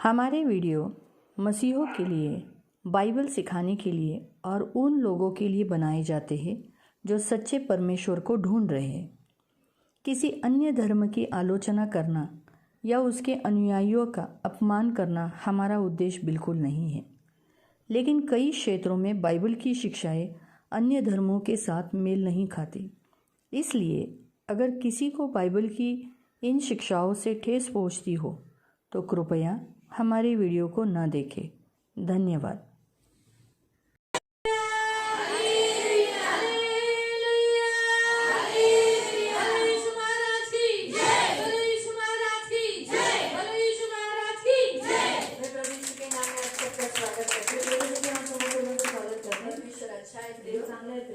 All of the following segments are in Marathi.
हमारे वीडियो मसीहों के लिए, बाइबल सिखाने के लिए और उन लोगों के लिए बनाए जाते हैं जो सच्चे परमेश्वर को ढूंढ रहे हैं। किसी अन्य धर्म की आलोचना करना या उसके अनुयायियों का अपमान करना हमारा उद्देश्य बिल्कुल नहीं है। लेकिन कई क्षेत्रों में बाइबल की शिक्षाएं अन्य धर्मों के साथ मेल नहीं खाती। इसलिए अगर किसी को बाइबल की इन शिक्षाओं से ठेस पहुंचती हो तो कृपया हमारे वीडियो को न देखें। धन्यवाद।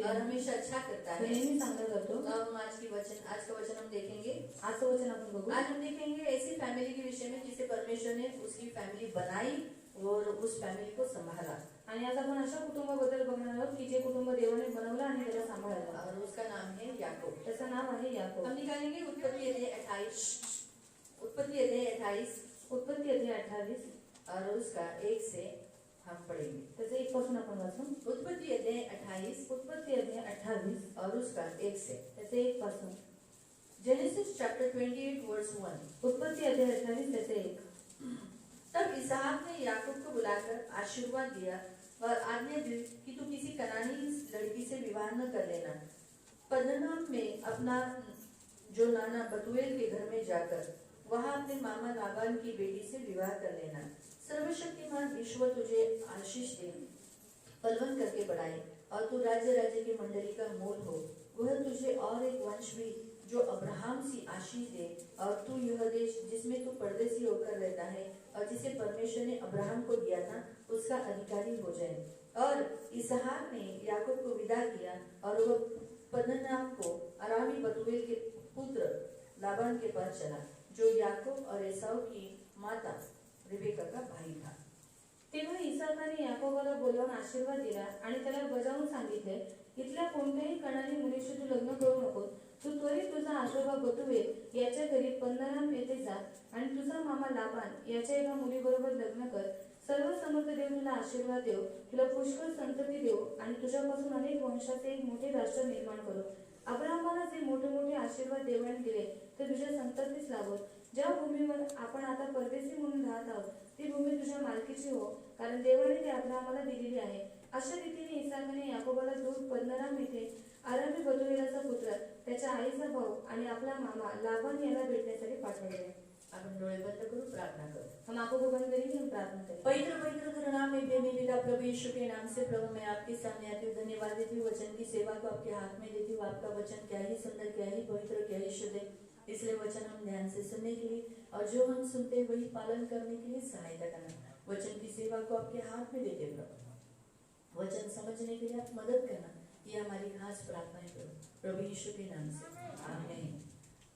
और हमेशा अच्छा करता है। हम आज का वचन हम देखेंगे। आज हम देखेंगे ऐसी फॅमिली के विषय में जिसे परमेश्वर ने उसकी फॅमिली बनाई और उस फॅमिली को संभाला। आणि आज आपण अशा कुटुंबाबद्दल बघणार आहोत की जे कुटुंब देवाने बनवलं आणि त्याला सांभाळलं और उसका नाम है याकूब। त्याचं नाव आहे याकूब। हम निकालेंगे उत्पत्ति अध्याय 28 और उसका 1 से हम पढ़ेंगे। त्याचं 1 पासून आपण वाचू। उत्पत्ति अध्याय 28 और उसका 1 से। त्याचं 1 पासून। जेनेसिस चैप्टर 28 वर्स 1। उत्पत्ति अध्याय 28 त्याचं 1। तब इसहाक ने याकूब को बुलाकर आशीर्वाद दिया और आज्ञा दी कि तू किसी कनानी लड़की से विवाह न कर लेना। पद्दनराम में अपना जो नाना बतूएल के घर में जाकर वहां अपने मामा लाबान की बेटी से विवाह कर लेना। सर्वशक्तिमान ईश्वर तुझे आशीष दे, बलवंत करके बढ़ाए और तू राज्य राज्य की मंडली का मूल हो। वह तुझे और एक वंश भी जो अब्राहम सी आशीष दे और तू यह देश जिसमें तू परदेसी होकर रहता है और जिसे परमेश्वर ने अब्राहम को दिया था उसका अधिकारी हो जाए। और इसहाक ने याकूब को विदा किया और वह पद्दनराम को अरामी बतूएल के पुत्र लाबान के पास चला जो याकूब और एसाव की माता रिबेका का भाई था। तेव्हा इसाकाने याकोबाला बोलावून आशीर्वाद दिला आणि त्याला बजावून सांगितले, इथल्या कोणत्याही कणानी मुलीशी तू लग्न करू नको। तू त्वरित तुझा आजोबा बतूएल याच्या घरी पद्दनराम येथे जा आणि तुझा मामा लाबान याच्या एका मुलीबरोबर लग्न कर। सर्व समर्थ देव तुला आशीर्वाद देव, तुला पुष्कळ संतती देव आणि तुझ्यापासून अनेक वंशाचे एक मोठे राष्ट्र निर्माण करू। अब्राहमाला जे मोठे मोठे आशीर्वाद देवाने दिले ते तुझ्या संततीस लाभोत। ज्या भूमीवर आपण आता परदेशी म्हणून राहत आहोत ती भूमी तुझ्या मालकीची हो, कारण देवाने ते अब्राहमाला दिलेली आहे। अशा रीतीने इसाकाने याकोबाला दूर पद्दनराम येथे अरामी बतूएलाचा पुत्र, त्याच्या आईचा भाऊ आणि आपला मामा लाबान याला भेटण्यासाठी पाठवले। आपण डोळे बंद करू, प्रार्थना करू। हम आंखों को बंद करेंगे, हम प्रार्थना करेंगे। पवित्र पवित्र करुणामय में पिता प्रभु यीशु के नाम से प्रभु मैं आपके सामने आती हूँ। धन्यवाद देती हूँ, वचन की सेवा को आपके हाथ में देती हूँ। आपका वचन क्या ही सुंदर, क्या ही पवित्र, क्या ही शुद्ध है। इसलिए वचन हम ध्यान से सुनने के लिए और जो हम सुनते हैं वही पालन करने के लिए सहायता करना। वचन की सेवा को आपके हाथ में देते प्रभु, वचन समझने के लिए आप मदद करना। ये हमारी खास प्रार्थना है प्रभु यीशु के नाम से, आमीन।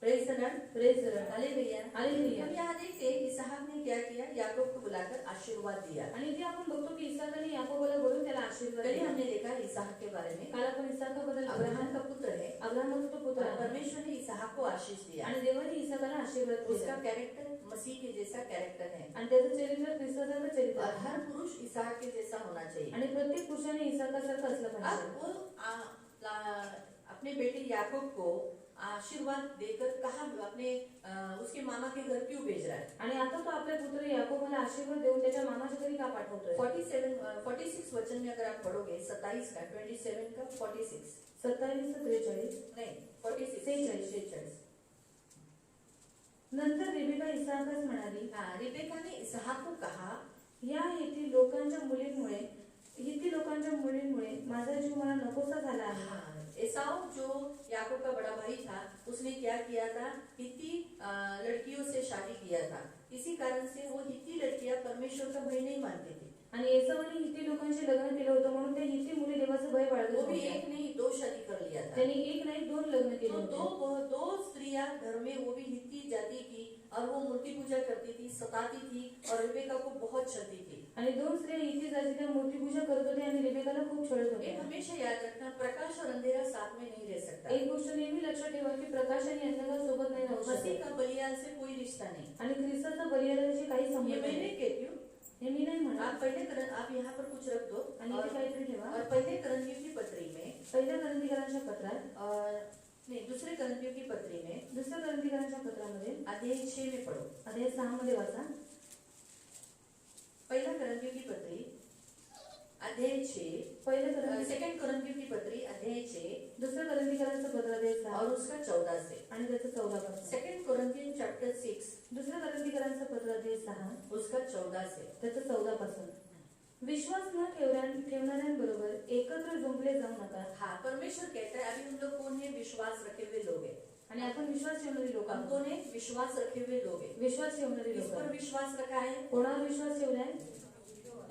Praise the Lord, praise the Lord, hallelujah, hallelujah. हम यहाँ देखते हैं इसहाक ने क्या किया, याकूब को बुलाकर आशीर्वाद दिया। आणि इथे आपण बघतो की इसाकाने याकोबाला बोलून त्याला आशीर्वाद कल दिला। हमने देखा इसहाक के बारे में। काल आपण इसाकाबद्दल अब्राहम का पुत्र है, अब्राहमाचा तो पुत्र आहे। परमेश्वर ने इसहाक को आशीष दिया आणि देवाने इसाकाला आशीर्वाद दिला। उसका कैरेक्टर मसीह के जैसा कैरेक्टर है आणि त्याचं चरित्र ख्रिस्तासारखं चरित्र और आहे। हर पुरुष इसहाक के जैसा होना चाहिए। आणि प्रत्येक पुरुषाने इसाकासारखं असलं पाहिजे। अब वो अपने बेटे याकूब को आशीर्वाद देकर कहा अपने उसके मामा के घर क्यों भेज रहा है। आणि आता तो आपल्या पुत्र याकोबाला आशीर्वाद देऊन त्याच्या मामाच्या घरी का पाठवतोय। 46 वचन में अगर आप पढ़ोगे 27 का 27 का 46 27 से 43 नहीं 46 नंतर रिबेका इसाकास म्हणाली, रिबेका ने इसहाक को कहा, या हिती लोकांच्या मुलींमुळे माझा जीव मला नकोसा झाला आहे। एसाव जो याकूब का बड़ा भाई था उसने क्या किया था, हित्ती लड़कियों से शादी किया था। इसी कारण से वो हित्ती लड़कियां परमेश्वर का भय नहीं मानती थी। आणि एसावाने हिती लोकांचे लग्न केलं होतं म्हणून ते हिती मुली देवाचं भय बाळगत वो भी होत्या। एक नहीं 2 शादी कर लिया था। त्यांनी एक नाही 2 लग्न केले तो होते। दो स्त्रियां घर में, वो भी हित्ती जाति की, और वो मूर्ति पूजा करती थी, सताती थी और रिबेका को बहुत छलती थी। आणि 2 स्त्रिया हिती जातीच्या मूर्ती पूजा करत होत्या आणि रिबेकाला खूप छळत होत्या। हमेशा याद रखना, प्रकाश और अंधेरा साथ में नहीं रह सकता। एक गोष्ट नेहमी लक्षात ठेवा की प्रकाश आणि अंधकार सोबत नाही राहू पक्ष मसीह आहे का बलिदान से कोई रिश्ता नहीं। आणि ख्रिस्ताचा बलिदानाशी काही ये संबंध मैं नाही नहीं कहती हूँ। हे मी नाही म्हणत आप यहाँ पर कुछ रख दो आणि इथे काहीतरी ठेवा और पहले करंथियों की पत्री में पहिल्या करंथीकरांच्या पत्रात और नहीं दूसरे करंथियों की पत्री में दुसऱ्या करंथीकरांच्या पत्रामध्ये अध्याय 6 में पढ़ो। अध्याय 6 मध्ये वाचा पहला करंथियों की पत्री अध्याय 6 पहिल्या करंथी सेकंड करंथियों की पत्री अध्याय 6 दुसऱ्या करंथीकरांचं पत्र अध्याय 6 और उसका 14 से। आणि त्याचं 14 पासून सेकंड कोरिन्थियन चैप्टर 6 दुसऱ्या करंथीकरांचं पत्र अध्याय 6 उसका 14 से। त्याचं 14 पासून विश्वास न ठेवणाऱ्यांबरोबर एकत्र जुंपले जाऊ नका हाँ, परमेश्वर कहता है अभी हम लोग कौन है? विश्वास रखे हुए लोग हैं। आणि आपण विश्वास ठेवणारी लोक हम आहोत कौन है? विश्वास रखे हुए लोग हैं। विश्वास ठेवणारी किस लोक पर आहोत. विश्वास रखा है? कोणावर विश्वास ठेवलाय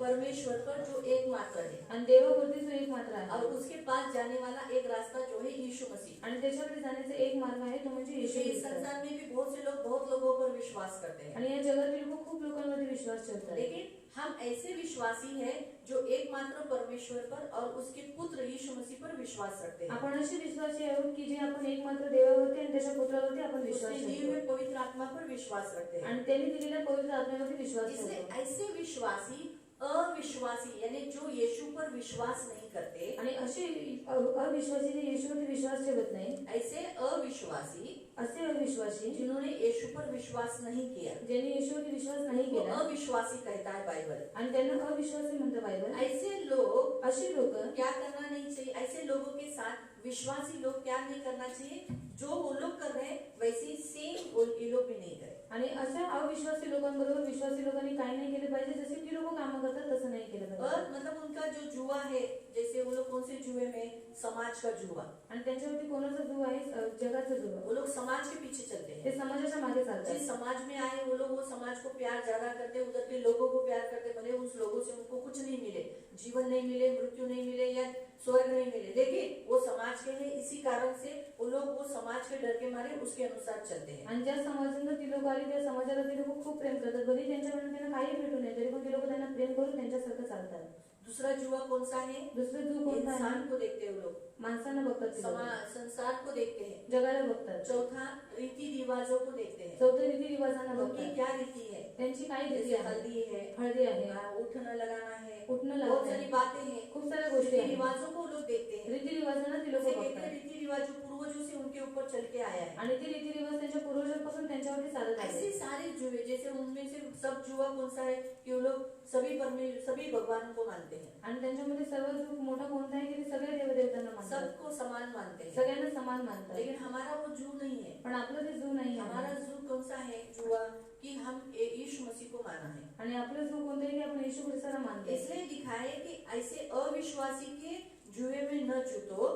परमेश्वर पर जो एकमात्र है आणि देवावरती जो एक मात्र आहे और उसके पास जाने वाला एक रास्ता जो है यीशु मसीह। आणि त्याच्याकडे जाण्याचा एक मार्ग आहे तो म्हणजे येशू इस ख्रिस्त. संसार में भी बहुत लोगों पर विश्वास करते हैं, आणि या जगातील लोक खूप लोकांवरती विश्वास ठेवतात लेकिन हम ऐसे विश्वासी हैं जो एकमात्र परमेश्वर पर और उसके पुत्र यीशु मसीह पर विश्वास रखते हैं। आपण असे विश्वासी आहोत की जे आपण एकमात्र देवावरती आणि त्याच्या पुत्रावरती आपण विश्वास उसने दिए ठेवतो हुए पवित्र आत्मा पर विश्वास रखते हैं। आणि त्यांनी दिलेल्या पवित्र आत्म्यावरती विश्वास इसलिए ठेवतो. ऐसे विश्वासी अविश्वासी यानी जो यीशु पर विश्वास नहीं करते, आणि असे अविश्वासी जे येशूवरती विश्वास ठेवत नाही ऐसे अविश्वासी असे अविश्वासी जिन्होंने यीशु पर विश्वास नहीं किया, ज्यांनी येशूवरती विश्वास नाही वो केला अविश्वासी कहता है बाइबल। आणि त्यांना अविश्वासी म्हणतं बायबल. ऐसे लोग अशी लोक क्या करना नहीं चाहिए? ऐसे लोगों के साथ विश्वासी लोग क्या नहीं करना चाहिए? जो वो लोग कर रहे हैं वैसे सेम वो ये लोग भी नहीं करें। आणि अशा अविश्वासी लोकांबरोबर विश्वासी लोकांनी काय नाही केले पाहिजे, जसे ती लोक काम करतात तसं नाही केलं और पाहिजे. मतलब उनका जो जुआ है, जैसे वो लोग कौन से जुए में? समाज का जुआ। आणि त्यांच्यावरती कोणाचा जुवा आहे? जगाचा जुवा. वो लोग समाज के पीछे चलते ते हैं। समाजाच्या मागे जिस चालतात. समाज में आए वो लोग वो समाज को प्यार ज्यादा करते, उधर के लोगों को प्यार करते, भले उस लोगों से उनको कुछ नहीं मिले, जीवन नहीं मिले, मृत्यू नहीं मिले या स्वर्ग नहीं मिले, लेकिन वो समाज के हैं, इसी कारण से वो लोग वो समाज के डर के मारे उसके अनुसार चलते हैं। आणि ज्या समाजानं ती लोक आली त्या समाजाला ती लोक खूप प्रेम करतात. भले त्यांच्याकडून त्यांना काही भेटू नये तरी पण ती लोक त्यांना प्रेम करून त्यांच्यासारखं चालतात. दूसरा जुआ कौन सा है? दुसरं जीव कोणता आहे? इंसान को देखते हैं वो लोग, माणसांना बघतात ते लोकं. संसार को देखते हैं। जगाला बघतात. चौथा रीति रिवाजों को देखते हैं। चौथं रीती रिवाजांना उनकी बघतात. क्या रीति है? त्यांची काय रीती जैसे आहे? हल्दी है, हळदी आहे, उठना लगाना है, उठणं बहुत लागतं सारी आहे, बातें हैं। खूप साऱ्या गोष्टी रीति आहेत. रिवाजों को लोग देखते हैं। रीती रिवाजांना ती लोक जैसे कहते हैं बघतात रीति रिवाज जो पूर्वजों से उनके ऊपर चल के आया है। आणि ते रीती रिवाज त्यांच्या पूर्वजांपासून त्यांच्यावरती चालत ऐसे आले. सारे जुए, जैसे उनमें से सब जुआ कौन सा है कि वो लोग सभी भगवान को मानते हैं, आणि त्यांच्यामध्ये सर्वात जो मोठा कोणता आहे की ते सगळ्या देवदेवतांना मानतात, सबको समान मानते हैं। सगळ्यांना समान मानतात. लेकिन हमारा वो जू नहीं है। पण आपलं ते जू नाही हमारा आहे. जू कौन सा है? जुआ कि हम यीशु मसीह को माना है। आणि आपलं जू कोणतं आहे की आपण येशू ख्रिस्ताला मानतो. इसलिए लिखा है कि ऐसे अविश्वासी के जुए में न जुटो।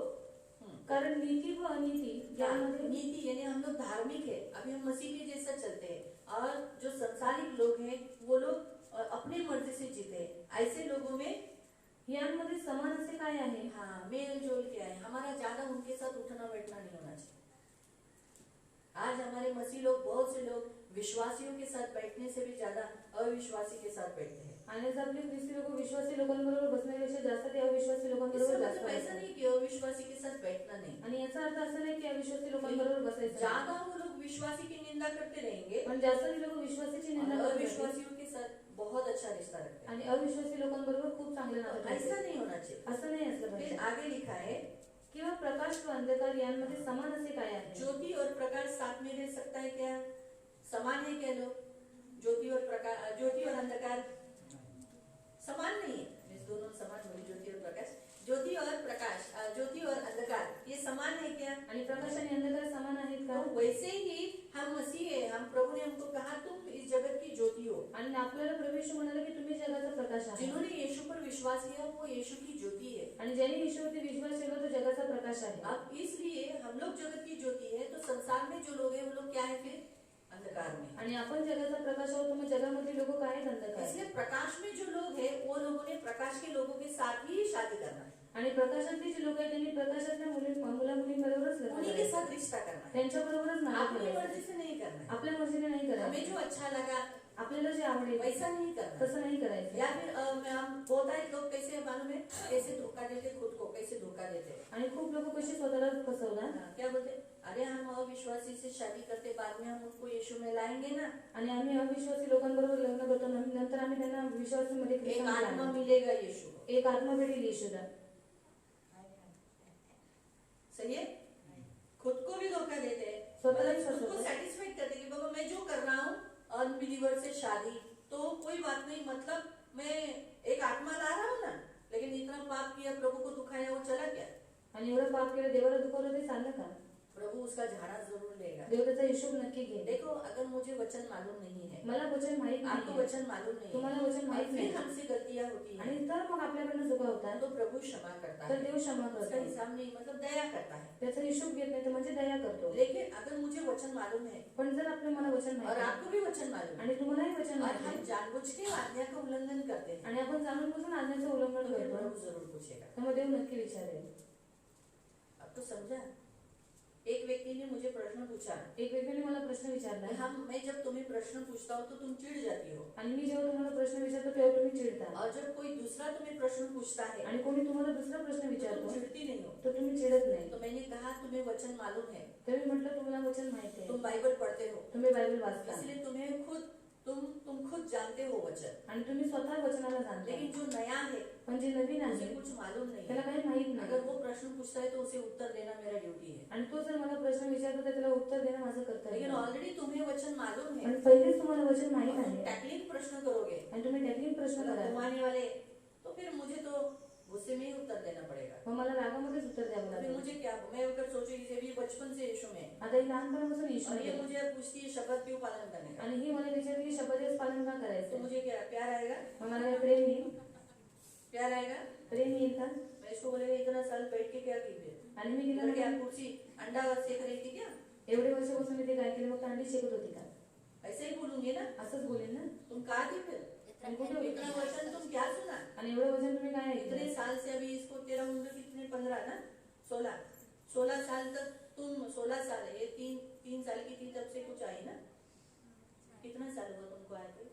कारण नीती व अनीती यामध्ये नीति यानी हम लोग धार्मिक है, अभी हम मसीह के जैसा चलते हैं, और जो संसारिक लोग हैं वो लोग अपनी मर्जी से जीते हैं। ऐसे लोगों में यांमध्ये समान असे काय आहे? हाँ मेल जोल क्या है? हमारा ज्यादा उनके साथ उठना बैठना नहीं होना चाहिए। आज हमारे मसीह लोग, बहुत से लोग विश्वासियों के साथ बैठने से भी ज्यादा अविश्वासी के साथ बैठते हैं। आणि आज आपले ख्रिस्ती लोक विश्वासी लोकांबरोबर बसण्यापेक्षा जास्त ते अविश्वासी इसका लोकांबरोबर जास्त मतलब ऐसा बसतात. नहीं कि अविश्वासी के साथ बैठना नहीं, आणि याचा अर्थ असा नाही की अविश्वासी लोकांबरोबर बसायचं नाही. ज्यादा वो लोग विश्वासी की निंदा करते रहेंगे पण जास्त ती लोक विश्वासाची निंदा और करतात अविश्वासियों के साथ बहुत अच्छा रिश्ता रखते हैं। आणि अविश्वासी लोकांबरोबर खूप चांगले नाते ऐसा ठेवतात. नहीं होना चाहिए। असं नाही असलं फिर पाहिजे. आगे लिखा है किंवा प्रकाश व अंधकार यांमध्ये समान असे काय आहे? ज्योति और प्रकाश साथ में रह सकता है क्या? समान है क्या लोग? ज्योति और प्रकाश, ज्योति और अंधकार समान नहीं है। इस दोनों समान होगी, ज्योति और प्रकाश, ज्योति और प्रकाश, ज्योति और अंधकार ये समान है क्या? आणि प्रकाश आणि अंधकार समान आहेत का? तो वैसे ही हम मसीह है, हम प्रभु ने हमको कहा तुम इस जगत की ज्योति हो। आणि आपल्याला प्रभू येशू म्हणाले की तुम्ही जगाचा प्रकाश आहात. जिन्होंने यीशु पर विश्वास किया वो यीशु की ज्योति है। आणि ज्याने येशूवरती विश्वास ठेवला तो जगाचा प्रकाश आहे. अब इसलिए हम लोग जगत की ज्योति है, तो संसार में जो लोग हैं वो लोग क्या है फिर? अंधकार में। आणि आपण जगाचा प्रकाश आहोत, तर मग जगामधले लोक काय आहेत? अंधकार. इसलिए प्रकाश में जो लोग हैं वो लोगों ने प्रकाश के लोगों के साथ ही शादी करना है, आणि प्रकाशातली जी लोक आहेत त्यांनी प्रकाशातल्या मुला मुलींबरोबरच लग्न उन्हीं के करायचं. साथ रिश्ता करना है, त्यांच्याबरोबरच नातं अपनी ठेवायचं. मर्जी से नहीं करना है। आपल्या मर्जीने नाही हमें करायचं. जो अच्छा लगा आपल्याला जे आवडेल वैसा नहीं करना। तसं नाही करायचं. या फिर हम बहुत सारे लोग कैसे मालूम है, कैसे धोखा देते खुद को, कैसे धोखा देते आणि खूप लोक कशी स्वतःला फसवतात. क्या बोलते? अरे हम अविश्वासी से शादी करते, बाद में हम उनको यीशु में लाएंगे ना. आणि आम्ही अविश्वासी लोकांबरोबर लग्न करतो नंतर आम्ही त्यांना विश्वासामध्ये एक ख्रिस्तामध्ये आत्मा आणतो. मिलेगा यीशु को. एक आत्मा भेटेल येशूला. सही है. खुद को भी धोखा देते हैं, स्वतःला मतलब खुद को फसवतो. सेटिस्फाइड करते कि बाबा मैं जो कर रहा हूँ अनबिलीवर से शादी तो कोई बात नहीं, मतलब मैं एक आत्मा ला रहा हूँ ना, लेकिन इतना पाप किया, प्रभु को दुखाया, वो चला गया. आणि एवढं पाप केलं, देवाला दुखवलं ते चाललं का? प्रभु उसका झाड़ा जरूर लेगा. देव त्याचा हिशोब नक्की घेईल. देखो अगर मुझे वचन मालूम नहीं है, मला वचन माहित आपको नाही, वचन मालूम नहीं तुम्हाला है, वचन माहित और फिर नाही हमसे गलतियां होती आणि हैं, तर मग आपल्याकडनं चुका होतात, तो प्रभु क्षमा करता तर है. देव क्षमा उसका करतो. हिसाब नहीं, मतलब दया करता है. त्याचा हिशोब घेत नाही तर म्हणजे दया करतो. लेकिन अगर मुझे वचन मालूम है पण जर आपल्याला वचन और माहित आहे आपको भी वचन मालूम है आणि तुम्हालाही वचन और माहित हम आहे जानबूझ के आज्ञा का उल्लंघन करते हैं, आणि आपण जाणून बुजून आज्ञाचं तो उल्लंघन फिर करतो, प्रभु जरूर पूछेगा. तर मग देव नक्की विचारेल. अब तो समझा. एक व्यक्ति ने मुझे प्रश्न पूछा, एक व्यक्तीने मला प्रश्न विचारला मैं जब तुम्हें प्रश्न पूछता हूँ तो तुम चिढ़ जाती हो, आणि मी जेव्हा तुम्हाला प्रश्न विचारतो तेव्हा तुम्ही चिडता और जब कोई दूसरा तुम्हें प्रश्न पूछता है आणि कोणी तुम्हाला दुसरा प्रश्न तो तुम विचारतो चिढ़ती नहीं हो. तर तुम्ही चिडत नाही. तो मैंने कहा तुम्हें वचन मालूम है, तर मी म्हटलं तुम्हाला वचन माहिती आहे, तुम बाइबल पढ़ते हो, तुम्ही बायबल वाचता इसलिए तुम्हें खुद तुम खुद जानते हो वचन. आणि तुम्ही स्वतः वचनाला जाणता. लेकिन जो नया है पण जे नवीन उसे आहे कुछ मालूम नहीं त्याला है. काही माहित नाही अगर वो प्रश्न पूछता है तो उसे उत्तर देना मेरा ड्यूटी है. आणि तो जर मला प्रश्न विचारतो तर त्याला उत्तर देणं माझं कर्तव्य लेकिन आहे. ऑलरेडी तुम्हें वचन मालूम है पण पहिलेच तुम्हाला वचन माहित और तुम आहे टैकलिंग प्रश्न करोगे, आणि तुम्ही टेक्निक प्रश्न मतलब कराल, घुमाने वाले, तो फिर मुझे तो गुस्से में ही उत्तर देना पड़ेगा. मग मला रागामध्येच उत्तर द्यावं फिर लागेल. मुझे क्या, मैं अगर सोचू जैसे भी बचपन से यीशु में, आता ही लहानपणापासून और ये ईश्वर मुझे पूछती है शपथ क्यों पालन करने का, आणि ही मला विचारते की शपथेच पालन का तो करायचं, मुझे क्या प्यार आएगा? मग मला काय प्रेम येईल? प्यार आएगा? प्रेम येईल का? मैं इसको बोलेगा इतना साल बैठ के क्या कीजिए, आणि मी तिला इधर क्या म्हणाले, कुर्सी अंडा सेक रही थी क्या? एवढे वर्षापासून मी ते काय केलं, मग अंडी शेकत होती का? ऐसे ही बोलूंगी ना. असंच बोलेल ना. तुम कहा थी फिर, आणि कुठे होती? इतना वचन तुम क्या सुना? आणि एवढं वचन तुम्ही काय इतने ऐकलं? साल से, अभी इसको तेरा उम्र कितने, 15 ना, 16 साल तक तुम, 16 साल है ये, 3 साल की थी तब से कुछ आई ना. कितना साल हुआ तुमको आए थे?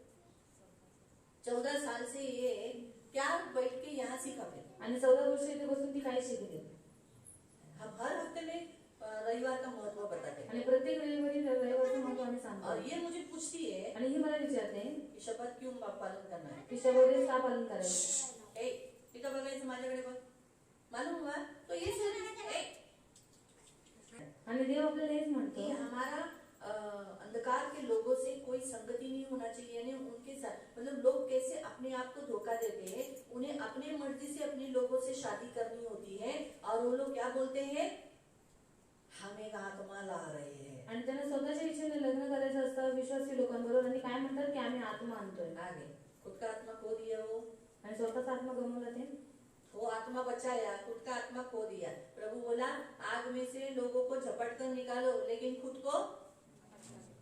14 साल से ये क्या बैठ के यहाँ सीखा फिर. आणि 14 वर्ष इथे बसून ती काय शिकली. हम हर हफ्ते में रविवार का महत्व बताते हैं, आणि प्रत्येक रविवारी रविवारचं महत्व आम्ही और सांगतो. ये मुझे पूछती है आणि ही मला विचारते की शपथ क्यों पालन करना है. की शपथेच का पालन करायचं. ए इथं बघायचं माझ्याकडे बघ, मालूम हुआ तो ये आणि देव आपल्याला हेच कि म्हणतो हमारा अंधकार के लोगों से कोई संगति नहीं होना चाहिए, यानी उनके साथ, मतलब लोग कैसे अपने आप को धोखा देते हैं, उन्हें अपने मर्जी से अपने लोगों से शादी करनी होती है, और वो लोग क्या बोलते हैं, हम एक आत्मा ला रहे हैं. आणि त्यांना स्वतःच्या इच्छेने लग्न करायचं असतं विश्वासी लोकांबरोबर, आणि काय म्हणतात की आम्ही आत्मा आणतोय, आगे खुद का आत्मा खो दिया वो, आणि स्वतःचा आत्मा गमवला ते. वो आत्मा बचाया, खुद का आत्मा खो दिया. प्रभु बोला आग में से लोगों को झपट कर निकालो, लेकिन खुद को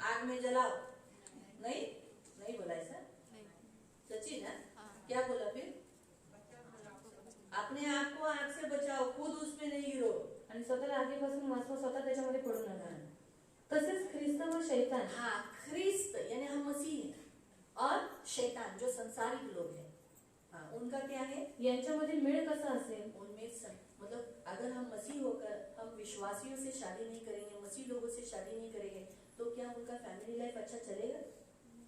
आग में जलाओ. नहीं बोला ऐसा, सच्ची ना. क्या बोला फिर, अपने आप को आग से बचाओ, खुद उसमें नहीं गिरो. आणि स्वतःला आगीपासून वाचवा, स्वतः त्याच्यामध्ये पडू नका. तसेच ख्रिस्त व शैतान, हाँ, ख्रिस्त यानी हम मसीह हैं, और शैतान जो संसारिक लोग हैं, हाँ, उनका क्या है, यांच्यामध्ये मेळ कसा असेल. उनमें मतलब अगर हम मसीह होकर हम विश्वासियों से शादी नहीं करेंगे, मसीह लोगों से शादी नहीं करेंगे, तो क्या उनका फैमिली लाइफ अच्छा चलेगा?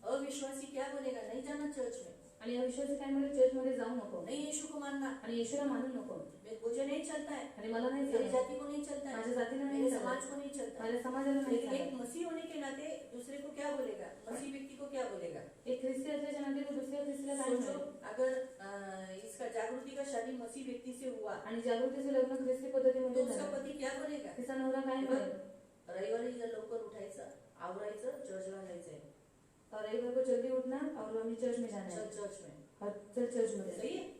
अविश्वासी क्या बोलेगा, नहीं जाना चर्च में, आणि अविश्वासी काय म्हणेल, चर्चमध्ये जाऊ नको, नहीं यीशु को मानना, आणि येशूला मानू नको, मुझे नहीं चलता है, आणि मला नाही मेरी चालत, जाति को नहीं चलता है, माझ्या जातीला मेरे नाही समाज चालत, को नहीं चलता है. माझ्या समाजाला नाही लेकिन एक चालत. मसीह होने के नाते दूसरे को क्या बोलेगा, मसीह व्यक्ति को क्या बोलेगा. एक ख्रिस्ती असल्याच्या नाते तो दुसऱ्या ख्रिस्तीला काय सोचो म्हणेल. अगर इसका जागृति का शादी मसीह व्यक्ति से हुआ आणि जागृतीचे लग्न ख्रिस्ती पद्धतीमध्ये तो उसका झालं, पति क्या बोलेगा, तिचा नवरा काय म्हणेल. रविवारी जर लवकर उठायचं, आवरायचं, चर्चला जायचंय, और रविवार को जल्दी उठना और हमें चर्च में जाना है, चर्च में. और चर्च मध्ये. सही है.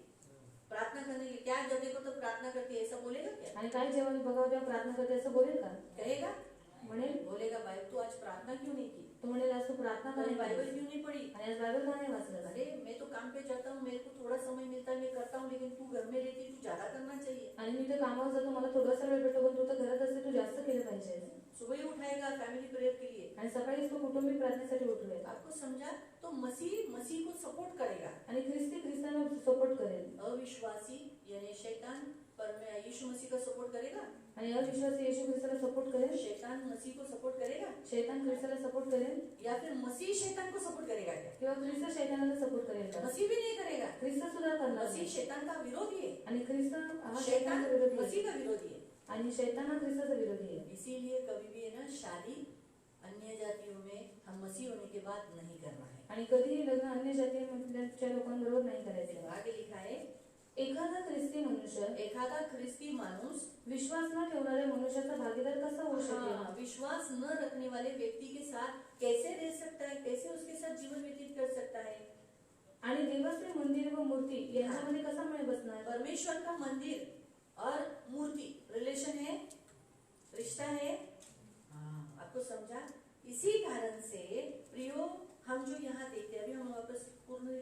प्रार्थना करने के क्या, जब देखो तो प्रार्थना करती है, ऐसा बोलेगा क्या, आणि काय जेव्हा बघावं तेव्हा प्रार्थना करते असं बोलेल का. कहेगा, म्हणेल, बोलेगा बाइबल तू आज प्रार्थना क्यों नहीं की, तो म्हणेल आज तू प्रार्थना का तूने नाही बाइबल केली? क्यों नहीं पढ़ी. आणि आज बायबल का नाही वाचलं. अरे मैं तो काम पे जाता हूँ, मेरे को थोड़ा समय मिलता है, मैं करता हूँ, लेकिन तू घर में रहती, तू ज्यादा करना चाहिए. आणि मी तर कामावर जातो, मला थोडासा वेळ भेटतो, पण तू तर घरात असते, तू जास्त केलं पाहिजे. सुबह ही उठाएगा फैमिली प्रेयर के लिए. आणि सकाळीच तो कुटुंबी प्रार्थनेसाठी उठवेल. आपको समझा, तो मसीह को सपोर्ट करेगा. आणि ख्रिस्ती ख्रिस्तांना सपोर्ट करेल. अविश्वासी यानी शैतान यीशु मसीह का सपोर्ट करेगा? आणि अविश्वासी येशू ख्रिस्ताला सपोर्ट करेल? शैतान मसीह को सपोर्ट करेगा? शैतान ख्रिस्ताला सपोर्ट करेल? या फिर मसीह शैतान को सपोर्ट करेगा क्या? किंवा ख्रिस्त शैतानाला सपोर्ट करेल का? मसीह भी नहीं करेगा। ख्रिस्त सुद्धा करणार मसीह नाही. शैतान का विरोधी है, आणि ख्रिस्त हा शैतान शैतानाचा विरोधी आहे. मसीह का विरोधी है। आणि शैतान हा ख्रिस्ताचा विरोधी आहे. इसीलिए कभी भी है ना शादी अन्य जातियों में हम मसीह होने के बाद नहीं करना है। आणि कधीही लग्न अन्य जातीच्या लोकांबरोबर नाही करायचं. आगे लिखा है, एखादा ख्रिस्ती मनुष्य एखादा ख्रिस्ती माणूस विश्वास न ठेवणाऱ्या मनुष्याचा भागीदार कसा होऊ शकेल? विश्वास न रखने वाले व्यक्ति के साथ कैसे रह सकता है, कैसे उसके साथ जीवन व्यतीत कर सकता है? आणि देवाचे मंदिर व मूर्ती यांच्यामध्ये कसा मेळ बसणार? परमेश्वर का मंदिर और मूर्ति रिलेशन है, रिश्ता है। आपको समझा? इसी कारण से प्रियो, हम जो यहाँ देखते हैं, अभी हम वापस पूर्ण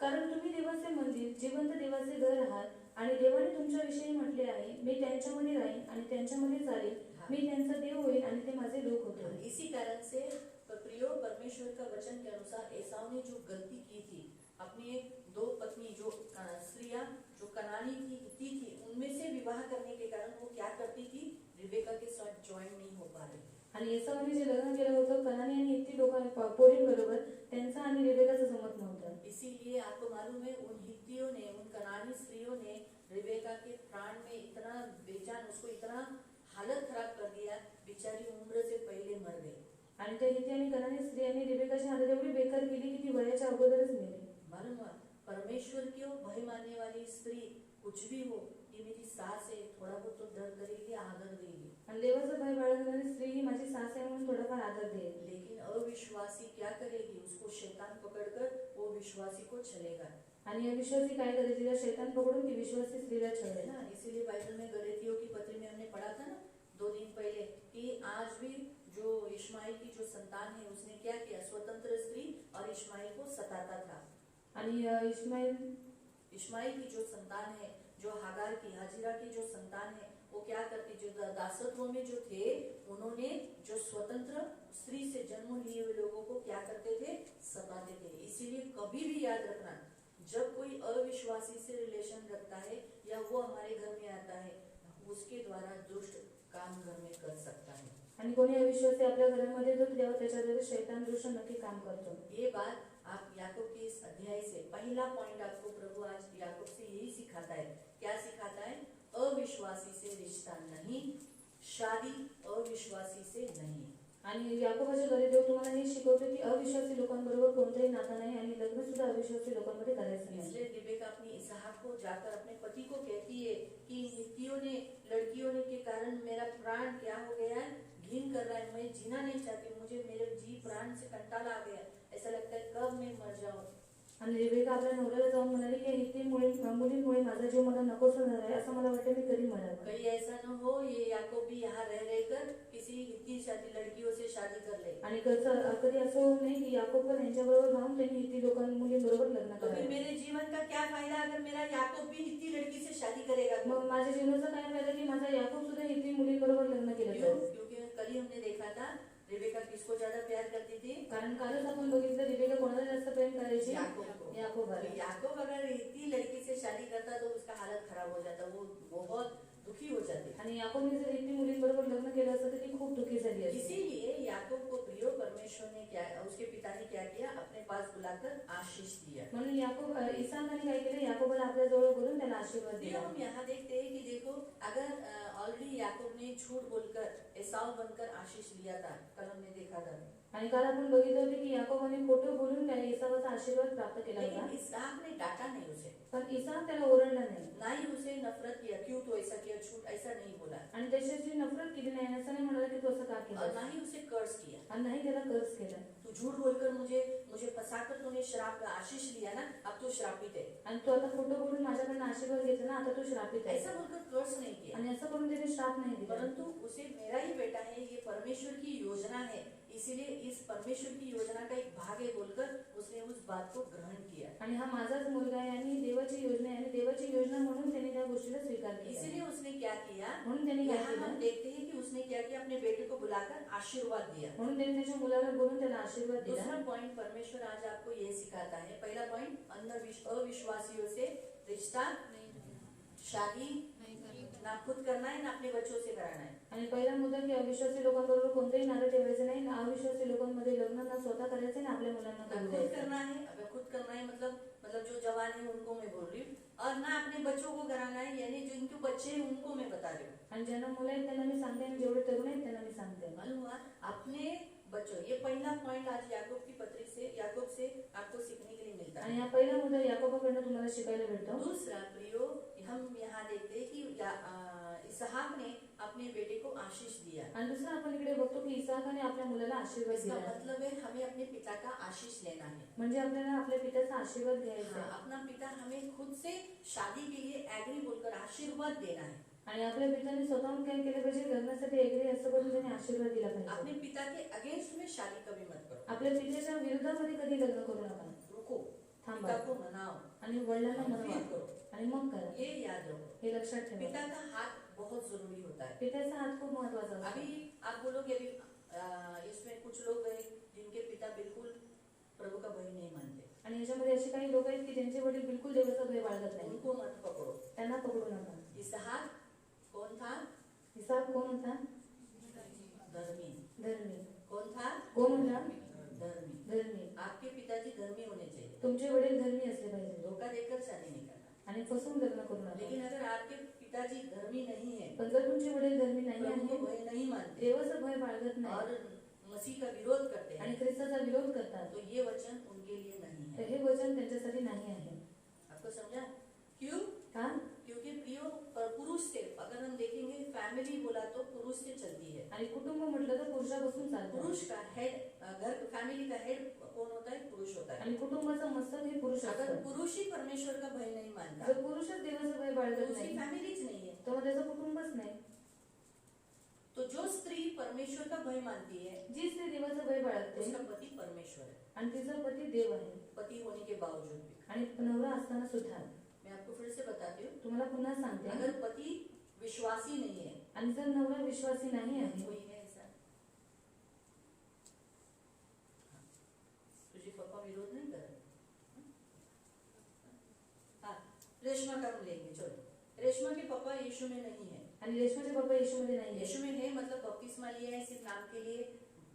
कारण तुम्ही देवाचे मंदिर, जिवंत देवाचे घर आहात आणि देवाने तुमच्याविषयी म्हटले आहे, मी त्यांच्यामध्ये राहीन आणि त्यांच्यामध्ये चालेल, मी त्यांचा देव होईल आणि ते माझे लोक होतील. इसी कारण से प्रियो, परमेश्वर का वचन के अनुसार एसाव ने जो गलती की थी, अपनी दो पत्नी जो स्त्रियां जो कनानी थी, हित्ती थी, उनमें से विवाह करने के कारण वो क्या करती थी, रिबेका के साथ जॉइन नहीं हो पा रही. आणि एसावने जे लग्न केलं होतं कनानी आणि हित्ती लोकां पोरींबरोबर, त्यांचं आणि रिबेकाचं जमत नव्हतं. इसीलिए आपको मालूम है, उन हित्तियों ने, उन कनानी स्त्रियों ने रिबेका के प्राण में इतना बेजान, उसको इतना हालत खराब कर दिया, बेचारी उम्र से पहले मर गई. आणि त्या हित्ती आणि कनानी स्त्रियांनी रिबेकाची हालत एवढी बेकार केली की ती वयाच्या अगोदरच मेली. मालूम हुआ, परमेश्वर की भय मानने वाली स्त्री कुछ भी हो, ये मेरी सास है, थोड़ा बहुत तो डर करेगी, आदर देगी. आणि देवाचं भय बाळगणारी स्त्री ही माझी सास आहे म्हणून थोडाफार आदर देईल. लेकिन अविश्वासी क्या करेगी, उसको शैतान पकड़कर वो विश्वासी को छलेगा. आणि अविश्वासी काय करेल, तिला शैतान पकडून ती विश्वासी स्त्रीला छळेल. ना, इसीलिए बाइबल में गलातियों की पत्री में हमने पढ़ा था ना 2 दिन पहले कि आज भी जो इश्माइल की जो संतान है, उसने क्या किया, स्वतंत्र स्त्री और इश्माइल को सताता था. आणि इश्माइल की जो संतान है, जो हागार की, हाजिरा की जो संतान है, वो क्या करती, जो दासत्व में जो थे, उन्होंने जो स्वतंत्र स्त्री से जन्म लिए हुए लोगों को क्या करते थे, सताते थे. इसीलिए कभी भी याद रखना, जब कोई अविश्वासी से रिलेशन रखता है या वो हमारे घर में आता है, उसके द्वारा दुष्ट काम घर में कर सकता है. आणि कोणी अविश्वासी आपल्या घरामध्ये येतो तेव्हा त्याच्याद्वारे शैतान दुष्ट नक्की काम करतो. ये बात आप याकूब के इस अध्याय से पहला पॉइंट आपको प्रभु आज याकूब से यही सिखाता है. क्या सिखाता है? अविश्वासी से रिश्ता नहीं, शादी अविश्वासी से नहीं. आणि याकोबाच्या घरी देव तुम्हाला हे शिकवतो की अविश्वासी लोकांबरोबर कोणताही नाता नाही आणि लग्न सुद्धा अविश्वासी लोकांमध्ये करायचं नाही. इसलिए रिबेका अपनी इसहाक को जाकर अपने पति को कहती है कि हित्तियों ने, लड़कियों ने के कारण मेरा प्राण क्या हो गया है, घिन कर रहा है, मैं जीना नहीं चाहती, मुझे मेरे जी प्राण से कंटाला आ गया, ऐसा लगता है कब मैं मर जाऊं. आणि रिबेका आपल्या नवऱ्याला जाऊन म्हणाली की मुलींमुळे माझा जीव मला नकोसा झाला आहे, असं मला वाटतं मी कधी मरावं. कहीं ऐसा न हो ये याकूब भी यहाँ रह रहकर किसी हित्ती शादी लड़कियों से शादी कर ले. आणि कधी असं होऊ नये की याकोब पण यांच्याबरोबर राहून त्यांनी हित्ती मुलींबरोबर लग्न तो फिर करावं. मेरे जीवन का क्या फायदा अगर मेरा याकूब भी हित्ती लड़की से शादी करेगा तो? मग माझ्या जीवनाचा काय फायदा की माझा याकोब सुद्धा हित्ती मुलींबरोबर लग्न केलं क्यों? तर? क्योंकि कल ही हमने देखा था रिबेका किसको ज्यादा प्यार करती थी? कारण कालच आपण बघितलं रिबेका कोणाला जास्त प्रेम करायची? याकूब को. याकोबाला. याकूब अगर हित्ती लड़की से शादी करता तो उसका हालत खराब हो जाता, वो बहुत दुखी हो जाती. आणि याकोबने जर हित्ती मुलींबरोबर लग्न केलं असतं तर ती खूप दुःखी झाली असती. इसीलिए याकूब को प्रियो परमेश्वर ने क्या, उसके पिता ने क्या किया, अपने पास बुलाकर आशीष दिया. म्हणून याकोब इसाकाने काय केलं, याकोबाला आपल्या जवळ बोलून त्याला आशीर्वाद फिर दिला. हम यहाँ देखते हैं कि देखो, अगर ऑलरेडी याकूब ने झूठ बोलकर एसाव बनकर आशीष लिया था, कल हमने देखा था. आणि काल आपण बघितलं होते की याकोबाने खोटं बोलून त्याने इसावाचा आशीर्वाद प्राप्त केला होता. लेकिन इसहाक ने डांटा नहीं उसे, पण इसाक त्याला ओरडला नाही ना ही उसे नफरत किया, क्यों तो ऐसा किया, झूठ ऐसा नहीं बोला, आणि त्याच्याची नफरत केली नाही, असं नाही म्हणाला की तू असं का और केलं, ना ही उसे कर्ज किया. आणि नाही त्याला कर्ज केला. तू झूठ बोलकर मुझे फंसाकर तूने श्राप आशीष लिया ना, अब तू श्रापित है, आणि तू आता खोटं बोलून माझ्याकडनं आशीर्वाद घेतला ना, आता तू श्रापित आहे. ऐसा बोलकर कर्ज नहीं किया. आणि असं करून त्याने श्राप नाही दिला. परंतु उसे मेरा ही बेटा है, ये परमेश्वर की योजना है, इसीलिए इस परमेश्वर की योजना का एक भाग है बोलकर उसने उस बात को ग्रहण किया. आणि हा माझाच मुलगा आहे आणि देवाची योजना आहे आणि देवाची योजना म्हणून त्याने त्या गोष्टीला स्वीकार केला. इसीलिए उसने क्या किया, म्हणून त्याने काय यहाँ हम केलं, देखते हैं कि उसने क्या किया, अपने बेटे को बुलाकर आशीर्वाद दिया. म्हणून त्याने त्याच्या मुलाला बोलून त्याला आशीर्वाद दिला. दूसरा पॉइंट परमेश्वर आज आपको ये सिखाता है. पहला पॉइंट अविश्वासियों से रिश्ता शादी ना खुद करना है ना अपने बच्चों से कराना है. आणि पहिला मुद्दा की अविश्वासी लोकांबरोबर कोणतेही नातं ठेवायचं नाही, ना अविश्वासी लोकांमध्ये लग्न ना स्वतः करायचं ना आपल्या मुलांना करू खुद द्यायचं. करना है. अगर खुद करना है मतलब जो जवान है उनको मैं बोल रही हूँ, और ना अपने बच्चों को कराना है, यानी जो इनके बच्चे हैं उनको मैं बता रही हूँ. आणि ज्यांना मुलं आहेत त्यांना मी सांगते आणि जेवढे तरुण आहेत त्यांना मी सांगते. मालूम हुआ अपने बच्चों. ये पहला पॉइंट आज याकूब की पत्री से याकूब से आपको सीखने के लिए मिलता आणि है. हा पहिला मुद्दा याकोबाकडनं तुम्हाला शिकायला भेटतो. दूसरा प्रियो, हम यहाँ देखते हैं कि इसहाक ने अपने बेटे को आशीष दिया. आणि दुसरा आपण इकडे बघतो की इसाकाने आपल्या मुलाला आशीर्वाद इसका दिला. मतलब है हमें अपने पिता का आशीष लेना है. म्हणजे आपल्याला आपल्या पित्याचा आशीर्वाद घ्यायचा हाँ, आहे. अपना पिता हमें खुद से शादी के लिए एग्री बोलकर आशीर्वाद देना है. आणि आपल्या पित्याने स्वतःहून काय केलं पाहिजे, लग्नासाठी एग्री असं करून त्याने आशीर्वाद दिला पाहिजे. अपने पिता के अगेंस्ट में शादी कभी मत करो. आपल्या पित्याच्या विरोधामध्ये कधी लग्न करू नका. रुको, थांबा पिता को मनाओ, आणि वडिलांना फिर मनवा करो. आणि मग करा. ये याद रखो, हे लक्षात ठेवा. पिता का हाथ बहुत जरूरी होता है. पित्याचा हात खूप महत्वाचा असतो. अभी आप बोलोगे अभी इसमें कुछ लोग हैं जिनके पिता बिल्कुल प्रभु का भय नहीं मानते. आणि याच्यामध्ये असे काही लोक आहेत की ज्यांचे वडील बिलकुल देवाचा भय बाळगत नाही. उनको मत पकड़ो. त्यांना पकडू नका. इसहाक कौन था? इसाक कोण होता? धर्मी. धर्मी. कौन था? कोण होता? धर्मी. धर्मी. आपके पिताजी धर्मी होने चाहिए. तुमचे वडील धर्मी असले पाहिजे धोखा देकर शादी नहीं करना. आणि फसून लग्न करू नका. लेकिन अगर आपके पिताजी धर्मी नहीं है, पण जर तुमचे वडील धर्मी नाही प्रभु को आहे, भय नहीं मानते देवाचा भय बाळगत नाही और मसीह का विरोध करते आणि हैं, ख्रिस्ताचा विरोध करतात, तो ये वचन उनके लिए नहीं तर है. हे वचन त्यांच्यासाठी नाही आहे. आपको समझा? क्यों? का? क्योंकि प्रियो पुरुष से, अगर हम देखेंगे फैमिली बोला तो पुरुष से चलती है. आणि कुटुंब म्हटलं तर पुरुषापासून चालतं. पुरुष का हेड, घर फैमिली का हेड कौन होता है? पुरुष होता है. आणि कुटुंबाचा मस्तक हे पुरुष अगर असतं. पुरुष ही परमेश्वर का भय नहीं मानता जर पुरुषच देवाचा भय तो बाळगत उसकी नाही फैमिलीज नहीं है. तर मग त्याचं कुटुंबच नाही. तो जो स्त्री परमेश्वर का भय मानती है जी स्त्री देवाचा भय बाळगते उसका पति परमेश्वर है, आणि तिचा पती देव आहे पति होने के बावजूद भी. आणि नवरा असताना सुद्धा. मैं आपको फिर से बताती हूँ, तुम्हाला पुन्हा सांगते, अगर पति विश्वासी नहीं है, आणि जर नवरा विश्वासी नाही आहे, कोई है ऐसा? तुझे पापा विरोध नहीं कर रहे? हाँ, रेशमा का हम लेंगे. चलो, रेशमा के पापा यीशु में नहीं है. आणि रेशमाचे बाबा येशूमध्ये नाही आहे, यीशु में है मतलब बपतिस्मा लिया है सिर्फ नाम के लिए,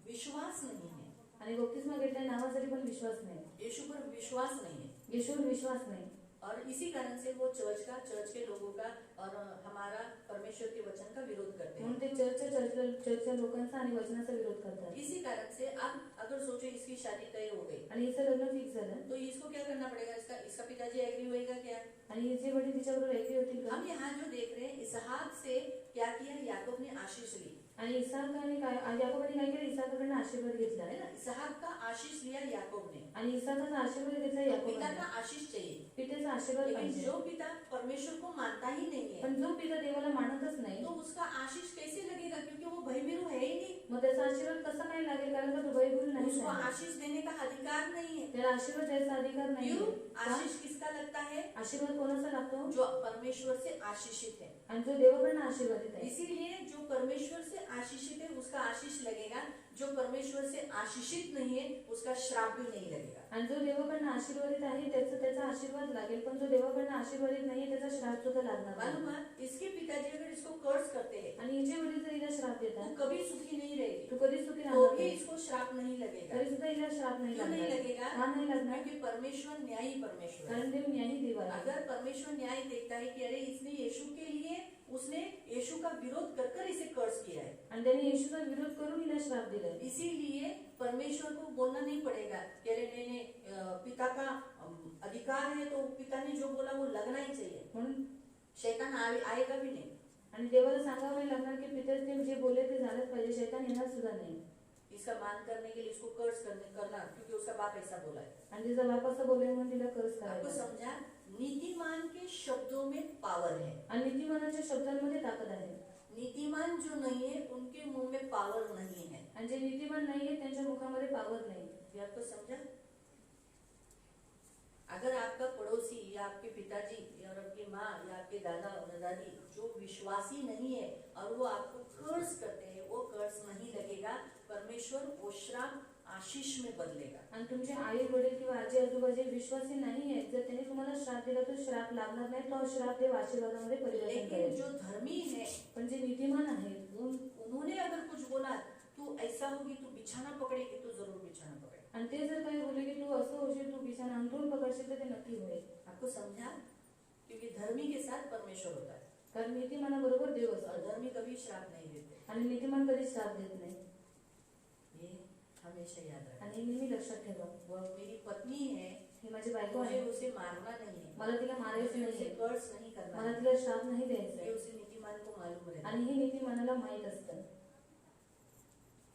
विश्वास नहीं है. आणि बपतिस्मा घेतल्या नावासाठी पण विश्वास नाही. यीशु पर विश्वास नहीं है. येशूवर विश्वास नाही. और इसी कारण से वो चर्च के लोगों का और हमारा परमेश्वर के वचन का विरोध करते हैं. म्हणून ते चर्चच्या लोकांचा आणि वचनाचा विरोध करतात. इसी कारण से अब अगर सोचो इसकी शादी तय हो गई आणि हिचं लग्न फिक्स झालं, तो इसको क्या करना पड़ेगा? इसका पिताजी एग्री होएगा क्या? आणि हिचे वडील तिच्याबरोबर एग्री होतील का? हम यहाँ जो देख रहे हैं, इसहाक से क्या किया? याकूब ने आशीष ली, आणि इसाकाने काय, याकोबाने काय केलं? इसाकाकडनं आशीर्वाद घेतला है ना. इसहाक का आशीष लिया याकूब ने. आणि इसाकाचा आशीर्वाद घेतला पिता याकोबाने. का आशीष चाहिए, पित्याचा आशीर्वाद लेकिन पाहिजे. जो पिता परमेश्वर को मानता ही नहीं है पण जो पिता देवाला मानतच नाही, तो उसका आशीष कैसे लगेगा? क्योंकि वो भयभीरू है ही नहीं. मग त्याचा आशीर्वाद कसा काय लागेल? कारण का तो भयभीरू नाही उसको आहे. आशीष देने का अधिकार नहीं है. त्याला आशीर्वाद द्यायचा अधिकार नाही. क्यों? आशीष किसका लगता है? आशीर्वाद कोणाचा लागतो? जो परमेश्वर से आशीषित है. आणि जो देवाकडनं आशीर्वादित आहे. इसीलिए जो परमेश्वर से आशीषित है उसका आशीष लगेगा, जो परमेश्वर से आशीषित नहीं है उसका श्राप भी नहीं लगेगा. आणि जो देवाकडनं आशीर्वादित आहे त्याचा आशीर्वाद लागेल, पण जो देवाकडनं आशीर्वादित नाही त्याचा श्राप सुद्धा लागणार नाही. मालूम है, इसके पिताजी अगर इसको कर्ज करते हैं आणि हिचे वडील जर हिला श्राप तो देतात, कभी सुखी नहीं रहेगी, तू कधी सुखी तो राहणार भी नाही. इसको श्राप नहीं लगेगा. तरी सुद्धा हिला श्राप नाही क्यों नहीं लागणार. लगेगा? का नाही लागणार? क्योंकि परमेश्वर न्यायी परमेश्वर है. कारण देव न्यायी देव आहे. अगर परमेश्वर न्याय देखता है कि अरे इसने यीशु के लिए, उसने यीशु का विरोध कर इसे कर्ज किया है, आणि त्याने येशूचा विरोध करून हिला श्राप दिलाय, इसीलिए परमेश्वर को बोलना नहीं पड़ेगा कि अरे नहीं, पिता का अधिकार है तो पिता ने जो बोला वो लगना ही चाहिए. म्हणून शैतान आएगा भी नहीं. आणि देवाला सांगावं नाही लागणार की पित्याने जे बोलले ते झालंच पाहिजे. शैतान येणार सुद्धा नाही. इसका मान करने के लिए इसको कर्ज करना, क्योंकि उसका बाप ऐसा बोला है. आणि तिचा बाप असं बोलले म्हणून तिला कर्ज आपको करायला. समझा? नीतिमान के शब्दों में पावर है. आणि नीतिमानाच्या शब्दांमध्ये ताकद आहे. नीतिमान जो नहीं है उनके मुंह में पावर नहीं है. आणि जे नीतिमान नाहीये त्यांच्या मुखामध्ये पावर नाही. ये आपको समझा? अगर आपका पड़ोसी या आपके पिताजी या आपकी माँ या आपके दादा और दादी जो विश्वासी नहीं है और वो आपको कर्ज करते हैं, वो कर्ज नहीं लगेगा. परमेश्वर वो श्राप आशीष में बदलेगा। आणि तुमचे आई वडील किंवा आजी आजोबा जे विश्वासी नाही आहेत, जर त्यांनी तुम्हाला श्राप दिला तो श्राप लागणार नाही, तो श्राप देव आशीर्वादामध्ये परिवर्तन लेकिन करेल. जो धर्मी है पण जे नीतिमान आहेत, उन्होंने अगर कुछ बोला तू ऐसा होगी, तू बिछाना पकड़ेगी, तो जरूर बिछाना पकड़े. आणि ते जर काही बोलले की तू असं होशील, तू बिछाना अंथरूण पकडशील, तर ते नक्की होईल. आपको समझा? क्योंकि धर्मी के साथ परमेश्वर होता है कारण नीतिमानाबरोबर देव और असतो धर्मी कभी श्राप नहीं देते. आणि नीतिमान कधीच श्राप देत नाही. ये हमेशा याद रखना. आणि नेहमी लक्षात ठेवा, वह मेरी पत्नी है, ही माझी बायको मुझे आहे, उसे मारना नहीं है, मला तिला मारायचं मुझे उसे नाही, कर्ज नहीं करना मला है. तिला श्राप नाही ये द्यायचा. उसे नीतिमान को मालूम रहता है. आणि हे नीतिमानाला माहित असतं.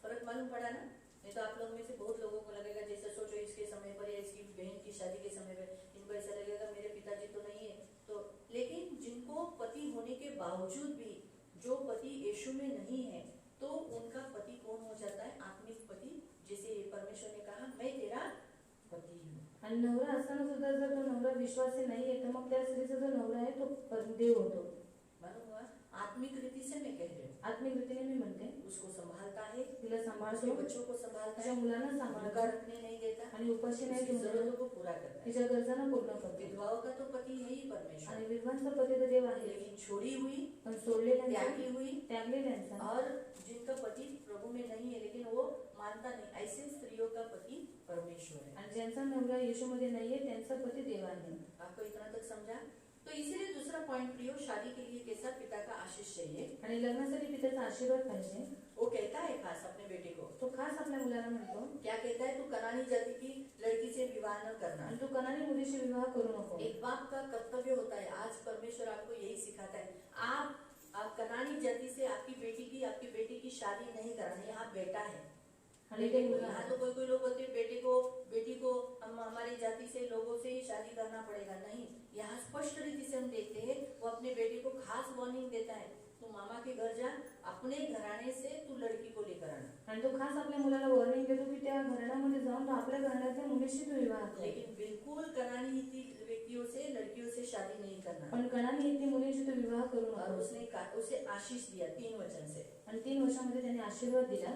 फर्क मालूम पड़ा ना? नहीं तो आप लोग में से बहुत लोगों को लगेगा जैसे सोचो इसके समय पर या इसकी बहन की शादी के समय पर इनको ऐसा लगेगा मेरे पिताजी तो नहीं है तो, लेकिन जिनको पति होने के बावजूद भी जो पति यीशु में नहीं है तो उनका पति कौन हो जाता है? आत्मिक पति. जैसे परमेश्वर ने कहा मैं तेरा पति हूँ. आणि नवरा असताना सुद्धा जर तो नवरा विश्वासी नाहीये, तर मग त्या स्त्रीचा जो नवरा आहे तो देव होतो. मालूम हुआ? आत्मिक रीति से मैं कह रही हूँ. आत्मिक रीतीने मी म्हणते, उसको संभालता है, तिला उसके सांभाळतो, बच्चों को संभालता तिच्या है, मुलांना भूखा सांभाळतो रखने नहीं देता, आणि उपाशी नाही उसकी ठेवून जरूरतों को पूरा करता है. तिच्या गरजांना पूर्ण करतो. विधवाओं का तो पति है ही परमेश्वर, आणि विद्वांचा पती तर देव आहे, लेकिन छोड़ी हुई, पण सोडलेल्यांचा, त्यागी हुई त्यागलेल्यांचा और जिनका पति प्रभु में नहीं है लेकिन वो मानता नहीं, ऐसे स्त्रियों का पति परमेश्वर है. आणि ज्यांचा नवरा येशूमध्ये नाहीये त्यांचा पती देव आहे. आपको इतना तक समझा? तो इसीलिए दूसरा पॉइंट प्रियो, शादी के लिए कैसा पिता का आशीष चाहिए. आणि लग्नासाठी पित्याचा आशीर्वाद पाहिजे. वो कहता है खास अपने बेटे को, तो खास आपल्या मुलाला म्हणतो, क्या कहता है? तू कनानी जाति की लड़की से विवाह न करना. आणि तू कनानी मुलीशी विवाह करू नको. एक बाप का कर्तव्य होता है. आज परमेश्वर आपको यही सिखाता है. आप कनानी जाति से आपकी बेटी की शादी नहीं करानी. यहाँ बेटा है. आणि ते यहाँ तो कोई लोग बोलते हैं बेटी को हम हमारी जाति से लोगों से ही शादी करना पड़ेगा. नहीं, यहाँ स्पष्ट रीति से हम देखते हैं वो अपने बेटे को खास वार्निंग देता है, तू मामा के घर जा, अपने घराने से तू लड़की को लेकर आना. आणि तो खास आपल्या मुलाला वॉर्निंग देतो की त्या घराण्यामध्ये जाऊन तो आपल्या घराण्याच्या मुलीशी तू विवाह कर. लेकिन बिल्कुल कनानी व्यक्तियों से लड़कियों से शादी नहीं करना. पण कनानी येथील मुलीशी तू विवाह करू और नको. उसे आशीष दिया 3 वचन से. आणि 3 वर्षामध्ये त्याने आशीर्वाद दिला.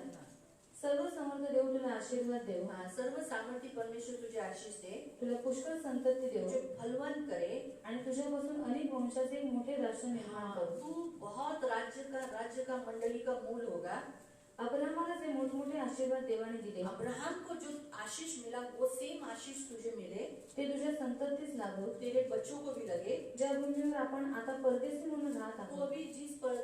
सर्व समर्थ देव तुला आशीर्वाद देव, हाँ, सर्व सामर्थ्य परमेश्वर तुझे आशीष दे, तुला पुष्कळ संतती देव तुझे फलवान करे आणि तुझ्यापासून अनेक वंशाचे एक मोठे राष्ट्र निर्माण कर. तू बहुत राज्य का मंडली का मूल होगा. अब्राहमाला जे मोठमोठे आशीर्वाद देवाने दिले, अब्राहम को जो आशीष मिला वो सेम आशीष तुझे मिले, ते तुझ्या संततीच लागो. तेरे बच्चों को भी लगे. ज्या भूमीवर आपण आता परदेशी म्हणून राहत तो आहोत, अभी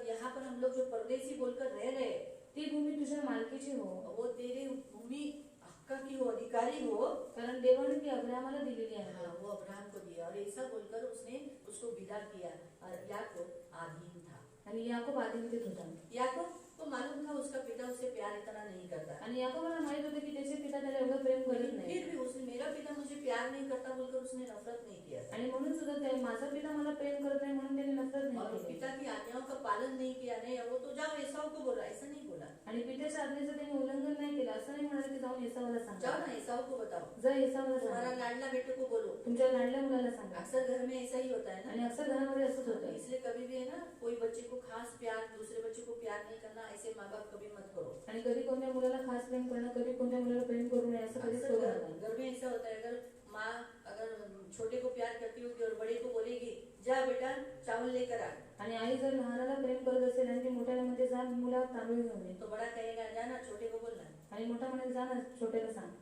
यहाँ पर हम लोग जो परदेसी बोलकर रह रहे, ती भूमी तुझ्या मालकीची हो, वो तेरे भूमि हक्का की हो, अधिकारी हो. कारण देवाने ती अब्राहमाला दिलेली आहे. हाँ, वो अब्राहम को दिया और ऐसा बोलकर उसने उसको विदा किया. और याकूब आधीन था. आणि याकोब आदिवतीत होता. याकूब को मालूम था उसका पिता उसे प्यार इतना नहीं करता. आणि याकोबाला माहित होतं की त्याचे पिता त्याला एवढं प्रेम करत लेकिन नाही. फिर भी उसने मेरा पिता मुझे प्यार नहीं करता बोलकर उसने नफरत नहीं किया. आणि म्हणून सुद्धा ते माझा पिता मला प्रेम करत नाही म्हणून त्याने नफरत और नाही केली. पिता की आज्ञाओं का पालन नहीं किया. नहीं, वो तो जाओ एसाव को बोला, ऐसा नहीं बोला. आणि पित्याच्या आज्ञेचं त्याने उल्लंघन नाही केलं. असं नाही म्हणाले की जाऊन येसावाला जाओ सांगा, ना एसाव को बताओ, जा येसावाला तुम्हारा सांगा, लाडला बेटे को बोलो. तुमच्या लाडल्या मुलाला सांगा. अक्सर घर में ऐसा ही होता है आणि ना. अक्सर घरामध्ये असंच होतं. इसलिए कभी भी है ना, कोई बच्चे को खास प्यार, दूसरे बच्चे को प्यार नहीं करना, ऐसे माँ बाप कभी मत करो. आणि कधी कोणत्या मुलाला खास प्रेम करणं, कधी कोणत्या मुलाला प्रेम करू नये असं कधीच करू अक्सर नका. घर में ऐसा होता है. अगर माँ अगर छोटे को प्यार करती होगी और बड़े को बोलेगी जा बेटा चावल लेकर आ, आणि आई जर लहानाला प्रेम करत असेल आणि ती मोठ्याला म्हणते जा मुला तांदूळ घेऊन ये, तो बड़ा कहेगा जाना छोटे को बोलना. आणि मोठा म्हणेल जा ना छोट्याला सांग.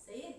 सही है.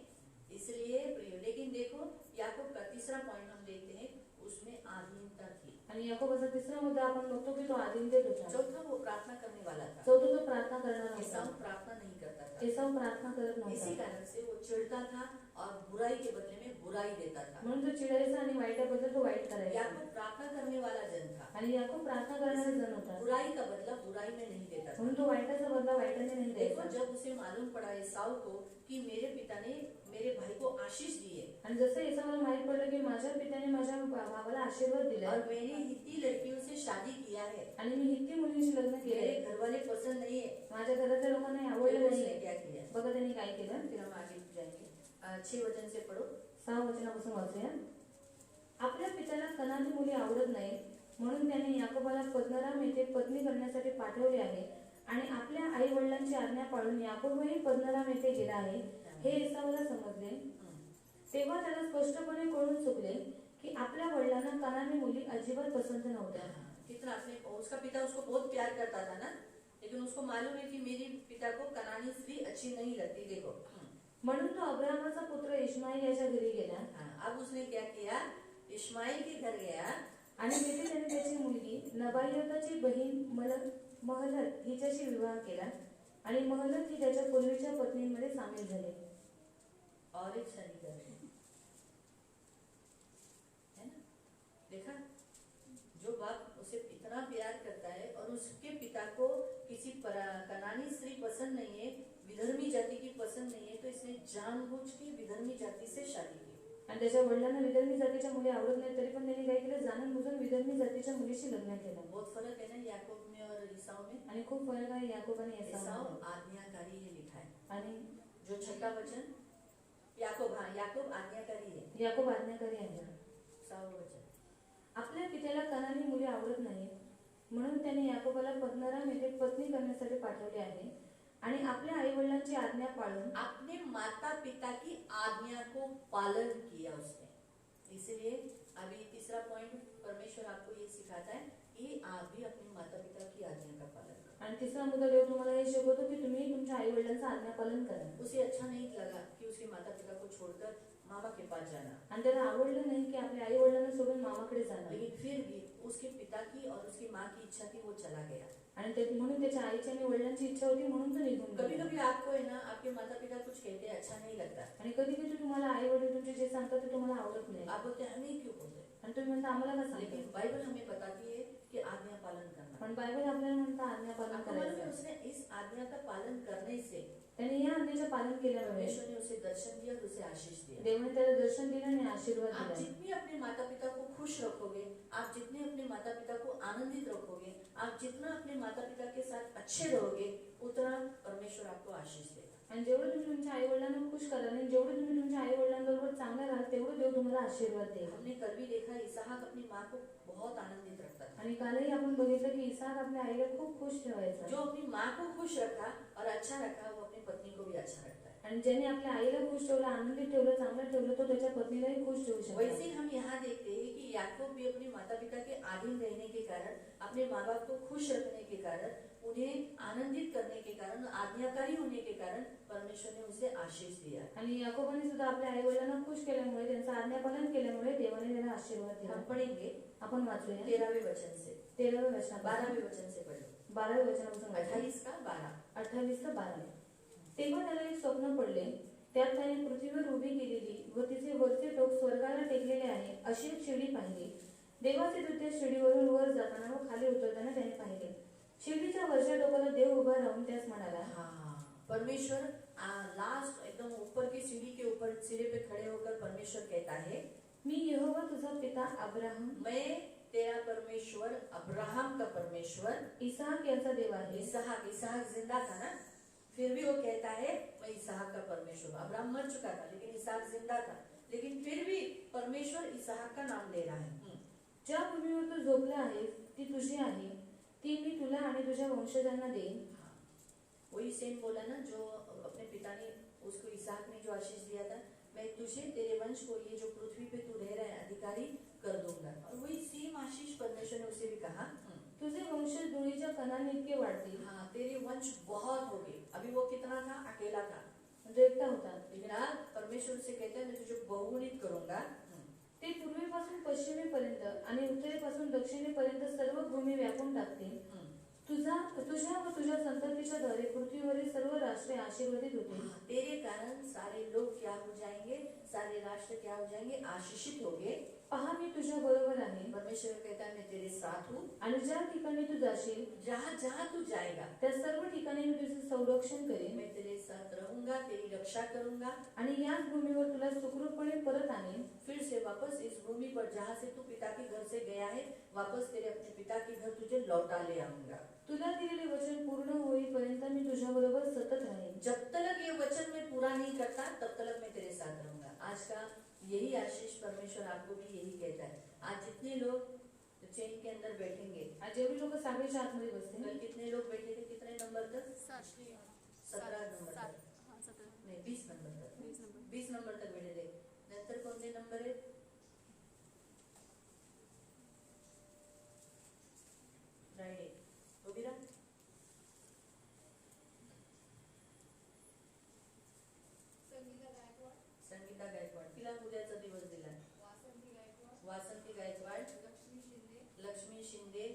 इसलिए प्रिय, लेकिन देखो याकूब का तीसरा पॉइंट हम देखते हैं, उसमें आधीनता थी. आणि याकोबाचा तिसरा मुद्दा आपण बघतो की तो आदिनतेत होता. चौथा वो प्रार्थना करने वाला था. चौथा तो प्रार्थना करणार एसाव होता. प्रार्थना नहीं करता था. एसाव प्रार्थना करत इसी नव्हता. कारण से वो चिढ़ता था और बुराई के बदले में बुराई देता था. म्हणून तो चिडायचा आणि वाईटाबद्दल तो वाईट करायचा. याकूब प्रार्थना करने वाला जन था. आणि याकोब प्रार्थना करणारा जण होता, बुराई का बदला बुराई में नहीं देता था. म्हणून तो वाईटाचा बदला वाईटाने नाही देखो, द्यायचा. जब उसे मालूम पड़ा एसाव को कि मेरे पिता ने मेरे भाई को आशीष दी है आणि जसं एसावाला माहित पडलं की माझ्या पित्याने माझ्या भावाला आशीर्वाद दिला और मैंने हित्ती लड़कियों से शादी किया है, आणि मी हित्ती मुलींशी लग्न मेरे केले, घर वाले पसंद नहीं है, माझ्या घरातल्या लोकांना हे देखो आवडलं उसने नाही. क्या किया. बघा त्यांनी काय केलं. फिर हम आगे जाएंगे. 6 वचन से पढ़ो. 6 वचनापासून वाचूया. आपल्या पित्याला कनानी मुली आवडत नाही म्हणून त्याने याकोबाला पद्मराम येथे पत्नी करण्यासाठी पाठवले आहे आणि आपल्या आई वडिलांची आज्ञा पाळून याकोबही पद्दनराम येथे गेला आहे हे एसावला समजले. तेव्हा त्याला स्पष्टपणे कळून चुकले की आपल्या वडिलांना कनानी मुली अजिबात पसंत नव्हत्या. कितना अपने उसका पिता उसको बहुत प्यार करता था ना, लेकिन उसको मालूम है कि मेरी पिता को कनानी स्त्री अच्छी नहीं लगती. देखो, म्हणून तो अब्राहमाचा पुत्र इश्माईल याच्या घरी गेला. अब उसने क्या किया, इश्माईल के घर गया आणि तिथे त्याने त्याची मुलगी नबायोताची बहीण महलत हिच्याशी विवाह केला आणि महलत ही त्याच्या पूर्वीच्या पत्नींमध्ये सामील झाली. और एक शादी कर रहे है ना. देखा, जो बाप उसे इतना प्यार करता है और उसके पिता को किसी कनानी स्त्री पसंद नहीं है, विधर्मी जाति की पसंद नहीं है, तो इसने जानबूझ के विधर्मी जाति से शादी की. आणि त्याच्या वडिलांना विधर्मी जातीच्या मुली आवडत नाही तरी पण त्यांनी काय केलं, जाणून बुजून विधर्मी जातीच्या मुलीशी लग्न केलं. बहुत फर्क है ना याकूब में और ईसाऊ में. आणि खूप फरक आहे याकूब आणि एसाव. आज्ञाकारी है लिखा है. आणि जो छठा वचन याकूब आज्ञाकारी है. याकूब आज्ञाकारी आहे. 6वां वचन, आपल्या पित्याला कनानी मुली आवडत नाही म्हणून त्याने याकोबाला पद्दनराम येथे पत्नी करण्यासाठी पाठवले आहे आणि आपल्या आई वडिलांची आज्ञा पाळून अपने माता पिता की आज्ञा को पालन किया उसने. इसलिए अभी तीसरा पॉइंट परमेश्वर आपको ये सिखाता है कि आप भी अपने माता पिता की आज्ञा का पालन करो. आणि तिसरा मुद्दा देव तुम्हाला हे शिकवतो की तुम्ही तुमच्या आई वडिलांचं आज्ञा पालन करा. उसे अच्छा नहीं लगा कि उसके माता पिता को छोड़कर मामा के पास जाना, आणि त्याला आवडलं नाही की आपल्या आई वडिलांना सोडून मामाकडे जाणं. लेकिन फिर भी उसके पिता की और उसकी माँ की इच्छा थी, वो चला गया. आणि म्हणून त्याच्या आईची आणि वडिलांची इच्छा होती म्हणून तो निघून कभी गेला. कभी आपको है ना, आपके माता पिता कुछ कहते हैं अच्छा नहीं लगता, आणि कधी कधी तुम्हाला आई वडील तुमचे जे सांगतात ते तुम्हाला आवडत नाही आप बोलते हैं हमें क्यों बोलते हैं. आणि तुम्ही म्हणता आम्हाला का लेकिन सांगता. बाइबल हमें बताती है कि आज्ञा पालन करना. पण बायबल आपल्याला म्हणता आज्ञा पालन आपको मालूम है, करायचं. उसने इस आज्ञा का पालन करने से त्याने या आज्ञेचे पालन केल्यामुळे परमेश्वर ने उसे दर्शन दिया और उसे आशीष दिया. देवाने त्याला दर्शन दिलं आणि आशीर्वाद आप दिला. जितने अपने माता पिता को खुश रखोगे, आप जितने अपने माता पिता को आनंदित रखोगे, आप जितना अपने माता पिता के साथ अच्छे रहोगे, उतना परमेश्वर आपको आशीष देगा. आणि जेवढं तुम्ही तुमच्या आई वडिलांना खुश कराल आणि जेवढं तुम्ही तुमच्या आई वडिलांबरोबर चांगलं राहाल तेवढं देव तुम्हाला आशीर्वाद देईल. हमने कल भी देखा, इसहाक अपनी माँ को बहुत आनंदित रखता था. आणि कालही आपण बघितलं की इसाक आपल्या आईला खूप खुश ठेवायचा. जो अपनी माँ को खुश रखा और अच्छा रखा, वो अपनी पत्नी को भी अच्छा रखता है. आणि ज्याने आपल्या आईला खुश ठेवलं, आनंदित ठेवलं, चांगलं ठेवलं, तो त्याच्या पत्नीलाही खुश ठेवू शकतो. वैसे ही हम यहाँ देखते हैं कि याकूब भी अपने माता पिता के अधीन रहने के कारण, अपने माँ बाप को खुश रखने के कारण, उन्हें आनंदित करने के कारण, आज्ञाकारी होने के कारण परमेश्वर ने उसे आशीष दिया. आणि याकोबाने सुद्धा आपल्या आई वडिलांना खुश केल्यामुळे, त्यांचं आज्ञापालन केल्यामुळे देवाने त्याला आशीर्वाद दिला. हम पढ़ेंगे आपण वाचूया 13वें वचन से, 13व्या वचनात, 12वें वचन से पढ़ो, 12व्या वचनापासून 28 का 12. 28 ते 12. तेव्हा त्याला एक स्वप्न पडले, त्यात त्याने पृथ्वीवर उभी केलेली व तिचे वरचे टोक स्वर्गाला टेकलेले आहे अशी एक शिडी पाहिली. देवाचे दूत त्या शिडीवरून वर जाताना व खाली उतरताना त्याने पाहिले. शिडीच्या वरच्या टोकाला देव उभा राहून त्यास म्हणाला. परमेश्वर लास्ट एकदम ऊपर की सीढ़ी के ऊपर सिरे पे खड़े होकर परमेश्वर कहता है, मी यहोवा तुझा पिता अब्राहम, मैं तेरा परमेश्वर, अब्राहम का परमेश्वर, इसहाक याचा देव आहे. इसहाक जिंदा था ना, फिर भी वो कहता है मैं इसहाक का परमेश्वर. अब्राहम मर चुका था लेकिन इसहाक जिंदा था, लेकिन फिर भी परमेश्वर इसहाक का नाम ले रहा है. ज्या भूमीवर तू झोपला आहेस ती तुझी आहे, ती मी तुला आणि तुझ्या वंशजांना देईन. वही सेम बोला ना जो अपने पिता ने उसको इसहाक ने जो आशीष दिया था, मैं तुझे, तेरे वंश को, ये जो पृथ्वी पे तू रह रहा है अधिकारी कर दूंगा. और वही सेम आशीष परमेश्वर ने उसे भी कहा, तुझे वंशज धुळीच्या कणांनी इतके वाढतील. हाँ, तेरे वंश बहुत हो गए. अभी वो कितना था, अकेला था, म्हणजे एकटा होता. लेकिन आज परमेश्वर से कहते हैं मैं तुझे बहुगुणित करूंगा. ते पूर्वेपासून पश्चिमेपर्यंत आणि उत्तरेपासून दक्षिणेपर्यंत सर्व भूमी व्यापून टाकतील. तुझ्या व तुझ्या संततीच्या द्वारे पृथ्वीवरील सर्व राष्ट्रे आशीर्वादित होतील. तेरे कारण सारे लोग क्या हो जाएंगे, सारे राष्ट्र क्या हो जाएंगे, आशीषित होंगे. पहा मी तुझ्या बरोबर आहे. परमेश्वर कहता है मैं तेरे साथ हूँ. आणि ज्या ठिकाणी तू जाशील, जहाँ जहाँ तू जाएगा, त्या सर्व ठिकाणी मी तुझे संरक्षण करेन. मैं तेरे साथ रहूंगा, तेरी रक्षा करूंगा. आणि याच भूमीवर तुला सुखरूपपणे परत आणेन. फिर से वापस इस भूमि पर जहाँ से तू पिता के घर से गया है, वापस तेरे अपने पिता के घर तुझे लौटा ले आऊंगा. तुला दिलेले वचन पूर्ण होईपर्यंत मी तुझ्या बरोबर सतत राहीन. जब तक ये वचन मैं पूरा नहीं करता तब तक मैं तेरे साथ रहूंगा. आज का यही आशीष परमेश्वर आपको भी यही कहता है. आज जितने लोग चेन के अंदर बैठेंगे। आज जेवढी लोक साखळीच्या आतमध्ये बसते कल कितने लोग बैठे थे, कितने नंबर तक? 17 नंबर तक, नहीं 20 नंबर तक, 20 नंबर तक बैठे थे। नंतर कोणते नंबर आहे? फ्रायडे, उभी राहा। संगीता गायकवाड, तिला उद्याचा दिवस दिला। वासंती गायकवाड, लक्ष्मी शिंदे,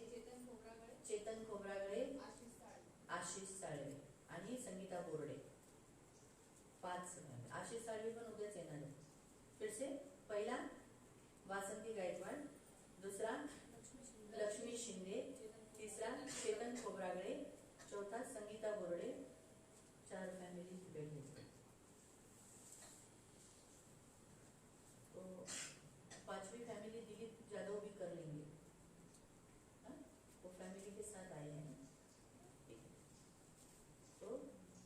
चेतन खोब्रागळे, आशिष साळवे आणि संगीता बोर्डे, 5 जण। आशिष साळवे पण उद्याच येणार आहे। फिर से पहिला वासंती गायकवाड, दूसरा लक्ष्मी शिंदे, तीसरा चेतन खोब्रागळे, चौथा संगीता बोर्डे। 4 फैमिली बैठी। तो 5वीं फैमिली दिलीप यादव भी कर लेंगे। हाँ? वो फैमिली के साथ आए हैं, ठीक है। तो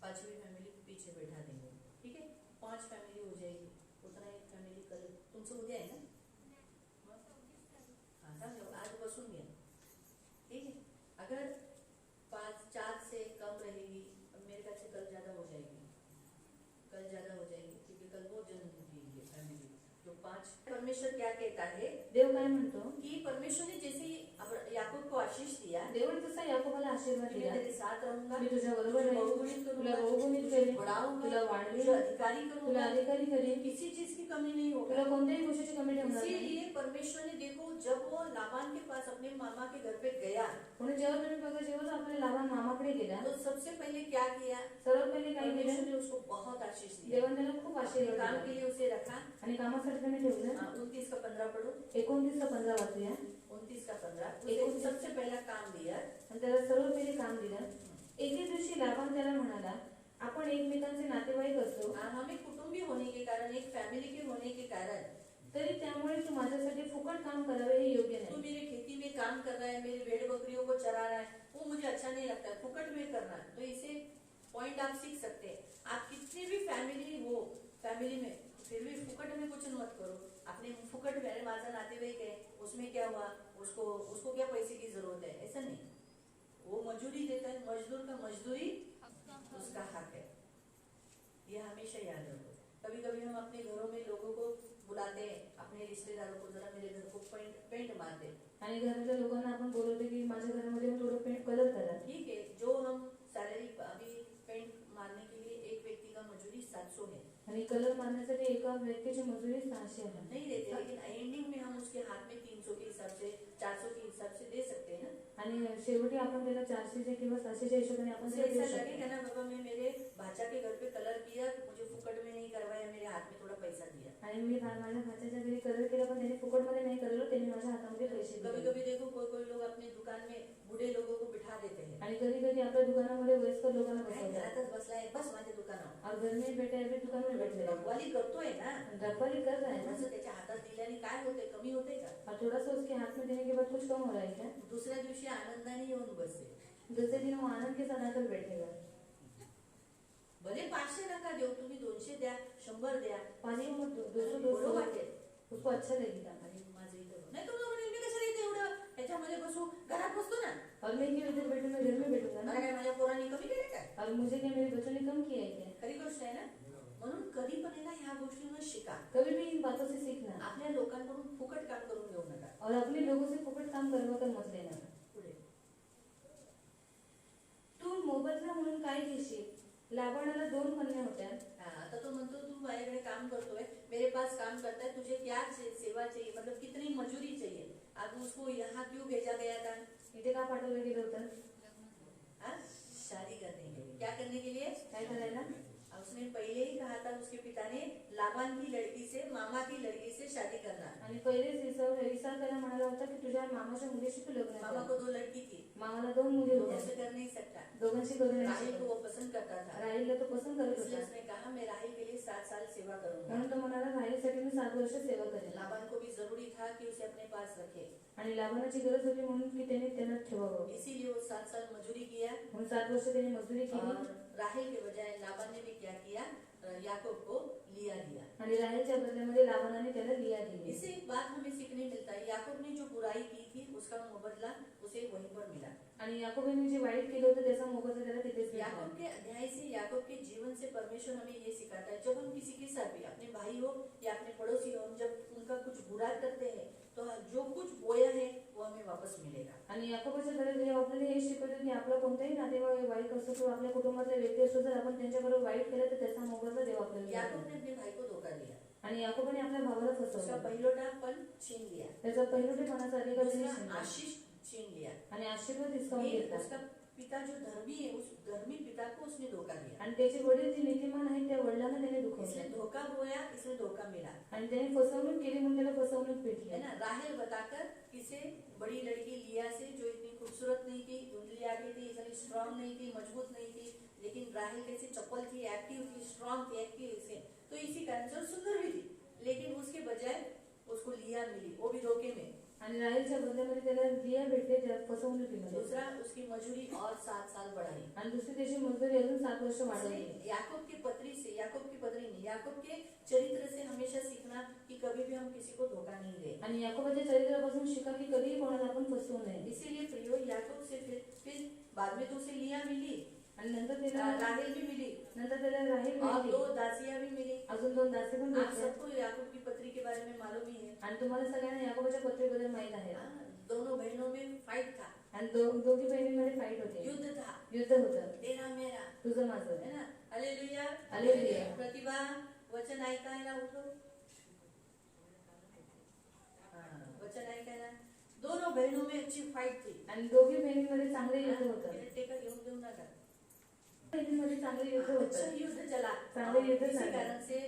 5वीं फैमिली को पीछे बैठा देंगे, ठीक है। 5 फैमिली हो जाएगी, उतना एक फैमिली कल तुमसे उद्या आहे ना? हाँ समझो, आज बसून घ्या, ठीक है। अगर 4 से कम रहेगी, मेरे ख्याल से कल ज्यादा हो जाएगी, कल ज्यादा हो जाएगी, क्योंकि कल बहुत जन होगी फैमिली। तो 5 परमेश्वर क्या कहता है? देव काय म्हणतो कि परमेश्वर ने जैसे याकूब को आशीष दिया, देवाने जसा याकोबाला आशीर्वाद मैं दिला, तेरे साथ रहूंगा, मी तुझ्या बरोबर तुझे राहीन, बहुगुणित तुला करूंगा, बहुगुणित करेन, बढ़ाऊंगा, तुला तुझे वाढवेन, अधिकारी तुला करूंगा, अधिकारी करेन, किसी चीज की कमी नहीं होगा। तुला कोणत्याही गोष्टीची कमी ठेवणार नाही। इसीलिए परमेश्वर ने देखो, जब वो लाबान के पास अपने मामा के घर पे गया, म्हणून जेव्हा तुम्ही बघा, जेव्हा आपल्या लाबान मामाकडे गेला, तो सबसे पहले क्या किया? सर्वात पहिले काय परमेश्वर केलं? ने उसको बहुत आशीष दिया, देवाने त्याला खूप अपने आशीर्वाद काम दिला के लिए उसे रखा। आणि कामासाठी त्याने ठेवलं। 29 का 15 पढ़ो, 29:15 वाचूया। 29 का 15, उसे सबसे पहला काम दिया। आणि त्याला सर्व पहिले काम दिलं। एके दिवशी लाबान त्याला म्हणाला, आपण एकमेकांचे नातेवाईक असतो, हमें कुटुंबी होने के कारण, एक फैमिली के होने के कारण, तरी त्यामुळे तू माझ्यासाठी फुकट काम करावे हे योग्य तू नाही। मेरे खेती में काम कर रहा है, मेरी भेड़ बकरियों को चरा रहा है, वो मुझे अच्छा नहीं लगता है, फुकट में करना। तो इसे पॉइंट आप सीख सकते हैं। आप कितनी भी फैमिली हो, फैमिली में फिर भी फुकट में कुछ मत करो। अपने फुकट में, माझा नातेवाईक है, उसमें क्या हुआ, उसको क्या पैसे की जरूरत है, ऐसा नहीं। वो मजदूरी देता है, मजदूर का मजदूरी उसका हक है, ये हमेशा याद रखो। कभी कभी हम अपने घरों में लोगों को बुलाते हैं, अपने रिश्तेदारों को, जरा मेरे घर को पेंट मार दे, आणि घरातल्या लोकांना आपण बोलवतो की माझ्या घरामध्ये थोडं पेंट कलर करा। ठीक है। जो हम सैलरी अभी पेंट मारने के लिए एक व्यक्ति का मजदूरी 700 है, आणि कलर मारण्यासाठी एका व्यक्तीची मजुरी 600 आहे। नहीं देते, लेकिन एंडिंग में हम उसके हाथ में 300 के हिसाब से, 400 के हिसाब से दे सकते हैं ना। आणि शेवटी आपण त्याला 400 किंवा 700च्या हिशोबाने आपण उसे त्याला देऊ ऐसा शकतो। लगेगा ना, बाबा मैं मेरे भाचा के घर पे कलर किया, मुझे फुकट में नहीं करवाया, मेरे हाथ में थोड़ा पैसा दिया। आणि मी माझ्या भाच्याच्या घरी कलर केला, पण त्याने फुकटमध्ये नाही करवलं, त्यांनी माझ्या हातामध्ये पैसे कभी दिले। कभी देखो, कोई लोग अपने दुकान में बूढ़े लोगों को बिठा देते हैं, आणि कधी कधी आपल्या दुकानामध्ये वयस्कर लोकांना काय बसवतात, घरातच बसलाय, बस माझ्या दुकानावर और घर में बैठे अभी दुकान में बैठे हैं। रखवाली करतोय ना, रखवाली कर रहा है ना, असं त्याच्या हातात दिल्याने काय होते, कमी होते का? और थोड़ा सा उसके हाथ में देने के बाद कुछ कम हो रहा है क्या? दुसऱ्या दिवशी आनंदाने येऊन बसे, दूसरे दिन वो आनंद के साथ आकर बैठेगा। भले 500 नका देऊ, तुम्ही 200 द्या, 100 द्या, पानी को 200 बरं वाटेल। उसको अच्छा लगेगा। आणि माझं इथं नाही, तुम्ही म्हणे मी कशाला इथे एवढं ह्याच्यामध्ये बसू, घरात बसतो ना, और मैं क्यों इधर बैठूं, मैं घर में बैठूंगा मला ना। काय माझ्या पोरांनी कमी केलं काय? और मुझे क्या मेरे बच्चों ने कम किया है क्या? खरी गोष्ट आहे ना। म्हणून कधी पण आहे ना, ह्या गोष्टींना शिका। कभी भी इन बातों से सीखना, आपल्या लोकांकडून फुकट काम करून घेऊ नका। और अपने लोगों से फुकट काम करवा कर मत लेना। पुढे तू मोबदला म्हणून काय घेशील? लाबानाला 2 कन्या होत्या। आता तो म्हणतो, तू माझ्याकडे काम करतोय, मेरे पास काम करता है, तुझे क्या सेवा चाहिए, मतलब कितनी मजूरी चाहिए? अब उसको यहाँ क्यों भेजा गया था? इथे का पाठवलं गेलं होतं? शादी करने के लिए। क्या करने के लिए? काय करायला? उसने पहले ही कहा था उसके पिता ने, लाबान की लड़की से, मामा की लड़की से शादी करना। आणि पहिलेच इसा त्याला म्हणाला होता की तुझ्या मामाच्या मुलीशी तू लग्न मामा कर। को 2 लड़की थी, मामाला 2 मुली दोनों होत्या, से कर नहीं सकता। दोघांशी करू नाही राहिल को शकत। वो पसंद करता था, राहिलला तो पसंत करत इसलिए होता, उसने कहा मैं राहिल के लिए 7 साल सेवा करूंगा। म्हणून तो म्हणाला राहिलसाठी मी 7 वर्ष सेवा करेन। लाबान को भी जरूरी था कि उसे अपने पास रखे, आणि लाबानाची गरज होती म्हणून की त्याने त्यांना ठेवावं, इसीलिए वो 7 साल मजूरी किया। म्हणून 7 वर्ष त्याने मजदूरी केली। और राहिल के बजाय लाबान ने भी क्या किया, याकूब को लिया दिया। आणि राहेलच्या बदल्यामध्ये लाबानाने त्याला लिया दिली। इससे एक बात हमें सीखने मिलता है, याकूब ने जो बुराई की थी उसका बदला उसे वहीं पर मिला। आणि याकोबाने जे वाईट केलं होतं त्याचा मोबदला त्याला तिथेच मिळाला। याकूब के अध्याय से, याकूब के जीवन से परमेश्वर हमें ये सिखाता है, जब हम किसी के साथ भी, अपने भाई हो या अपने पड़ोसी हो, हम जब उनका कुछ बुरा करते हैं तो जो कुछ बोया है वो हमें वापस मिलेगा। आणि याकोबाच्या घरात आपल्याला हे शिकवतं की आपला कोणताही नातेवाईक वाईट असतो किंवा आपल्या कुटुंबातला व्यक्ती असतो, जर आपण त्यांच्याबरोबर वाईट केलं तर त्याचा मोबदला देव आपल्याला देतो। याकूब ने अपने भाई को धोखा दिया आणि याकोबाने आपल्या भावाला उसका फसवलं, पहिलोटापन छीन लिया, त्याचा पहिलोटेपणाचा अधिकार त्याने दूसरा छीनला आशीष छीन लिया, आणि आशीर्वाद हिसकावून ये घेतला। उसका पिता जो धर्मी है, उस धर्मी पिता को उसने धोखा दिया। आणि त्याचे वडील जे नीतिमान आहेत त्या वडिलांना त्याने इसने दुखवलं धोखा बोया, इसने धोखा मिला, आणि त्याने फसवणूक केली म्हणून त्याला फसवणूक है भेटली। ना। राहेल बताकर किसे, बड़ी लड़की लिया से, जो इतनी खूबसूरत नहीं थी, धुंधली आती थी, इतनी स्ट्रांग नहीं थी, मजबूत नहीं थी, लेकिन राहेल कैसे चप्पल थी, एक्टिव थी, स्ट्रांग थी, एक्टिव से, तो इसी कारण से सुंदर भी थी, लेकिन उसके बजाय उसको लिया मिली, वो भी धोखे में। आणि राहेलच्या बदल्यामध्ये त्याला लिया भेटले त्या फसवणुकीमध्ये। दूसरा, उसकी मजूरी और 7 साल बढ़ाई, आणि दुसरी त्याची मजुरी अजून 7 वर्ष वाढवली। याकूब की पत्री से, याकूब की पत्री नहीं, याकूब के चरित्र से हमेशा सीखना कि कभी भी हम किसी को धोखा नहीं दे। आणि याकोबाच्या चरित्रापासून शिका की कधीही कोणाला आपण फसवू नये। इसीलिए प्रियो, याकूब से फिर बाद में तो उसे लिया मिली, आणि नंतर त्याला राहेल भी मिली, नंतर त्याला राहेल और मिळाली, 2 दासियां भी मिली। अजून 2 दासी पण आप भेटले। सबको याकूब की पत्री के बारे में मालूम ही है। आणि तुम्हाला सगळ्यांना याकोबाच्या पत्रेबद्दल माहित आहे। दोनों बहनों में फाइट था, आणि दोघी बहिणींमध्ये फाईट होते, युद्ध था, युद्ध होतं, तेरा मेरा, तुझं माझं, है ना। Hallelujah, hallelujah. प्रतिभा वचन ऐकायला उठो, वचन ऐकायला। दोनों बहनों में अच्छी फाइट थी, आणि दोघी बहिणींमध्ये चांगले युद्ध होतं, टेका घेऊन देऊ नका, बहिणींमध्ये चांगले युद्ध अच्छा होतं, युद्ध चला। चांगले युद्ध इसी झाले। कारण से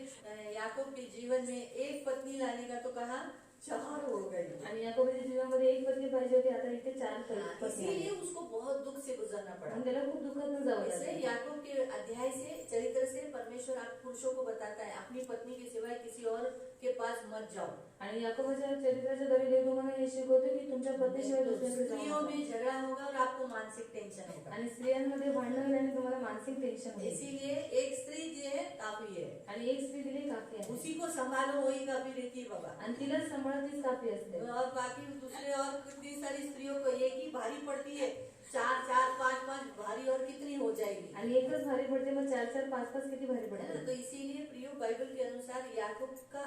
याकूब के जीवन में एक पत्नी लाने का तो कहा 4 हो गई, आणि याकोबाच्या जीवनामध्ये एक पत्नी पाहिजे होती, आता इथे 4 पत्नी इसीलिए आहेत। उसको बहुत दुख से गुजरना पड़ा। आणि त्याला खूप दुःखातून जावं इसलिए लागलं। याकूब के अध्याय से, चरित्र से परमेश्वर आप पुरुषों को बताता है, अपनी पत्नी के सिवाय किसी और के पास मत जाओ। आणि याकोबाच्या चरित्राच्या द्वारे देव तुम्हाला हे शिकवतो की तुमच्या पत्नीशिवाय दुसऱ्याकडे जाऊ स्त्रियों नका। में झगड़ा होगा और आपको मानसिक टेंशन होगा, आणि स्त्रियांमध्ये भांडण होईल आणि तुम्हाला मानसिक टेन्शन होईल। इसीलिए एक स्त्री जो है काफी है, आणि एक स्त्री दिली काफी आहे, उसी को संभालो वही काफी रहती है बाबा। आणि तिला सांभाळतीच काफी असते। और बाकी दूसरे और कितनी सारी स्त्रियों को एक ही भारी पड़ती है, 4-4, 5-5 भारी और कितनी हो जाएगी, आणि एकच भारी पडते, मग 4-4, 5-5 किती भारी है ना। पडते। तो इसीलिए प्रियो, बाइबल के अनुसार याकूब का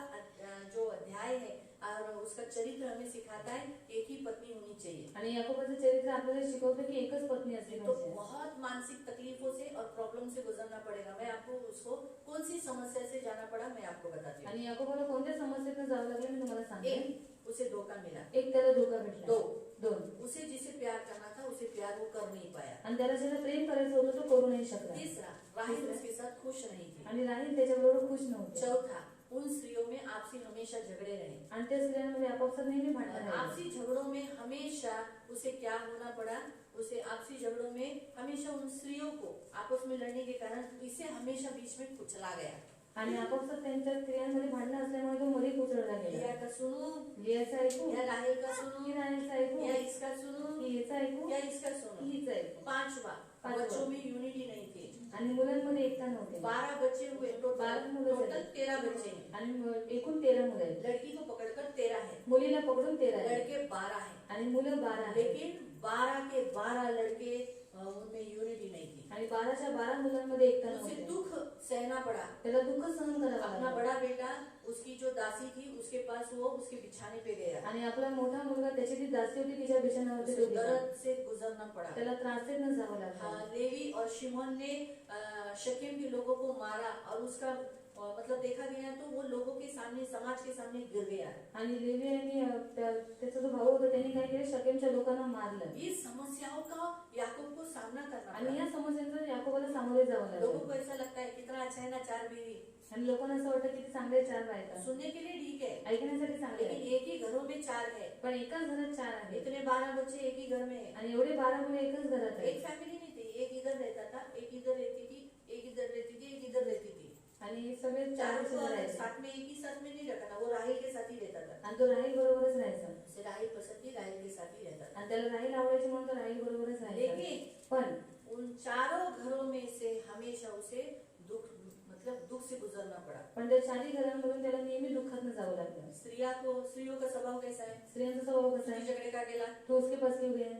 जो अध्याय है और उसका चरित्र हमें सिखाता है एक ही पत्नी होनी चाहिए। आणि याकोबाचं चरित्र आपल्याला शिकवतं की एकच पत्नी असली तो पाहिजे। बहुत मानसिक तकलीफों से और प्रॉब्लम से गुजरना पड़ेगा। मैं आपको उसको कौन सी समस्या से जाना पड़ा मैं आपको बताती हूँ। आणि याकोबाला कोणत्या समस्येतून जावं लागलं मी तुम्हाला सांगते। एक, उसे धोखा मिला। एक, त्याला धोका भेटला। 2, 2, उसे जिसे प्यार करना था उसे प्यार वो कर नहीं पाया। आणि त्याला ज्याला प्रेम करायचं होतं तो करू नाही शकला। 3, राहेल उसके साथ खुश नहीं थी। आणि राहील त्याच्याबरोबर खुश नव्हते। 4, उन स्त्रियों में आपसी हमेशा झगड़े रहे, आणि त्या स्त्रियांमध्ये आपापसात नेहमी भांडण राहिले। आपसी झगड़ों में हमेशा उसे क्या होना पड़ा, उसे आपसी झगड़ों में हमेशा उन स्त्रियों को आपस में लड़ने के कारण इसे हमेशा बीच में कुचला गया। आणि आपापसात त्यांच्या स्त्रियांमध्ये भांडणं असल्यामुळे तो मध्ये कुचळला लिया गेला। का सुनू, लियाचं ऐकू, या राहेल का सुनू, की राहेलचं ऐकू, या इसका सुनू, की याचं ऐकू, या इसका सुनू। की हिचं ऐकू। 5वां, बच्चों में यूनिटी नहीं थी। आणि मुलांमध्ये एकता नव्हती। 12 बच्चे हुए, 12 मुलं टोटल झाली। 13 बच्चे हैं। आणि एकूण 13 मुलं आहेत। लड़की को पकड़कर 13 है, मुलीला पकडून 13 आहेत लड़के 12 हैं, आणि मुलं 12 आहेत। लेकिन 12 के 12 लड़के उनमें यूनिटी नहीं थी। आणि 12च्या 12 मुलांमध्ये एकता उसे नव्हती। दुख सहना पड़ा। त्याला दुःख सहन करावं अपना लागलं। बड़ा बेटा उसकी जो दासी थी उसके पास वो उसके बिछाने पे गया, आणि आपला मोठा मुलगा त्याची ती दासी होती तिच्या बिछाण्यावरती उसे तो गेला। दर्द से गुजरना पड़ा। त्याला त्रास देत जावं लागलं। हाँ, लेवी और शिमोन ने शकेम के लोगों को मारा और उसका मतलब देखा गया तो वो लोगों के सामने, समाज के सामने गिर गया। आणि लेवी आणि त्याचा जो भाऊ होता त्यांनी काय केलं, शकेमच्या लोकांना मारलं। ये समस्याओं का याकूब को सामना करना आणि पड़ा। या समस्यांचं याकोबाला सामोरे जावं लोगों लागलं। को ऐसा लगता है कितना अच्छा है ना 4 बीवी, आणि लोकांना असं वाटतं की चांगले 4 बायका, सुनने के लिए ठीक है, ऐकण्यासाठी चांगले लेकिन आहे, एक ही घरों में 4 है, पण एकाच घरात 4 आहेत। इतने 12 बच्चे एक ही घर में है। आणि एवढे 12 मुलं एकच घरात आहेत। एक फैमिली नहीं थी, एक इधर रहता था, एक इधर रहती थी, एक इधर रहती थी, एक इधर रहती थी। आणि सगळे 4 चारों को राहायचे। साथ में एक ही साथ में नहीं रखा था, वो राहेल के साथ ही रहता था। आणि तो राहील बरोबरच राहायचा। उसे राहेल पसंद थी, राहेल के साथ ही रहता था। आणि त्याला राहील आवडायची म्हणून तो राहील बरोबरच राहायचा। लेकिन पण उन चारों घरों में से हमेशा उसे दुख मतलब दुख से गुजरना पड़ा। पण त्या 4 घरांमधून त्याला नेहमी दुःखातनं जावं लागलं. स्त्रियों का स्वभाव कैसा है? स्त्रियांचा स्वभाव कसा आहे? तुझ्याकडे का गेला? तो उसके पास क्यों गया?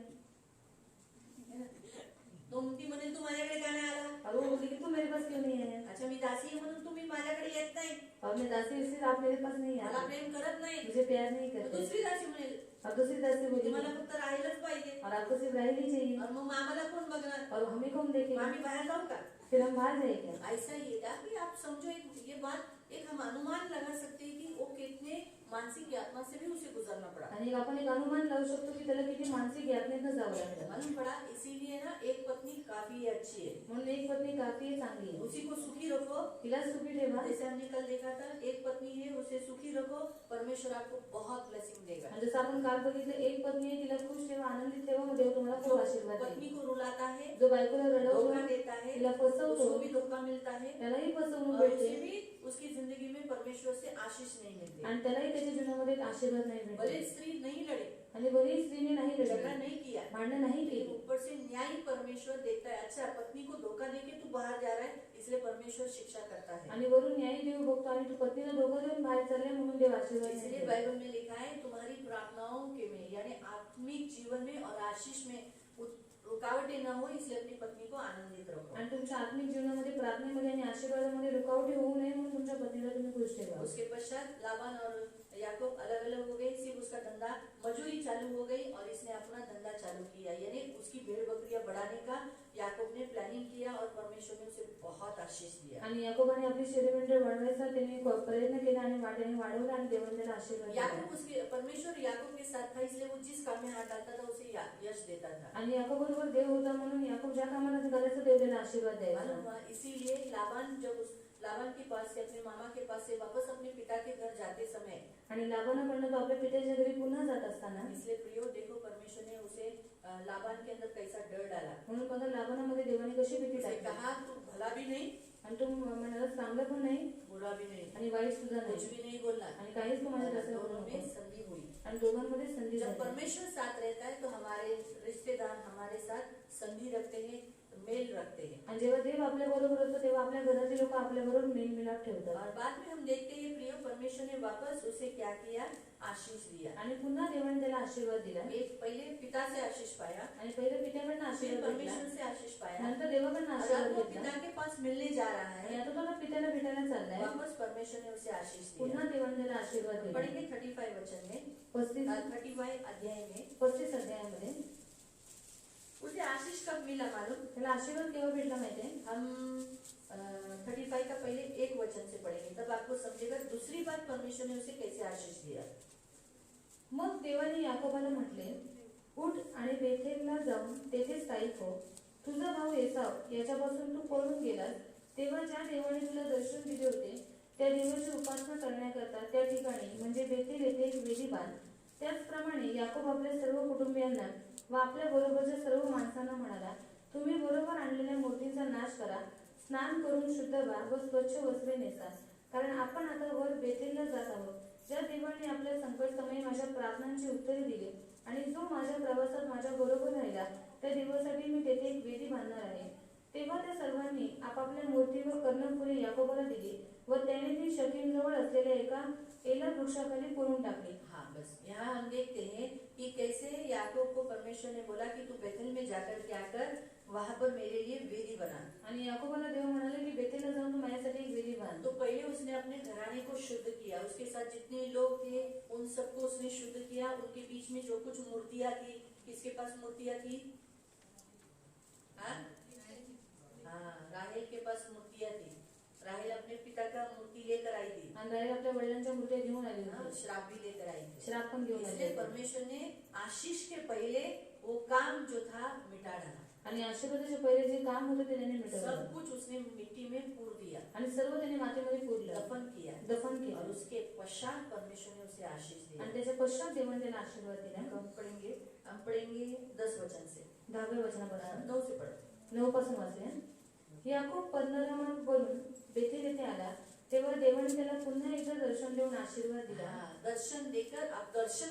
ती म्हणेल तू माझ्याकडे का नाही आला? और वो बोली कि तू मेरे पास क्यों नहीं आया? अच्छा मी दासी आहे म्हणून तुम्ही माझ्याकडे येत नाही, और मैं दासी इसलिए आप मेरे पास नहीं मला आए, प्रेम करत नाही. मुझे प्यार नहीं करते. दुसरी दासी म्हणेल और दूसरी दासी बोली तुम्हाला फक्त राहिलंच पाहिजे, और आपको सिर्फ राहिल ही चाहिए, और मग आम्हाला कोण बघणार? और हमें कौन मग देखेगा? आम्ही बाहेर जाऊ का? फिर हम बाहर जाए क्या? ऐसा ही है कि आप समझो ये बात, एक हम अनुमान लगा सकते हैं कि वो कितने मानसिक यातना से भी उसे गुजरना पड़ा. आणि आपण एक अनुमान लावू शकतो की त्याला किती मानसिक यातनेतनं जावं लागतं. मालूम पड़ा, इसीलिए ना एक पत्नी काफी अच्छी है. म्हणून एक पत्नी काफी चांगली आहे, उसी को सुखी रखो. तिला सुखी ठेवा. जैसे हमने कल देखा था, एक पत्नी है उसे सुखी रखो, परमेश्वर आपको बहुत ब्लेसिंग देगा. आणि जसं आपण काल बघितलं, एक पत्नी आहे तिला खुश ठेवा, आनंदित ठेवा, मग देव तुम्हाला खूप आशीर्वाद पत्नी देईल. को रुलाता है, जो बायकोला रडवतो, धोखा देता है, तिला फसवतो, उसको भी धोखा मिलता है, त्यालाही फसवणूक और उसे भेटते भी उसकी जिंदगी में परमेश्वर से आशीष नहीं मिलती. आणि त्यालाही त्याच्या जीवनामध्ये एक आशीर्वाद नाही भले भेटत. स्त्री नहीं लड़े, आणि बरी स्त्रीने नाही झगड़ा लढलं, नहीं किया, भांडण नाही लेकिन केली, ऊपर से न्याय परमेश्वर देखता है. अच्छा, पत्नी को धोखा देके तू बाहर जा रहा है, इसलिए परमेश्वर शिक्षा करता है. आणि वरून न्याय देव बघतो आणि तू पत्नीला धोका देऊन बाहेर चालले म्हणून देव आशीर्वाद नाही इसलिए देत. बाइबल में लिखा है, तुम्हारी प्रार्थनाओं के में यानी आत्मिक जीवन में और आशीष में रुकावटें न हो, इसलिए अपनी पत्नी को आनंदित रखो. आणि तुमच्या आत्मिक जीवनामध्ये, प्रार्थनेमध्ये आणि आशीर्वादामध्ये रुकावटी होऊ नये म्हणून तुमच्या पत्नीला तुम्ही खुश ठेवा. उसके पश्चात लाबान और याकूब अलग अलग हो गए, सिर्फ उसका धंधा मजूरी चालू हो गई और इसने अपना धंधा चालू किया. यानी उसकी भेड़ बकरियां बढ़ाने का याकूब ने प्लानिंग किया और परमेश्वर ने उसे बहुत आशीष दिया. आणि याकोबाने आपली शेरीमेंढर वाढवायचा त्यांनी प्रयत्न केला आणि वाट्याने वाढवला आणि देवाने त्याला आशीर्वाद दिला. याकूब उसके परमेश्वर याकूब के साथ था, इसलिए वो जिस काम में हाथ डालता था उसे यश देता था. आणि याकोबरोबर देव होता म्हणून याकोब ज्या कामाला करायचं देव त्याला आशीर्वाद द्यायचा. मालूम हुआ, इसीलिए लाबान के पास से, अपने मामा के पास से वापस अपने पिता के घर जाते समय, आणि लाबानाकडनं तो आपल्या पित्याच्या घरी पुन्हा जात असताना, इसलिए प्रियो देखो परमेश्वर ने उसे लाबान के अंदर कैसा डर डाला. म्हणून बघा लाबानामध्ये देवाने कशी भीती उसे टाकली. कहा तू भला भी नहीं, आणि तो म्हणाला चांगलं पण नाही बुरा भी नहीं, आणि वाईट सुद्धा कुछ नाही, भी नहीं बोलना. आणि काहीच तुम्हाला तसं दोनों बोलू में नको. संधि हुई. आणि दोघांमध्ये संधी जब झाली. परमेश्वर साथ रहता है तो हमारे रिश्तेदार हमारे साथ संधि रखते हैं, मेल रखते हैं. आणि जेव्हा देव आपल्या बरोबर असतो तेव्हा आपल्या घरातले लोक आपल्या बरोबर मेल मिलाप ठेवतात. और बाद में हम देखते हैं प्रियो, परमेश्वर ने वापस उसे क्या किया? आशीष दिया. आणि पुन्हा देवाने त्याला आशीर्वाद दिला. एक पहले पिता से आशीष पाया, आणि पहिले पित्याकडनं फिर आशीर्वाद घेतला, परमेश्वर से आशीष पाया, नंतर देवाकडनं और आशीर्वाद अब वो घेतला. पिता के पास मिलने जा रहा आणि है. आता तो ना पित्याला भेटायला चाललाय. वापस परमेश्वर ने उसे आशीष पुन्हा दिया. देवाने त्याला आशीर्वाद दिला. पढ़ेंगे 35 वचन में, 35 अध्याय में. 35 अध्यायामध्ये उसे आशीष कब मिला मालूम? त्याला आशीर्वाद केव्हा भेटला माहितीये? हम 35 का पहले एक वचन से पढ़ेंगे, तब आपको समझेगा दूसरी बात परमेश्वर ने उसे कैसे आशीष दिया. मग देवाने याकोबाला म्हटले, उठ आणि बेथेलला जाऊन तेथे स्थायिक हो. तुझा भाऊ एसाव याच्यापासून तू पळून गेलास तेव्हा ज्या देवाने तुला दर्शन दिले होते त्या देवाची उपासना करण्याकरता त्या ठिकाणी म्हणजे बेथेल येथे एक वेदी बांध. त्याचप्रमाणे याकोब आपल्या सर्व कुटुंबियांना व आपल्या बरोबरच्या सर्व माणसांना म्हणाला, तुम्ही बरोबर आणलेल्या मूर्तींचा नाश करा, स्नान करून शुद्ध व्हा व स्वच्छ वस्त्रे नेसा, कारण आपण आता वर बेथेलला जात आहोत. ज्या देवाने आपल्या संकट समयी माझ्या प्रार्थनांची उत्तरे दिली आणि जो माझ्या प्रवासात माझ्या बरोबर राहिला त्या देवासाठी मी तेथे एक वेदी बांधणार आहे. तेव्हा त्या सर्वांनी आपापल्या मूर्ती व कर्णफुले याकोबाला दिली व त्याने ती शकीम जवळ असलेल्या एका एला वृक्षाखाली पुरून टाकली. हाँ, बस यहाँ हम देखते हैं कि कैसे याकूब को परमेश्वर ने बोला कि तू बेथेल में जाकर क्या कर, वहां पर मेरे लिए वेदी बना. आणि याकोबाला देव म्हणाले की बेथेलला जाऊन तू माझ्यासाठी एक वेदी बांध. तो पहले उसने अपने घराने को शुद्ध किया, उसके साथ जितने लोग थे उन सबको उसने शुद्ध किया. उनके बीच में जो कुछ मूर्तियां थी, किसके पास मूर्तियां थी? हाँ, राहेल के पास मूर्तियां थी. राहेल अपने पिता का मूर्ति लेकर आई थी. आणि राहेल आपल्या वडिलांच्या मूर्त्या घेऊन आली हाँ, होती, श्राप भी लेकर आई थी. श्राप पण घेऊन आली इसलिए होती. परमेश्वर ने आशीष के पहले वो काम जो था मिटा डाला. आणि आशीर्वादाचे पहिले जे काम होतं ते त्याने मिटवलं सब कुछ उसने मिट्टी में पूर दिया, आणि सर्व त्याने मातीमध्ये पुरलं, दफन किया. दफन और केलं. उसके पश्चात परमेश्वर ने उसे आशीष दिया. आणि त्याच्या पश्चात देवाने त्याला आशीर्वाद दिला. हम पढ़ेंगे 10 वचन से, 10व्या वचनापासून 9 से पढ़ो. 9 पासून वाचूया. याकोब पद्दनरामावरून बेथेल येथे आला तेव्हा देवाने त्याला पुन्हा एकदा दर्शन देऊन आशीर्वाद दिला. हाँ, दर्शन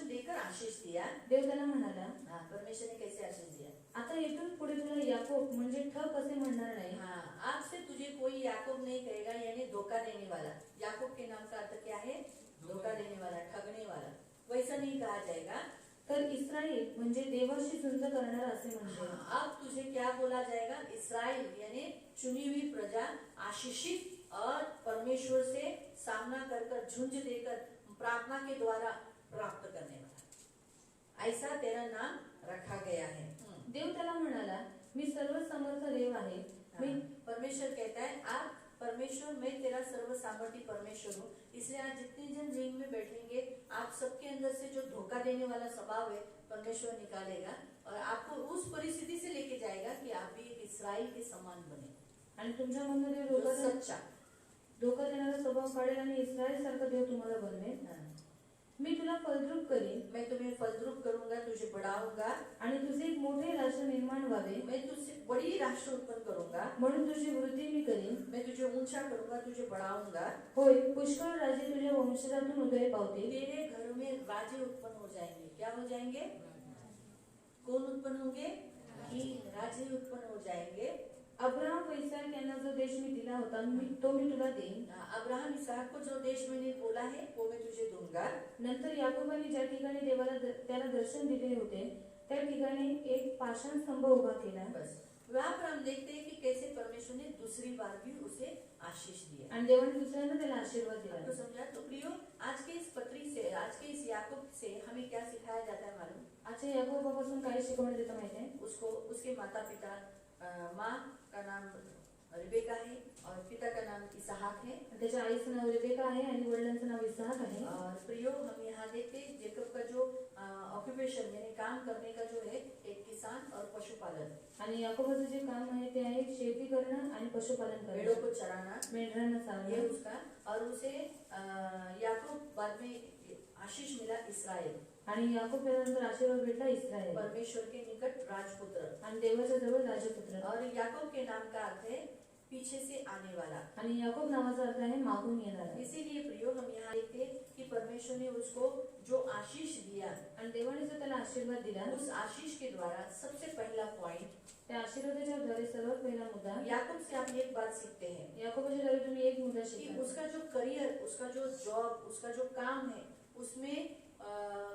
देकर आशीष दिया. देव त्याला म्हणाला, हाँ, परमेश्वर ने कैसे आशीष दिया? आता इथून पुढे तुला याकोब म्हणजे ठक असे म्हणणार नाही. हाँ, आज से तुझे कोई याकूब नहीं कहेगा, यानी धोखा देने वाला। याकूब के नाम का अर्थ क्या है? धोखा देने वाला, ठगने वाला। वैसा नहीं कहा जाएगा। तर इस्राईल म्हणजे देवाशी झुंज करणारा असे म्हणते। अब तुझे क्या बोला जाएगा? इस्राइल यानी चुनी हुई प्रजा, आशीषित और परमेश्वर से सामना कर झुंज देकर प्रार्थना के द्वारा प्राप्त करने वाला, ऐसा तेरा नाम रखा गया है। देव त्याला म्हणाला, मी सर्व समर्थ देव आहे। मी परमेश्वर कहता है, आप परमेश्वर, मैं तेरा सर्व सामर्थी परमेश्वर हूँ। इसलिए आज जितने जन रिंग में बैठेंगे, आप सबके अंदर से जो धोखा देने वाला स्वभाव है परमेश्वर निकालेगा और आपको उस परिस्थिति से लेके जाएगा कि आप भी एक इस्राइल के समान बने। आणि तुमच्यामधनं देव जो सच्चा, धोका देणारा स्वभाव काढेल आणि इस्रायल सारखा देव तुम्हाला बनवेल। मी तुला फलद्रूप करेन, मैं तुम्हें फलद्रूप करूंगा, तुझे बढ़ाऊंगा आणि तुझे एक मोठे राष्ट्र निर्माण व्हावे, मैं तुझसे बड़ी राष्ट्र उत्पन्न करूंगा, म्हणून तुझी वृद्धी मी करेन। मैं तुझे ऊंचा करूंगा, तुझे बढ़ाऊंगा। होय, पुष्कळ राजे तुझ्या वंशजातून उदय पावतील। तेरे घर में राजे उत्पन्न हो जाएंगे। क्या हो जाएंगे? कौन उत्पन्न होंगे? राजे उत्पन्न हो जाएंगे। अब्राहम व इसहाक यांना जो देश मी दिला होता, तो मी तुला देईन। अब्राहम इसहाक को जो देश मैंने बोला है वो मैं तुझे दूंगा। नंतर याकोबाने ज्या ठिकाणी देवाला त्याला दर्शन दिले होते, त्या ठिकाणी एक पाषाण स्तंभ उभा केला। बस वहाँ पर हम देखते हैं कि कैसे परमेश्वर ने दूसरी बार भी उसे आशीष दिया आणि देवाने दुसऱ्यांदा त्याला आशीर्वाद दिला। तो समझा? तो प्रियो, आज के इस पत्री से, आज के इस याकूब से हमें क्या सिखाया जाता है मालूम? आजच्या याकोबापासून काय शिकवण्यात येतं माहिती आहे? उसको, उसके माता पिता, माँ का नाम रिबेका है और पिता का नाम इसहाक है। त्याच्या आईचं नाव रिबेका आहे आणि वडिलांचं नाव इसहाक आहे। और प्रियो, हम यहाँ देखते हैं जेकब का जो ऑक्युपेशन यानी काम करने का जो है, एक किसान और पशुपालन। आणि याकोबाचं जे काम आहे ते आहे शेती करणं आणि पशुपालन भेड़ों करणं, को चराना, मेंढरांना ये चालवणं। उसका। और उसे याकूब बाद में आशीष मिला इस्राएल, आणि याकोब त्यानंतर आशीर्वाद भेटला इस्रायल, परमेश्वर के निकट राजपुत्र। आणि देवाच्या जवळ राजपुत्र। और याकूब के नाम का अर्थ है पीछे से आने वाला। आणि याकोब नावाचा अर्थ आहे मागून येणारा। इसीलिए प्रियो, हम यहाँ देखते हैं कि परमेश्वर ने उसको जो आशीष दिया, आणि देवाने जो त्याला आशीर्वाद दिला, उस आशीष के द्वारा सबसे पहला पॉइंट, त्या आशीर्वादाच्या द्वारे सर्वात पहिला मुद्दा, याकूब से हम एक बात सीखते हैं याकोबाच्या द्वारे तुम्ही एक मुद्दा कि शिकला, उसका जो करियर, उसका जो जॉब, उसका जो काम है, उसमें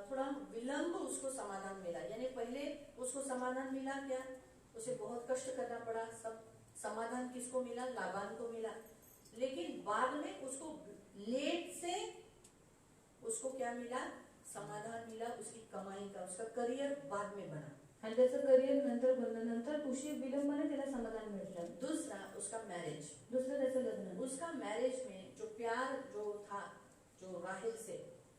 थोड़ा विलंब उसको समाधान मिला। यानी पहले उसको समाधान मिला क्या? उसे बहुत कष्ट करना पड़ा। सब समाधान किसको मिला? लाबान को मिला। लेकिन बाद में उसको लेट से उसको क्या मिला? समाधान मिला, उसकी कमाई का, उसका करियर बाद में बना। आणि त्याचं करिअर नंतर बनलं, नंतर उशीर विलंबाने त्याला समाधान मिळतं। दूसरा उसका मैरिज, दुसरं त्याचं लग्न, उसका मैरिज में जो प्यार जो था, जो राहेल से,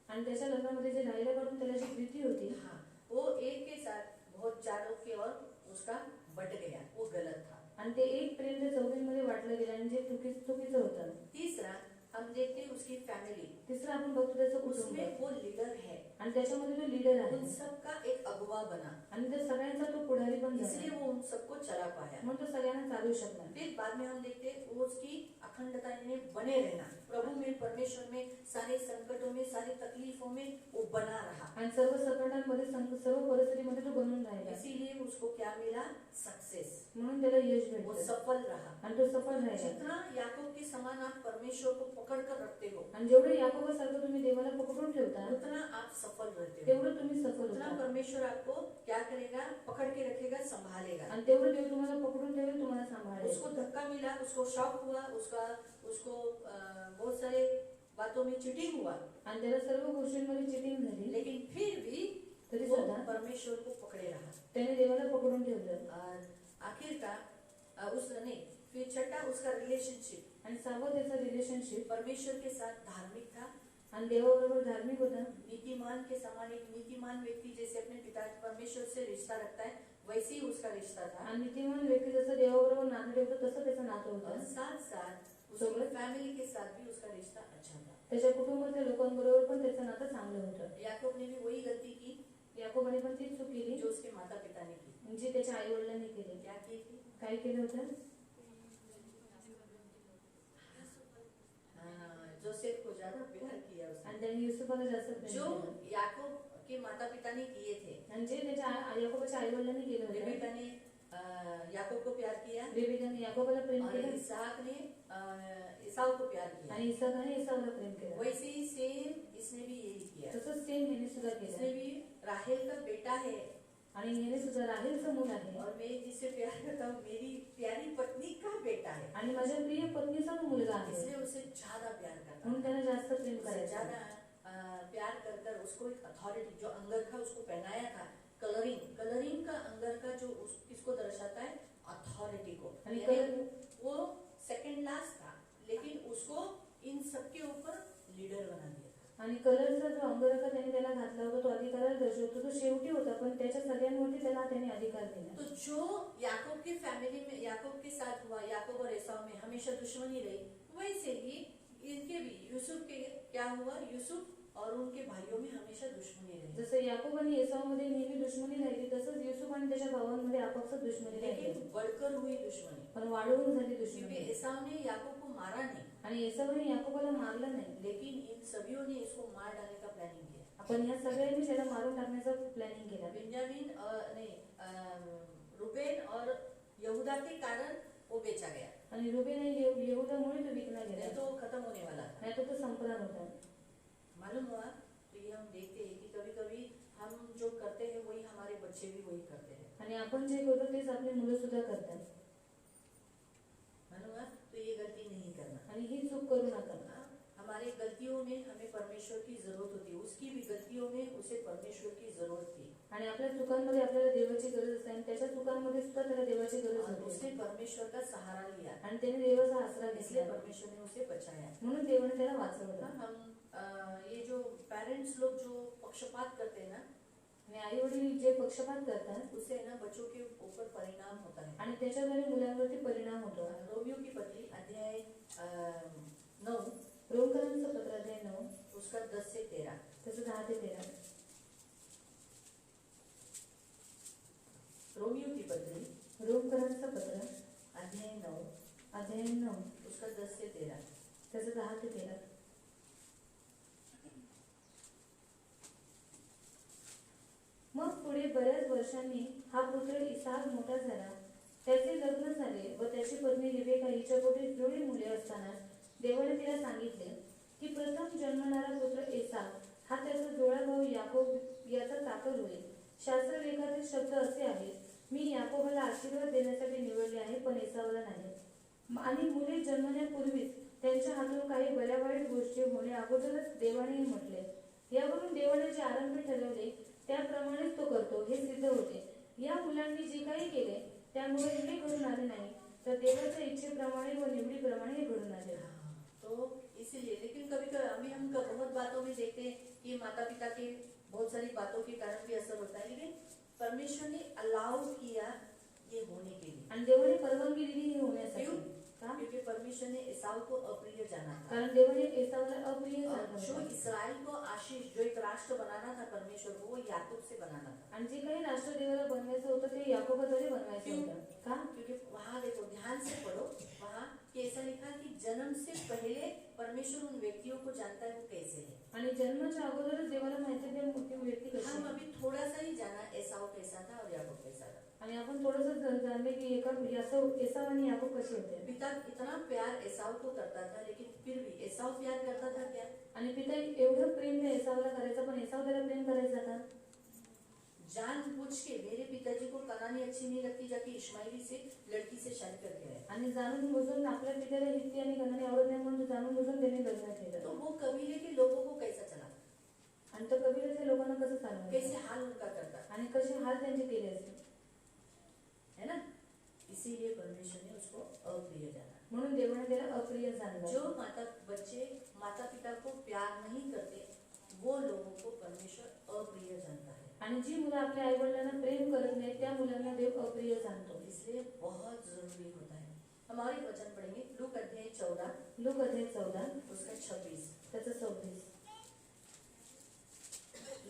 आणि त्याच्या लग्नामध्ये जे राहिल्याकडून त्याला जी प्रीती होती, हाँ, वो एक के साथ बहुत चारों के और उसका बट गया, वो गलत था। आणि ते एक प्रेम त्या चौघींमध्ये वाटलं गेलं आणि जे चुकीचं होतं। तीसरा हम देखते हैं उसकी फैमिली, तिसरं आपण बघतो त्याचं कुटुंब, उसमें वो लीडर है, आणि त्याच्यामध्ये तो लीडर आहे उन सबका एक अगुवा बना, आणि त्या सगळ्यांचा तो पुढारी पण इसलिए झाला, वो उन सबको चला पाया। म्हणून तो सगळ्यांना चालू शकला। फिर बाद में हम देखते हैं वो उसकी अखंडता में बने रहना, प्रभु में, परमेश्वर में, सारे संकटों में, सारी तकलीफों में वो बना रहा। आणि सर्व संकटांमध्ये, सर्व परिस्थितीमध्ये तो बनून राहिला, इसीलिए उसको क्या मिला? सक्सेस, म्हणून त्याला यश वो भेटलं सफल रहा। आणि तो सफल राहिला। जितना याकूब के समान आप परमेश्वर को पकड़ कर रखते हो, आणि जेवढं याकोबासारखं तुम्ही देवाला पकडून ठेवता, उतना आप सफल रहते हो, तेवढं तुम्ही सफल उतना होता। परमेश्वर आपको क्या करेगा? पकड़ के रखेगा, संभालेगा। आणि तेवढं देव तुम्हाला पकडून ठेवेल, तुम्हाला सांभाळेल। उसको धक्का मिला, उसको शॉक हुआ, उसको बहुत सारे बातों में चीटिंग हुआ, आणि त्याला सर्व गोष्टींमध्ये चिटिंग झाली, लेकिन फिर भी तरी वो सुद्धा परमेश्वर को पकड़े रहा। त्याने देवाला पकडून ठेवलं। और आखिर का नहीं, फिर छठा उसका रिलेशनशिप, आणि सहावं त्याचं रिलेशनशिप परमेश्वर के साथ धार्मिक था, आणि देवाबरोबर धार्मिक होता। नीतिमान के समान, एक नीतिमान व्यक्ति जैसे अपने पिता परमेश्वर से रिश्ता रखता है, वैसे ही उसका रिश्ता था। आणि नीतिमान व्यक्ती जसं देवाबरोबर नातं ठेवतो तसं त्याचं नातं और होतं। साथ साथ उसकी फैमिली के साथ भी उसका रिश्ता अच्छा था। त्याच्या कुटुंबातल्या लोकांबरोबर पण त्याचं नातं चांगलं होतं। याकूब ने भी वही गलती की याकोबाने पण तीच चूक केली जो उसके माता पिता ने की। जी त्याच्या आई वडिलांनी केली। क्या की थी? काय केलं होतं? जोसेफ को ज्यादा प्यार किया उसने, आणि त्याने युसुफाला जास्त प्रेम जो केलं। याकूब के माता पिता ने किए थे। आणि जे त्याच्या याकोबाच्या आई वडिलांनी केलं होतं, रिबेका ने याकूब को प्यार किया, रेबेकाने याकोबाला प्रेम और केलं, इसहाक एसाव को प्यार किया, आणि इसाकाने एसावला प्रेम केलं. वैसे ही सेम इसने भी यही किया. तसंच सेम ह्याने सुद्धा इसने केलं. भी राहेल का बेटा है आणि ह्याने सुद्धा राहेलचं मूल आहे और मैं जिससे प्यार करता हूँ मेरी प्यारी पत्नी का बेटा है, आणि माझ्या प्रिय पत्नीचा तो मुलगा आहे. इसलिए उसे ज्यादा प्यार करता म्हणून हूँ. त्याला जास्त प्रेम उसे करायचं. ज्यादा प्यार कर कर उसको एक अथॉरिटी जो अंगरखा उसको पहनाया था, कलरिंग का अंगरखा जो किसको दर्शाता है, अथॉरिटी को. आणि यानी वो सेकंड लास्ट था लेकिन उसको इन सबके ऊपर लीडर बना दिया. आणि कलरचा जो अंगरखा त्याने त्याला घातला होता तो अधिकाराला दर्शवतो. तो शेवटी होता पण त्याच्या सगळ्यांवरती त्याला त्याने अधिकार दिला. तो जो याकूब की फैमिली में याकूब के साथ हुआ, याकूब और एसाव में हमेशा दुश्मनी रही, वैसे ही इनके भी यूसुफ के क्या हुआ, यूसुफ और उनके भाइयों में हमेशा दुश्मनी रही. जसं याकूब आणि एसावमध्ये नेहमी दुश्मनी राहिली तसंच युसूफ आणि त्याच्या भावांमध्ये आपापसात दुश्मनी राहिली. लेकिन बढ़कर हुई दुश्मनी, पण वाढवून झाली क्योंकि दुश्मनी. एसाव ने याकूब को मारा नहीं, आणि एसावने याकूबाला मारलं नाही. लेकिन इन सभी ने इसको मार डालने का प्लानिंग किया. आपण ह्या सगळ्यांनी त्याला मारून टाकण्याचा प्लॅनिंग केला. बेंजामिन रूबेन और यहूदा के कारण वो बेचा गया, आणि रुबेन आणि यहूदामुळे तो विकला गेला. नहीं तो खत्म होने वाला था. नाही तो संपणार होता. मालूम हुआ. तो ये हम देखते हैं कि कभी कभी हम जो करते हैं वही हमारे बच्चे भी वही करते हैं. आणि आपण जे करतो तेच आपली मुलं सुद्धा करतात. मालूम हुआ. तो ये गलती नहीं करना. आणि ही चूक करू नका. हमारे गलतियों में हमें परमेश्वर की जरूरत होती है, उसकी भी गलतियों में उसे परमेश्वर की जरूरत थी. आणि आपल्या चुकांमध्ये आपल्याला देवाची गरज असते आणि त्याच्या चुकांमध्ये सुद्धा त्याला देवाची गरज और होती. उसने परमेश्वर का सहारा लिया, आणि त्याने देवाचा आसरा इसलिए घेतला. परमेश्वर ने उसे बचाया. म्हणून देवाने त्याला वाचवलं. हम ये जो पेरेंट्स लोग जो पक्षपात करते हैं ना, आणि आई वडील जे पक्षपात करतात उससे ना बच्चों के ऊपर परिणाम होता है. आणि त्याच्याद्वारे मुलांवरती परिणाम होतो. रोमियो की पत्री अध्याय 9 रोमकरांचं पत्र अध्याय 9 उसका 10 से 13. त्याचं 10 ते 13. रोमियो की पत्री रोमकरांचं पत्र अध्याय 9 अध्याय 9 उसका 10 से 13. त्याचं 10 ते 13. मग पुढे बऱ्याच वर्षांनी हा पुत्र इसाक मोठा झाला. त्याचे लग्न झाले व त्याची पत्नी रिबेका हिच्या पोटी जुळी मुले असताना देवाने तिला सांगितले की प्रथम जन्मणारा पुत्र एसाव हा त्याचा जुळा भाऊ याकोब याचा चाकर होईल. शास्त्रलेखातील शब्द असे आहेत, मी याकोबाला आशीर्वाद देण्यासाठी निवडले आहे पण एसावला नाही. आणि मुले जन्मण्यापूर्वीच त्यांच्या हातून काही बऱ्या वाईट गोष्टी होणे अगोदरच देवाने म्हटले. यावरून देवाने जे आरंभी ठरवले त्याप्रमाणेच तो करतो हे सिद्ध होते. या मुलांनी जे काही केले त्यामुळे हे घडून आले नाही, तर देवाच्या इच्छेप्रमाणे व निवडीप्रमाणे हे घडून आले. तो इसीलिए, लेकिन कभी कभी हम बहुत बातों में देखते हैं कि माता पिता के बहुत सारी बातों के कारण भी असर होता है, लेकिन परमेश्वर ने अलाउ किया ये होने के लिए. आणि देवाने परवानगी दिली हे होण्यासाठी. क्यों? का? क्योंकि परमेश्वर ने एसाव को अप्रिय जाना था. कारण देवाने एसावला अप्रिय और जाणलं जो होतं. इसराइल को आशीष, जो एक राष्ट्र बनाना था परमेश्वर को, वो याकूब से बनाना था. आणि जे काही राष्ट्र देवाला बनवायचं होतं ते याकोबाद्वारे बनवायचं क्यों? होतं. का? क्योंकि वहाँ देखो, ध्यान से पढ़ो, वहाँ कि ऐसा लिखा कि जन्म से पहले परमेश्वर उन व्यक्तियों को जानता है वो कैसे है. आणि जन्माच्या अगोदरच देवाला माहिती आहे ती व्यक्ती कशी हम आहे. अभी थोड़ा सा ही जाना एसाव कैसा था और याकूब कैसा था. आणि आपण थोडंसं जाणले की एसाव आणि याकोब कसे होते. पिता इतना प्यार एसाव को करता था, लेकिन फिर भी एसाव प्यार करता था क्या? आणि पिता एवढं प्रेम त्या एसावला करायचा पण एसाव त्याला प्रेम करायचा का? जानबूझ के मेरे पिताजी को कनानी अच्छी नहीं लगती, जाके इस्माइली से लड़की से शादी करके आया. आणि जाणून बुजून आपल्या पित्याला हित्ती आणि कनानी आवडत नाही म्हणून जाणून बुजून त्याने लग्न केलं. तो वो कबीले के लोगों को कैसा चला, आणि तो कबील्याच्या लोकांना कसं कैसे चालवलं हाल उनका करता आणि कसे हाल त्यांचे केले असते. है ना. इसीलिए परमेश्वर ने उसको अप्रिय जाना. म्हणून देवाने त्याला अप्रिय जाणलं. जो बच्चे माता पिता को प्यार नहीं करते वो लोगों को परमेश्वर अप्रिय जानता है. आणि जी मुलं आपल्या आई वडिलांना प्रेम करत नाही त्या मुलांना देव अप्रिय जाणतो. इसलिए बहुत जरूरी होता है. हमारे वचन पढ़ेंगे लूक अध्याय 14 लूक अध्याय 14 उसका 26. त्याचं 26.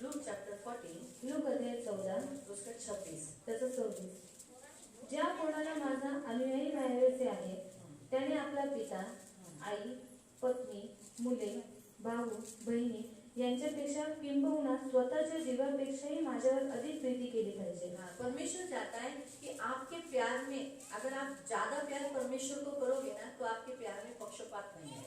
लूक चैप्टर 14 लूक अध्याय 14 उसका 26. त्याचं 26. ज्या कोणाला माझा अनुयायी व्हायचे आहे त्याने आपला पिता, आई, पत्नी, मुले, भाऊ, बहिणी यांच्यापेक्षा किंबहुना स्वतःच्या जीवापेक्षाही माझ्यावर अधिक प्रीती केली पाहिजे. परमेश्वर चाहता है कि आपके प्यार में, अगर आप ज्यादा प्यार परमेश्वर को करोगे ना, तो आपके प्यार में पक्षपात नहीं है.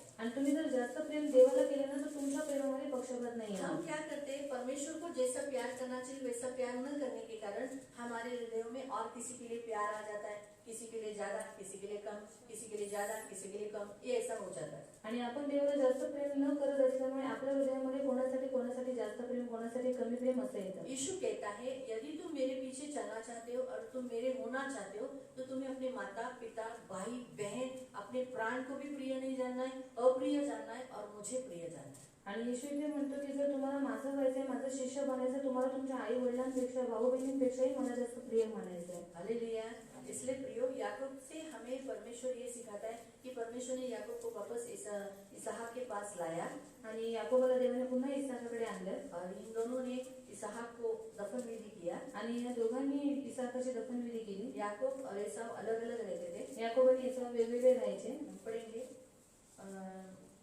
जास्त प्रेम देवाला केलं ना तर तुमच्या प्रेमामध्ये पक्षपात नाही हम आहे. क्या करते हैं, परमेश्वर को जैसा प्यार करना चाहिए वैसा प्यार न करने के कारण हमारे हृदयों में और किसी के लिए प्यार आ जाता है, किसी के लिए ज्यादा, किसी के लिए कम, किसी के लिए ज्यादा, किसी के लिए कम, ये ऐसा हो जाता है. आणि आपण देवाला जास्त प्रेम न करत असल्यामुळे आपल्या हृदयामध्ये कोणासाठी जास्त प्रेम, कोणासाठी कमी प्रेम असं येतं. यीशु कहता है, यदि तुम मेरे पीछे चलना चाहते हो और तुम मेरे होना चाहते हो तो तुम्हें अपने माता पिता भाई बहन अपने प्राण को भी प्रिय नहीं जानना है, अप्रिय जानना है और मुझे प्रिय जानना है. आणि येशू इथे म्हणतो की जर तुम्हाला माझं व्हायचंय, माझं शिष्य बनायचं, तुम्हाला तुमच्या आई वडिलांपेक्षा भाऊ बहिणींपेक्षाही मला जास्त प्रिय मानायचं आहे. हालेलुया. इसलिए प्रियो, याकूब से हमें परमेश्वर ये सिखाता है कि परमेश्वर ने याकूब को वापस इसहाक के पास लाया आणि याकोबाला देवाने पुन्हा इसाकाकडे आणलं और इन दोनों ने इसहाक को दफन विधि किया. आणि या दोघांनी इसाकाची दफनविधी केली. याकूब और एसाव अलग अलग रहते थे. याकोब आणि एसाव वेगवेगळे राहायचे. हम पढ़ेंगे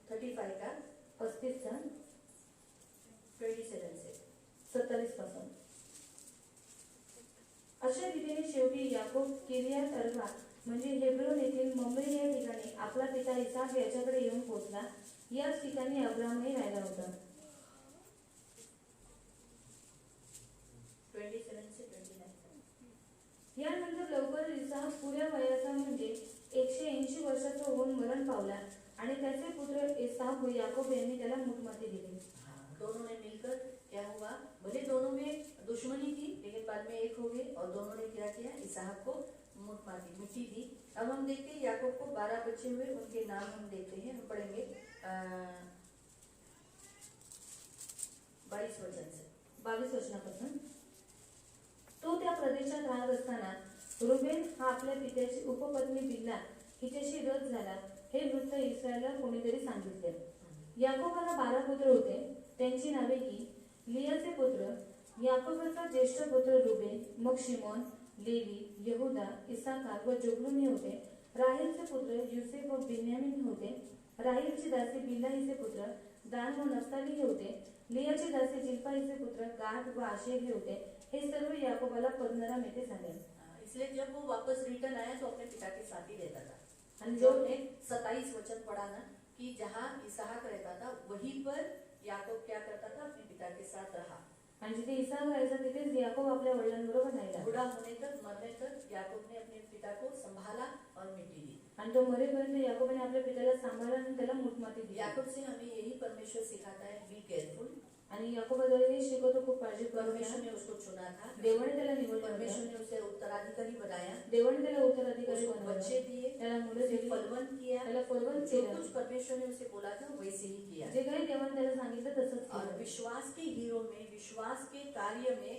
35 का 35 27 से 27 पासून. अशा रीतीने शेवटी याकोब किर्यात अर्बा म्हणजे हेब्रोन येथील मम्रे या ठिकाणी आपला पिता इसाक याच्याकडे येऊन पोहोचला. याच ठिकाणी अब्रामही राहिला होता. 27 से 29. यानंतर लवकर इसाक पुऱ्या वयाचा म्हणजे 180 वर्षाचा होऊन मरण पावला आणि त्याचे पुत्र एसाव व याकोब यांनी त्याला मूठमाती दिली. दोनों ने मिलकर क्या हुआ, भले दोनों में दुश्मनी थी लेकिन बाद में एक हो गए और दोनों ने क्या किया, इसहाक को मिट्टी दी. अब हम देखते हैं याकूब को 12 बच्चे हुए, उनके नाम हम देखते हैं. हम पढ़ेंगे 22 वचन से 22 वचनापासून. तो त्या प्रदेशात राहत असताना रुबेन हा आपल्या पित्याची उपपत्नी बिल्हा हिच्याशी रथ झाला हे वृत्त इस्रायलला कोणीतरी सांगितले. याकोबाला 12 पुत्र होते. त्यांची नावे ही लियाचे पुत्र याकोबाचा ज्येष्ठ पुत्र रुबेन, मग शिमोन, लेवी, यहुदा, इसाकार व जबूलून हे होते. राहेलचे पुत्र युसेफ व बिन्यामीन होते. राहेलची दासी बिल्हा हिचे पुत्र दान व नफ्ताली हे होते. लियाची दासी जिल्पा हिचे पुत्र गाद व आशेर हे होते. हे सर्व याकोबाला पद्मराम येथे झाले. इसलिए जब वो वापस रिटर्न आया तो अपने पिता के साथ ही रहता था. आणि जो जो हमने 27 वचन पढ़ा ना कि जहाँ इसहाक रहता था वहीं पर याकूब क्या करता था, अपने पिता के साथ रहा. आणि जिथे इसाक राहायचा तिथेच याकोब आपल्या वडिलांबरोबर राहिला. बूढ़ा होने तक, मरने तक याकूब ने अपने पिता को संभाला और मिट्टी दी. आणि तो मरेपर्यंत याकोबाने आपल्या पित्याला सांभाळला आणि त्याला मूठमाती दिली. याकूब से हमें यही परमेश्वर सिखाता है, बी केयरफुल. आणि याकोबाद्वारे हे शिकवतो खूप काळजीपूर्वक परमेश्वर ने उसको चुना था, देवाने त्याला निवडलं परमेश्वर होतं. ने उसे उत्तराधिकारी बनाया, देवाने त्याला उत्तराधिकारी उसको बनवलं, बच्चे दिए, त्याला मुलं उसे दिली, फलवंत किया. त्याला फलवंत जो केलं. कुछ परमेश्वर ने उसे बोला था वैसे ही किया. जे काही देवाने त्याला सांगितलं तसंच और केलं. विश्वास के हीरो में, विश्वास के कार्य में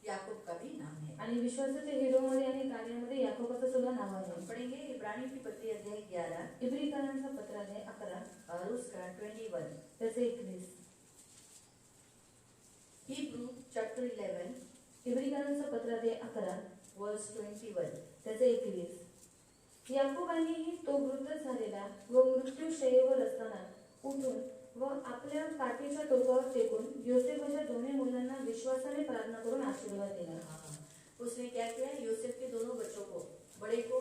याकूब का भी नाम है. आणि विश्वासाच्या हिरोमध्ये आणि कार्यामध्ये याकोबाचं सुद्धा नाव आहे. हम पढ़ेंगे इब्रानी की पत्री अध्याय 11 इब्रिकांचा पत्र आहे 11 और उसका 21. त्याचे 21. हिब्रू चैप्टर 11 इब्रिकांचा पत्र आहे 11 वर्स 21. त्याचे 21. याकोबानेही तो वृद्ध झालेला व मृत्यूशय्येवर असताना उठून व आपल्या काठीच्या टोकावर टेकून योसेफच्या दोन्ही मुलांना विश्वासाने प्रार्थना करून आशीर्वाद दिला. उसने क्या किया, यूसुफ के दोनों बच्चों को, बड़े को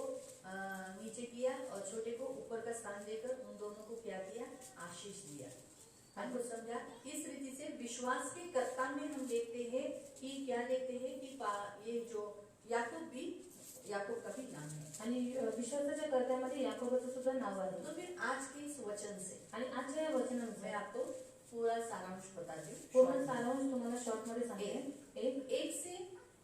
नीचे किया और छोटे को ऊपर का स्थान देकर उन दोनों को क्या किया, आशीष दिया. आपको समझा. इस रीति से विश्वास के कर्ता में हम देखते हैं कि क्या देखते हैं कि ये जो याकूब का भी नाम है. आणि विश्वासाच्या कर्त्यामध्ये याकोबाचं सुद्धा नाव आहे. तो फिर आज के इस वचन से आणि आजच्या या मैं वचनानुसार आपको पूरा सारांश बताती हूँ. पूर्ण सारांश तुम्हाला शॉर्ट मध्ये सांगते. एक से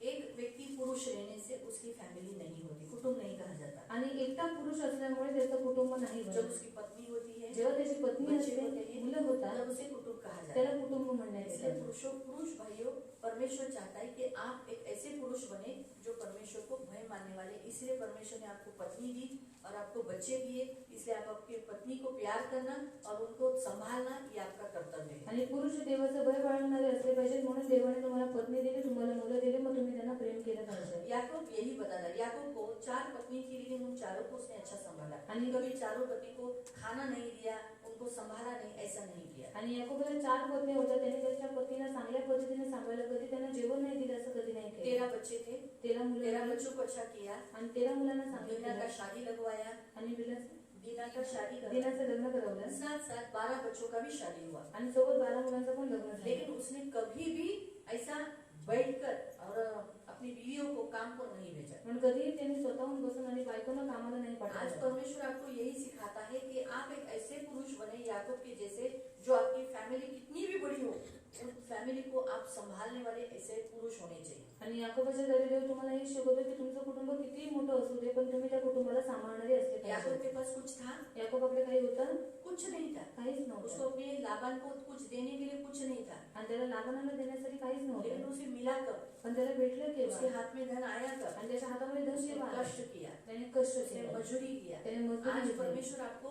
एक व्यक्ती पुरुष रहने से उसकी फैमिली नहीं होती, कुटुंब नहीं कहा जाता. आणि एकटा पुरुष असल्यामुळे त्याचं कुटुंब नाही जब बनत. उसकी पत्नी होती है, जेव्हा त्याची पत्नी बच्चे होते असते, हैं, मुलं होतात, तब उसे कुटुंब कहा जाता त्याला है. कुटुंब म्हणण्यात इसलिए येतं. पुरुष भाइयों, परमेश्वर चाहता है कि आप एक ऐसे पुरुष बने जो परमेश्वर को भय मानने वाले. इसलिए परमेश्वर ने आपको पत्नी दी और आपको बच्चे दिए. इसलिए आप आपकी पत्नी को प्यार करना और उनको संभालना ये आपका कर्तव्य है. आणि पुरुष देवाचं भय बाळगणारे असले पाहिजेत म्हणून देवाने तुम्हाला पत्नी दिली, तुम्हाला मुलं दिली, मग तुम्ही त्यांना प्रेम केलं पाहिजे. याकूब यही बताता है. याकूब को 4 पत्नी थी लेकिन उन चारों को उसने अच्छा संभाला. आणि कभी चारों पत्नी को खाना नहीं दिया, उनको संभाला नहीं, ऐसा नहीं किया. आणि याकोबाला 4 पत्नी होत्या. त्याने त्याच्या पत्नीला चांगल्या पद्धतीने सांभाळलं, कधी त्यांना जेवण नाही दिलं असं कधी नाही केलं. 13 बच्चे थे, 13 मुलं 13 झाली. बच्चों को अच्छा किया. आणि 13 मुलांना बिल्हा का सांगितलं शादी लगवाया. आणि बिल्हा दीना का शादी करवाया, दिनाचं लग्न करवलं साथ साथ 12 बच्चों का भी शादी हुआ, आणि सोबत 12 मुलांचं पण लग्न झालं. लेकिन उसने कभी भी ऐसा बैठकर और अपनी बीवियों को काम पर नहीं भेजा. पण कधीही त्यांनी स्वतःहून बसून आणि बायकोनं कामाला नाही आज पाठवलं. परमेश्वर आपको यही सिखाता है कि आप एक ऐसे पुरुष बने याकूब के जैसे, जो आपकी फैमिली कितनी भी बड़ी हो, उन फैमिली को आप संभालने वाले ऐसे पुरुष होने चाहिए. आणि याकोबाच्या द्वारे देव तुम्हाला हे शिकवतो की तुमचं कुटुंब कितीही मोठं असू दे, पण तुम्ही त्या कुटुंबाला सांभाळणारे असले याकूब पाहिजे. के पास कुछ था? याकोबाकडे काही होतं? कुछ नहीं था. काहीच नव्हतं. उसको अपने लाबान को कुछ देने के लिए कुछ नहीं था, आणि त्याला लाबानाला देण्यासाठी काहीच लेकिन नव्हतं. उसे मिला कब? पण त्याला भेटलं उसके केव्हा? हाथ में धन आया कब? आणि त्याच्या हातामध्ये धन उसने केव्हा आलं? कष्ट किया, त्याने कष्ट उसने केलं, मजूरी किया. त्याने मजदूरी आज केली. परमेश्वर आपको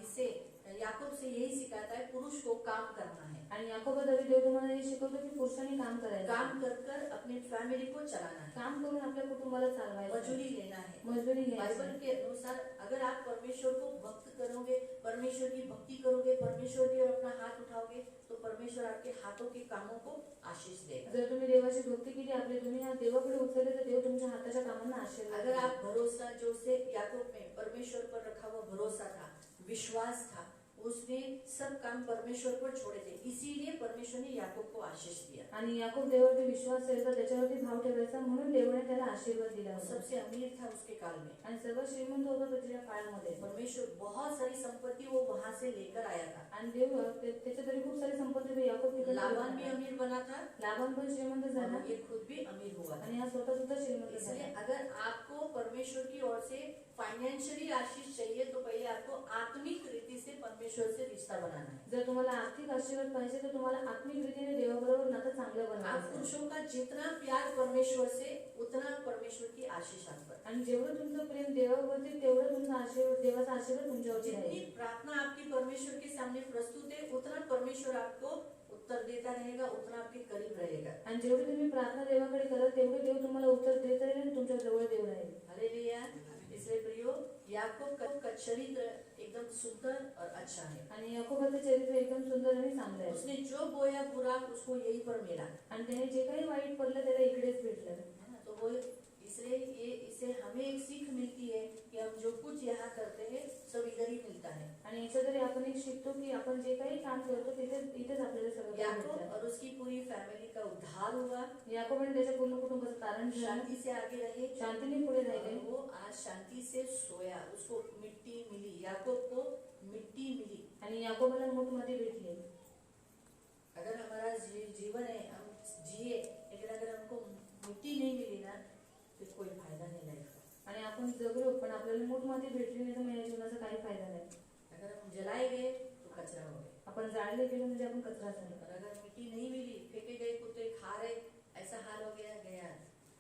इसे याकूब से यही सिखाता है, पुरुष को काम करना है, आणि याकोबाद्वारे देव तुम्हाला हे शिकवतो की पुरुषांनी काम करायचं, काम कर कर अपनी फैमिली को चलाना है, काम करून आपल्या कुटुंबाला चालवायचं, मजूरी लेना है. मजदूरी घ्यायची. बाइबल के अनुसार अगर आप परमेश्वर को भक्त करोगे, परमेश्वर की भक्ति करोगे, परमेश्वर की ओर अपना हाथ उठाओगे, तो परमेश्वर आपके हाथों के कामों को आशीष देगा. जर तुम्ही देवाची भक्ती केली, आपले तुम्ही हा देवाकडे उचलले, तर देव तुमच्या हाताच्या कामांना आशीर्वाद अगर देईल. आप भरोसा, जो से याकूब में परमेश्वर पर रखा हुआ भरोसा था, विश्वास था, उसने सब काम परमेश्वर पर छोड़े थे, इसीलिए परमेश्वर ने याकूब को आशीष दिया. आणि याकोब देवावरती विश्वास ठेवायचा, त्याच्यावरती भाव ठेवायचा, म्हणून देवाने त्याला आशीर्वाद दिला होता. सबसे अमीर था उसके काल में. आणि सर्वात श्रीमंत होता त्याच्या काळामध्ये. परमेश्वर बहुत सारी संपत्ति वो वहां से लेकर आया था. आणि देव त्याच्या तरी खूप सारी संपत्ती याकोब तिकडे लाबान भी अमीर बना था, लाबान पण श्रीमंत झाला, और ये खुद भी अमीर हुआ था. आणि हा स्वतः सुद्धा श्रीमंत इसलिए झाला. अगर आपको परमेश्वर की ओर से फाइनेंशियली आशीष चाहिए, तो पहले आपको आत्मिक रीति से परमेश्वर से रिश्ता बनाना है. जर तुम्हाला आर्थिक आशीर्वाद पाहिजे, तर तुम्हाला आत्मिक रीतीने देवाबरोबर नातं चांगलं आप बनवायचं. पुरुषों का जितना प्यार परमेश्वर से, उतना परमेश्वर की आशीष आप पर. आणि जेवढं तुमचं प्रेम देवावरती, तेवढं तुमचा आशीर्वाद, देवाचा आशीर्वाद तुमच्यावरती जितनी राहील. प्रार्थना आपकी परमेश्वर के सामने प्रस्तुत है, उतना परमेश्वर आपको उत्तर देता रहेगा, उतना आपके करीब रहेगा. आणि जेवढी तुम्ही प्रार्थना देवाकडे कराल, तेवढे देव तुम्हाला उत्तर देत राहील आणि तुमच्या जवळ देव राहील. हालेलुया. इसलिए प्रियो, याकूब का चरित्र एकदम सुंदर और अच्छा है. आणि याकोबाचं चरित्र एकदम सुंदर आणि चांगलं आहे. उसने जो बोया बुरा, उसको यही पर मिला. आणि त्याने जे काही वाईट पडलं, त्याला इकडेच भेटलं. है ना? तो वो इसलिए इससे हमें एक सीख मिलती है कि हम जो कुछ यहाँ करते हैं, सब इधर ही मिलता है. आणि याच्याद्वारे आपण एक शिकतो की आपण जे काही काम करतो, इथेच आपल्याला सगळं काही याकूब भेटतं. और उसकी पूरी फैमिली का उद्धार हुआ, याकोबाने त्याच्या पूर्ण कुटुंबाचं तारण झालं, शांति से आगे रहे, शांतीने पुढे राहिले. और वो आज शांति से सोया. उसको मिट्टी मिली, याकूब को मिट्टी मिली. आणि याकोबाला मोठमध्ये भेटले. अगर हमारा जीवन है, हम जिए, लेकिन अगर हमको मिट्टी नहीं मिली ना, तो कोई फायदा नहीं लाइफ का. आणि आपण जगलो, पण आपल्याला मोठमध्ये भेटली नाही, तर मग या जीवनाचा काही फायदा नाही. अगर हम जलाए गए तो कचरा हो गए, आपण जाळले गेलो म्हणजे आपण कचरा झालो. और अगर मिट्टी नहीं मिली, फेंके गए, कुत्ते खा रहे, ऐसा हाल हो गया,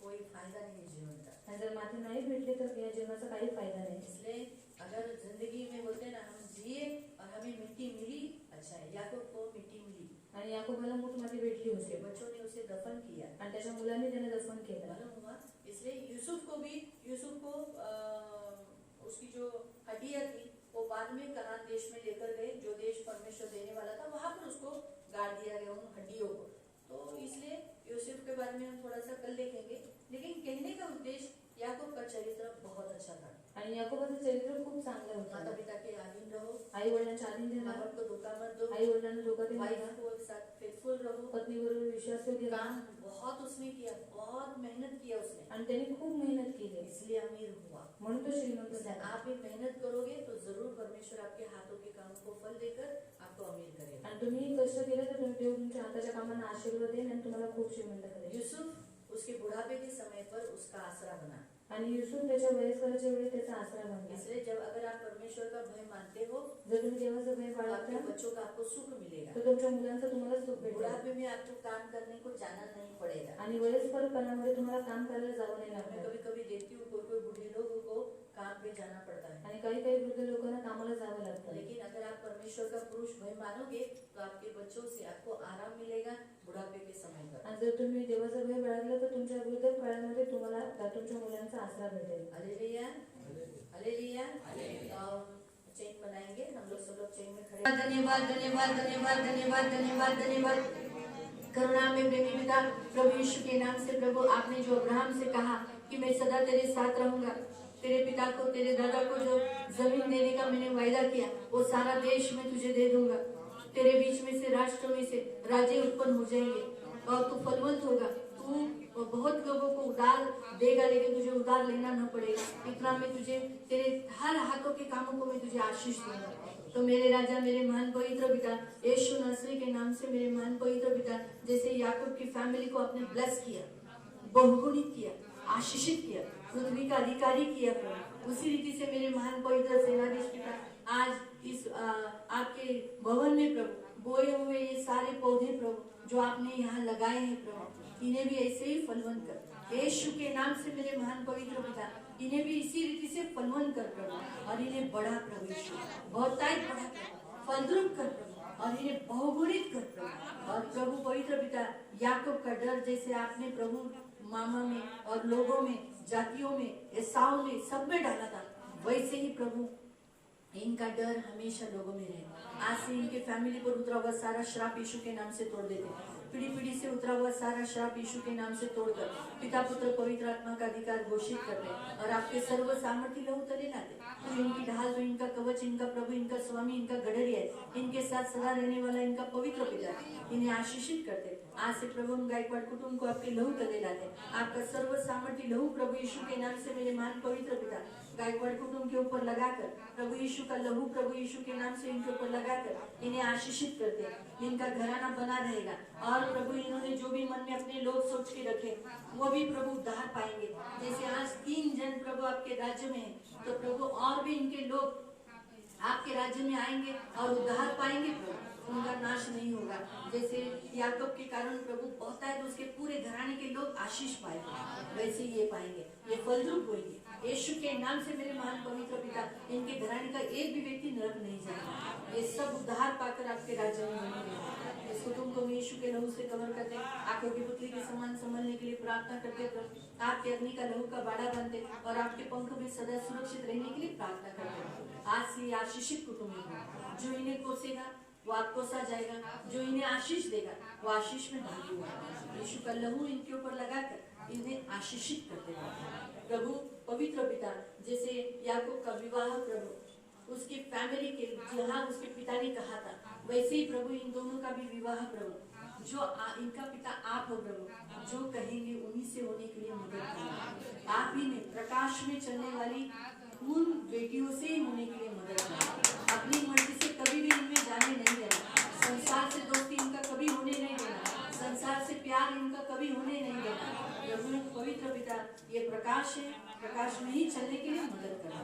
कोई फायदा नहीं जीवन का. आणि जर माती नाही भेटली, तर या जीवनाचा काही फायदा नाही. इसलिए अगर जिंदगी में बोलते ना, हम जिए और हमें मिट्टी मिली, अच्छा है. याकूब को मिट्टी मिली, आणि याकोबाला मोठमध्ये भेटली उसके होती, बच्चों ने उसे दफन किया, आणि त्याच्या मुलांनी त्याने दफन केलं. मालूम हुआ. इसलिए यूसुफ को उसकी जो हड्डियां थी, वो बाद में कनान देश में लेकर गए, जो देश परमेश्वर देने वाला था, वहां पर उसको गाड़ दिया गया उन हड्डियों को. तो इसलिए यूसुफ के बारे में हम थोड़ा सा कल देखेंगे, लेकिन कहने का उद्देश्य, याकूब का चरित्र बहुत अच्छा था. आणि याकोबाचं चरित्र खूप चांगलं माता होतं. पिता के अधीन रहो, आई वडिलांच्या अधीन माँ राहा, बाप को धोखा मत दो, आई वडिलांना धोका देऊ वाइफ नका, को साथ फेथफुल रहो. पत्नीबरोबर विश्वासयोग्य राहा. काम बहुत उसने किया, बहुत मेहनत किया उसने, आणि त्याने खूप मेहनत केली, इसलिए अमीर हुआ. म्हणून तो श्रीमंत इसलिए झाला. आप भी मेहनत करोगे तो जरूर परमेश्वर आपके हाथों के कामों को फल देकर आपको अमीर करेगा. आणि तुम्ही कष्ट केलं, तर देव तुमच्या हाताच्या कामांना आशीर्वाद देईल आणि तुम्हाला खूप श्रीमंत करेल. यूसुफ उसके बुढ़ापे के समय पर उसका आसरा बना. आणि युसूफ त्याच्या वयस्कराच्या वेळी त्याचा आसरा बनला. इसलिए जब अगर आप परमेश्वर का भय मानते हो, जर तुम्ही देवाचं भय तो आपके बाळगता, बच्चों का आपको सुख मिलेगा. तर तुमच्या मुलांचं तुम्हाला सुख भेटेल. बुढ़ापे में आपको काम करने को जाना नहीं पड़ेगा. आणि वयस्करपणामध्ये तुम्हाला काम करायला जावं नाही मैं लागणार. कभी कभी देखती हूँ कोई बूढ़े लोगों को काम पे जाना पड़ता है, आणि काही काही वृद्ध लोकांना कामाला जावं लागतं. लेकिन अगर आप परमेश्वर का पुरुष भय मानोगे, तो आपके बच्चों से आपको आराम मिलेगा बुढ़ापे के समय पर. आणि जर तुम्ही देवाचं भय बाळगलं, तर तुमच्या वृद्ध काळामध्ये तुम्हाला तुमच्या मुलांचा आसरा भेटेल. Hallelujah, hallelujah. चेन बनाएंगे हम लोग, सब लोग चेन में खड़े. धन्यवाद, धन्यवाद, धन्यवाद, धन्यवाद, धन्यवाद, धन्यवाद. करुणा में प्रेमी पिता, प्रभु यीशु के नाम से प्रभु, आपने जो अब्राहम से कहा कि मैं सदा तेरे साथ रहूंगा, तेरे पिता को, तेरे दादा को जो जमीन देने का मैंने वायदा किया, वो सारा देश मैं तुझे दे दूंगा। तेरे बीच में से, राष्ट्र में से राज्य उत्पन्न हो जाएंगे और तू फलवंत होगा। तू बहुत लोगों को उधार देगा, लेकिन तुझे उधार लेना न पड़ेगा। इतना मैं तुझे, तेरे हर हाथों के कामों को मैं तुझे आशीष दूंगा। तो मेरे राजा, मेरे महान पवित्र पिता यीशु नासरी के नाम से, मेरे महान पवित्र पिता, जैसे याकूब की फैमिली को आपने ब्लेस किया, बहुगुणित किया, आशीषित किया, पृथ्वी का अधिकारी किया प्रभु, उसी रीति से मेरे महान पवित्र सेनाधीश पिता आज इस आपके भवन में प्रभु बोए हुए ये सारे पौधे प्रभु जो आपने यहाँ लगाए हैं प्रभु, इन्हें भी ऐसे ही फलवंत कर यीशु के नाम से। मेरे महान पवित्र पिता इन्हें भी इसी रीति से फलवंत कर प्रभु, और इन्हें बड़ा प्रभु यीशु, बहुतायत बढ़ा प्रभु, फलद्रुप कर प्रभु, और इन्हें बहुगुणित कर प्रभु। और प्रभु पवित्र पिता याकूब का डर जैसे आपने प्रभु मामा में और लोगों में, जातियों में, एसाव में, सब में डाला था, वैसे ही प्रभु इनका डर हमेशा लोगों में रहे। आज से इनके फैमिली पर उतरा हुआ सारा श्राप यीशु के नाम से तोड़ देते हैं। पीढ़ी पीढ़ी से उतरा हुआ सारा श्राप यीशु के नाम से तोड़कर पिता पुत्र पवित्र आत्मा का अधिकार घोषित करते हैं और आपके सर्व सामर्थ्य लहू तले लाते। तो इनकी ढाल, तो इनका कवच, इनका प्रभु, इनका स्वामी, इनका गड़रिया है, इनके साथ सदा रहने वाला इनका पवित्र पिता, इन्हें आशीषित करते। आज से प्रभु हम गायकवाड़ कुटुंब को आपके लहू तले लाते। आपका सर्व सामर्थ्य लहू प्रभु यीशु के नाम से, मेरे महान पवित्र पिता गायकवाड़ कुटुंब के ऊपर लगाकर, प्रभु यीशु का लहू प्रभु यीशु के नाम से इनके ऊपर लगाकर इन्हें आशीषित करते हैं। इनका घराना बना रहेगा और प्रभु इन्होंने जो भी मन में अपने लोग सोच के रखे वो भी प्रभु उद्धार पाएंगे। जैसे आज 3 जन प्रभु आपके राज्य में हैं, तो प्रभु और भी इनके लोग आपके राज्य में आएंगे और उद्धार पाएंगे प्रभु, उनका नाश नहीं होगा। जैसे याकूब के कारण प्रभु पहुंचता है तो उसके पूरे घराने के लोग आशीष पाएंगे, वैसे ये पाएंगे, ये फलद्रुप होंगे यीशु के नाम से। मेरे महान पवित्र पिता इनके घराने का एक भी व्यक्ति नरक नहीं जाएगा, ये सब उद्धार पाकर आपके राज्य में बनेंगे। इस कुटुंब को यीशु के लहू से कवर करते, आंखों की पुतली के समान संभलने के लिए प्रार्थना करते प्रभु, आपके अग्नि का लहू का बाड़ा बनते और आपके पंख में सदा सुरक्षित रहने के लिए प्रार्थना करते। आज से आशीषित कुटुंब है, जो इन्हें कोसेगा वो आपको सा जाएगा, जो इन्हें आशीष देगा वो आशीष में भागी होगा। यीशु का लहू इनके ऊपर लगाकर इन्हें आशीषित करते प्रभु पवित्र पिता। जैसे याकूब का विवाह प्रभु उसकी फैमिली के जहाँ उसके पिता ने कहा था, वैसे ही प्रभु इन दोनों का भी विवाह प्रभु जो इनका पिता आप हो प्रभु, जो कहेंगे उन्हीं से होने के लिए मदद करें। आप ही ने प्रकाश में चलने वाली उन बेटियों से ही होने के लिए मदद करें। अपनी मर्जी से कभी भी इनमें जाने नहीं देना, संसार से दोस्ती इनका कभी होने नहीं देना, संसार से प्यार इनका कभी होने नहीं देना। प्रभु पवित्र पिता ये प्रकाश है, प्रकाश में ही चलने के लिए मदद करना,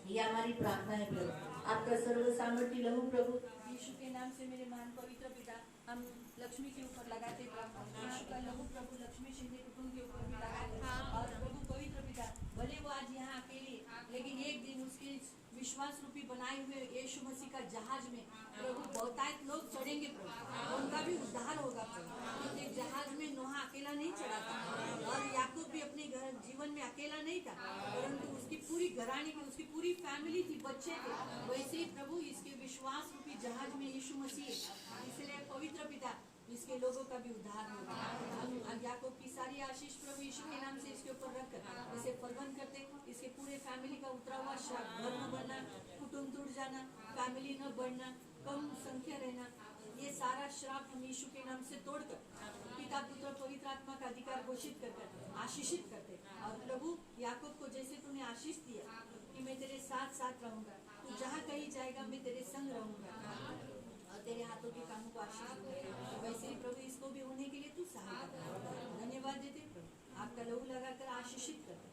ये हमारी प्रार्थना है प्रभु। आपका सर्व सामर्थ्य लहू प्रभु यीशु के नाम से, मेरे महान पवित्र पिता हम लक्ष्मी के ऊपर लगाते प्रभु, यीशु का लहू प्रभु लक्ष्मी शिंदे कुटुंब के ऊपर भी लगाते। और प्रभु पवित्र पिता भले वो आज यहाँ अकेले, लेकिन एक दिन उसके विश्वास रूपी बनाए हुए यीशु मसीह का जहाज में प्रभु बहुतायत लोग चढ़ेंगे प्रभु, उनका भी उद्धार होगा प्रभु। एक जहाज में नोहा अकेला नहीं चढ़ा था और याकूब भी अपने जीवन में अकेला नहीं था, परंतु उसकी पूरी घराने की, उसकी पूरी फैमिली थी, बच्चे थे। वैसे ही प्रभु इसके विश्वास रूपी जहाज में यीशु मसीह, इसलिए पवित्र पिता इसके लोगों का भी उद्धार होगा। हम याकूब की सारी आशीष प्रभु यीशु के नाम से इसके ऊपर रखकर इसे फलवंत करते। इसके पूरे फैमिली का उतरा हुआ श्राप, घर न बनना, कुटुंब टूट जाना, फैमिली न बढ़ना, कम संख्या रहना, ये सारा श्राप हम यीशु के नाम से तोड़कर पिता पुत्र पवित्र आत्मा का अधिकार घोषित कर आशीषित करते। और प्रभु याकूब को जैसे तूने आशीष दिया कि मैं तेरे साथ साथ रहूंगा, तू जहाँ कहीं जाएगा मैं तेरे संग रहूंगा और तेरे हाथों के कामों को आशीष दूंगा, वैसे ही प्रभु इसको भी होने के लिए तू सहायता कर। धन्यवाद देते प्रभु, आपका लहू लगाकर आशीषित करते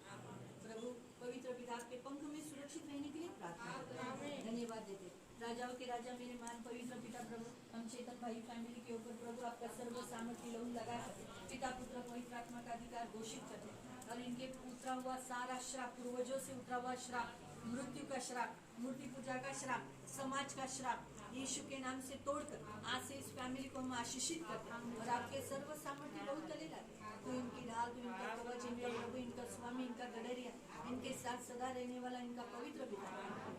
प्रभु पवित्र पिता, आपके पंख में सुरक्षित रहने के लिए प्रार्थना करते। धन्यवाद देते राजाओं के राजा मेरे महान पवित्र पिता प्रभु, हम चेतन भाई फैमिली के ऊपर प्रभु आपका सर्व सामर्थ्य लहू लगाकर पिता पुत्र पवित्र आत्मा का अधिकार घोषित करते और इनके उतरा हुआ सारा श्राप, पूर्वजों से उतरा हुआ श्राप, मृत्यु का श्राप, मूर्ति पूजा का श्राप, समाज का श्राप यीशु के नाम से तोड़कर आज से इस फैमिली को हम आशीषित करते हैं और आपके सर्व सामर्थ्य लहू तले लाते। तो इनकी ढाल, तो इनका कवच, इनका प्रभु, इनका स्वामी, इनका गड़रिया, इनके साथ सदा रहने वाला इनका पवित्र पिता,